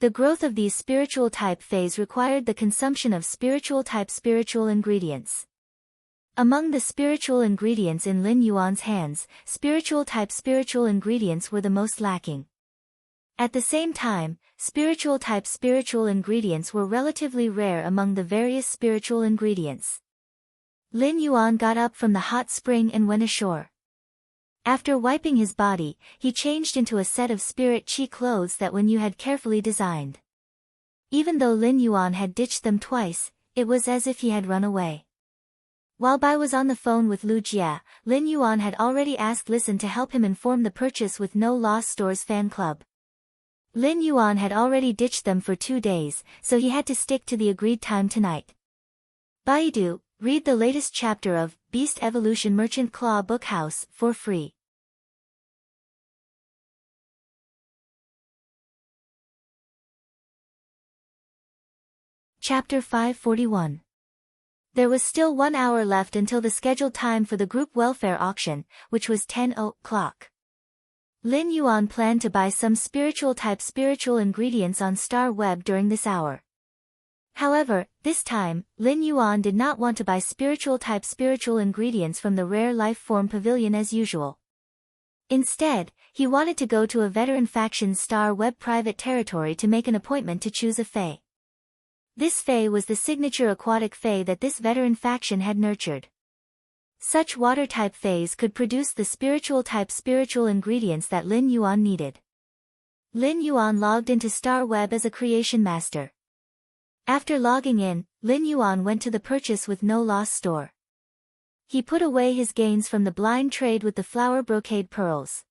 The growth of these spiritual-type fays required the consumption of spiritual-type ingredients. Among the spiritual ingredients in Lin Yuan's hands, spiritual-type ingredients were the most lacking. At the same time, spiritual-type ingredients were relatively rare among the various spiritual ingredients. Lin Yuan got up from the hot spring and went ashore. After wiping his body, he changed into a set of spirit qi clothes that Wenyu had carefully designed. Even though Lin Yuan had ditched them twice, it was as if he had run away. While Bai was on the phone with Lu Jia, Lin Yuan had already asked Listen to help him inform the Purchase with No Loss Stores fan club. Lin Yuan had already ditched them for 2 days, so he had to stick to the agreed time tonight. Baidu, read the latest chapter of Beast Evolution Merchant Claw Bookhouse for free. Chapter 541. There was still 1 hour left until the scheduled time for the group welfare auction, which was 10 o'clock. Lin Yuan planned to buy some spiritual-type ingredients on Star Web during this hour. However, this time, Lin Yuan did not want to buy spiritual-type ingredients from the Rare Life Form Pavilion as usual. Instead, he wanted to go to a veteran faction's Star Web private territory to make an appointment to choose a Fae. This Fae was the signature aquatic Fae that this veteran faction had nurtured. Such water-type Faes could produce the spiritual-type ingredients that Lin Yuan needed. Lin Yuan logged into Star Web as a creation master. After logging in, Lin Yuan went to the Purchase with No Loss store. He put away his gains from the blind trade with the flower brocade pearls.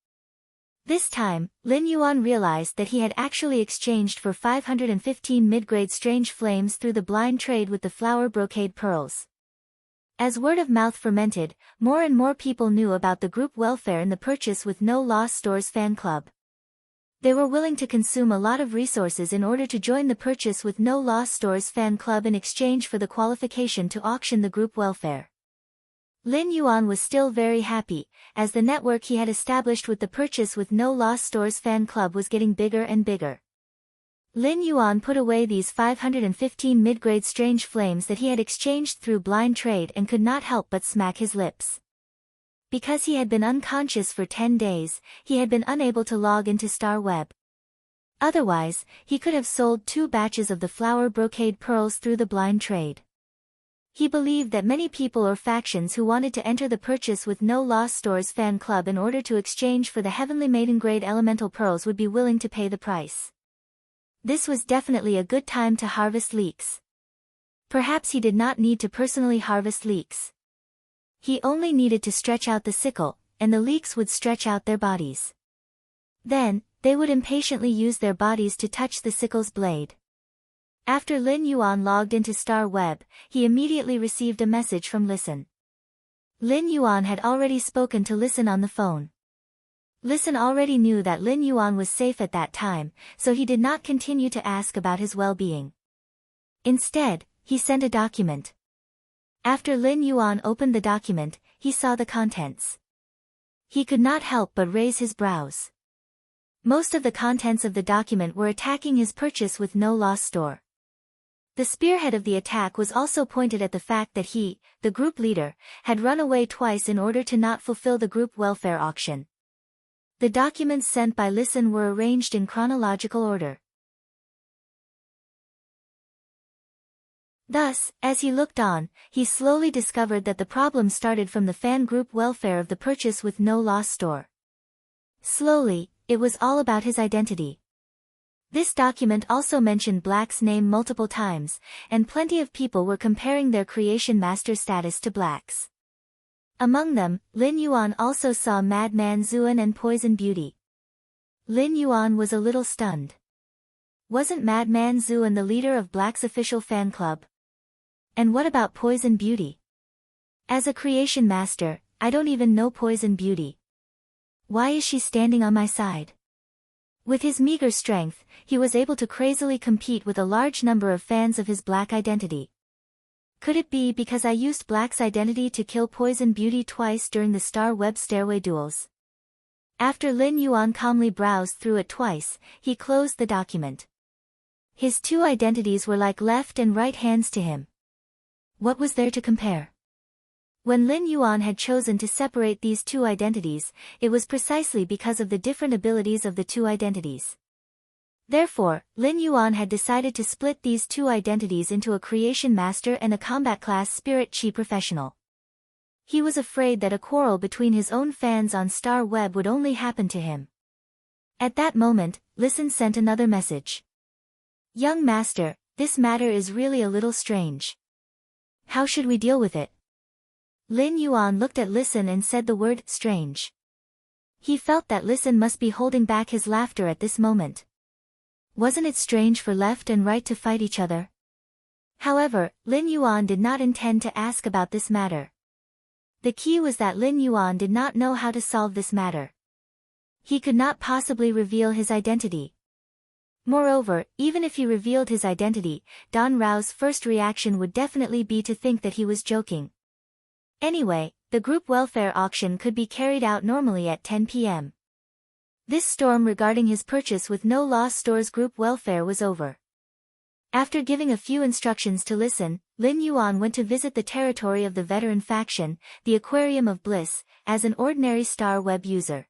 This time, Lin Yuan realized that he had actually exchanged for 515 mid-grade strange flames through the blind trade with the flower brocade pearls. As word of mouth fermented, more and more people knew about the group welfare in the Purchase with No Loss stores fan club. They were willing to consume a lot of resources in order to join the Purchase with No Loss stores fan club in exchange for the qualification to auction the group welfare. Lin Yuan was still very happy, as the network he had established with the Purchase with No Loss stores fan club was getting bigger and bigger. Lin Yuan put away these 515 mid-grade strange flames that he had exchanged through blind trade and could not help but smack his lips. Because he had been unconscious for 10 days, he had been unable to log into Star Web. Otherwise, he could have sold 2 batches of the flower brocade pearls through the blind trade. He believed that many people or factions who wanted to enter the Purchase with No Loss stores fan club in order to exchange for the Heavenly Maiden grade elemental pearls would be willing to pay the price. This was definitely a good time to harvest leeks. Perhaps he did not need to personally harvest leeks. He only needed to stretch out the sickle, and the leeks would stretch out their bodies. Then, they would impatiently use their bodies to touch the sickle's blade. After Lin Yuan logged into Star Web, he immediately received a message from Listen. Lin Yuan had already spoken to Listen on the phone. Listen already knew that Lin Yuan was safe at that time, so he did not continue to ask about his well-being. Instead, he sent a document. After Lin Yuan opened the document, he saw the contents. He could not help but raise his brows. Most of the contents of the document were attacking his Purchase with No Loss store. The spearhead of the attack was also pointed at the fact that he, the group leader, had run away twice in order to not fulfill the group welfare auction. The documents sent by Listen were arranged in chronological order. Thus, as he looked on, he slowly discovered that the problem started from the fan group welfare of the Purchase with No Loss store. Slowly, it was all about his identity. This document also mentioned Black's name multiple times, and plenty of people were comparing their creation master status to Black's. Among them, Lin Yuan also saw Madman Zuan and Poison Beauty. Lin Yuan was a little stunned. Wasn't Madman Zuan the leader of Black's official fan club? And what about Poison Beauty? As a creation master, I don't even know Poison Beauty. Why is she standing on my side? With his meager strength, he was able to crazily compete with a large number of fans of his black identity. Could it be because I used Black's identity to kill Poison Beauty twice during the Star Web Stairway duels? After Lin Yuan calmly browsed through it twice, he closed the document. His two identities were like left and right hands to him. What was there to compare? When Lin Yuan had chosen to separate these two identities, it was precisely because of the different abilities of the two identities. Therefore, Lin Yuan had decided to split these two identities into a creation master and a combat class spirit chi professional. He was afraid that a quarrel between his own fans on Star Web would only happen to him. At that moment, Listen sent another message. Young master, this matter is really a little strange. How should we deal with it? Lin Yuan looked at Listen and said the word strange. He felt that Listen must be holding back his laughter at this moment. Wasn't it strange for left and right to fight each other? However, Lin Yuan did not intend to ask about this matter. The key was that Lin Yuan did not know how to solve this matter. He could not possibly reveal his identity. Moreover, even if he revealed his identity, Don Rao's first reaction would definitely be to think that he was joking. Anyway, the group welfare auction could be carried out normally at 10 p.m. This storm regarding his purchase with No Loss Stores group welfare was over. After giving a few instructions to Listen, Lin Yuan went to visit the territory of the veteran faction, the Aquarium of Bliss, as an ordinary Star Web user.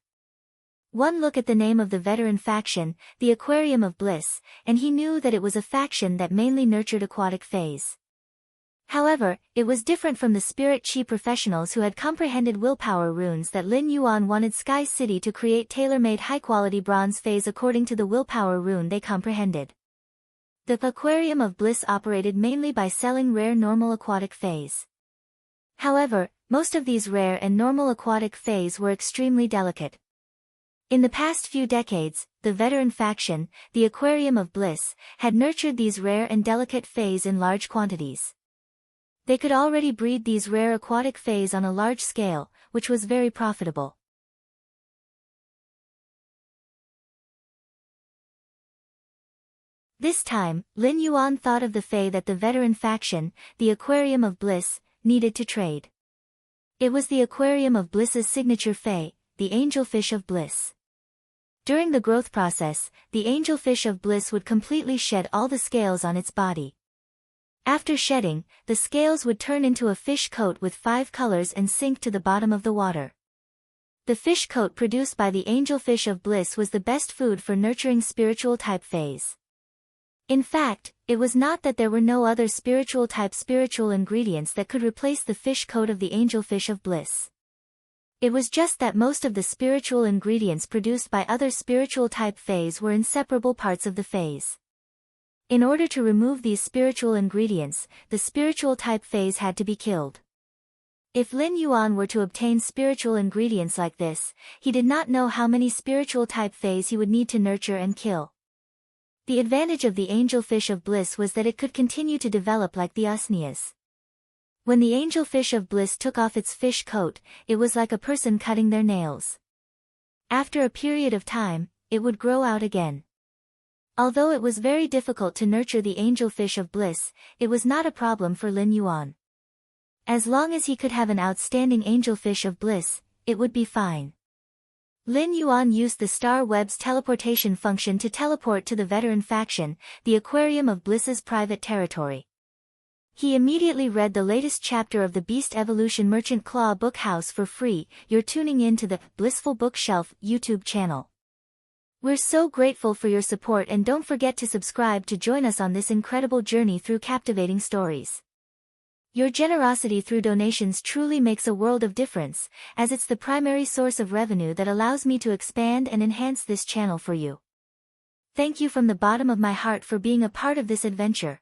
One look at the name of the veteran faction, the Aquarium of Bliss, and he knew that it was a faction that mainly nurtured aquatic phase. However, it was different from the spirit chi professionals who had comprehended willpower runes that Lin Yuan wanted Sky City to create tailor-made high-quality bronze phase according to the willpower rune they comprehended. The Aquarium of Bliss operated mainly by selling rare normal aquatic phase. However, most of these rare and normal aquatic phase were extremely delicate. In the past few decades, the veteran faction, the Aquarium of Bliss, had nurtured these rare and delicate phase in large quantities. They could already breed these rare aquatic phase on a large scale, which was very profitable. This time, Lin Yuan thought of the fae that the veteran faction, the Aquarium of Bliss, needed to trade. It was the Aquarium of Bliss's signature fae, the Angelfish of Bliss. During the growth process, the Angelfish of Bliss would completely shed all the scales on its body. After shedding, the scales would turn into a fish coat with 5 colors and sink to the bottom of the water. The fish coat produced by the Angelfish of Bliss was the best food for nurturing spiritual type phase. In fact, it was not that there were no other spiritual ingredients that could replace the fish coat of the Angelfish of Bliss. It was just that most of the spiritual ingredients produced by other spiritual type phase were inseparable parts of the phase. In order to remove these spiritual ingredients, the spiritual type phase had to be killed. If Lin Yuan were to obtain spiritual ingredients like this, he did not know how many spiritual type phase he would need to nurture and kill. The advantage of the Angelfish of Bliss was that it could continue to develop like the Usnias. When the Angelfish of Bliss took off its fish coat, it was like a person cutting their nails. After a period of time, it would grow out again. Although it was very difficult to nurture the Angelfish of Bliss, it was not a problem for Lin Yuan. As long as he could have an outstanding Angelfish of Bliss, it would be fine. Lin Yuan used the Star Web's teleportation function to teleport to the veteran faction, the Aquarium of Bliss's private territory. He immediately read the latest chapter of the Beast Evolution Merchant Claw book house for free. You're tuning in to the Blissful Bookshelf YouTube channel. We're so grateful for your support, and don't forget to subscribe to join us on this incredible journey through captivating stories. Your generosity through donations truly makes a world of difference, as it's the primary source of revenue that allows me to expand and enhance this channel for you. Thank you from the bottom of my heart for being a part of this adventure.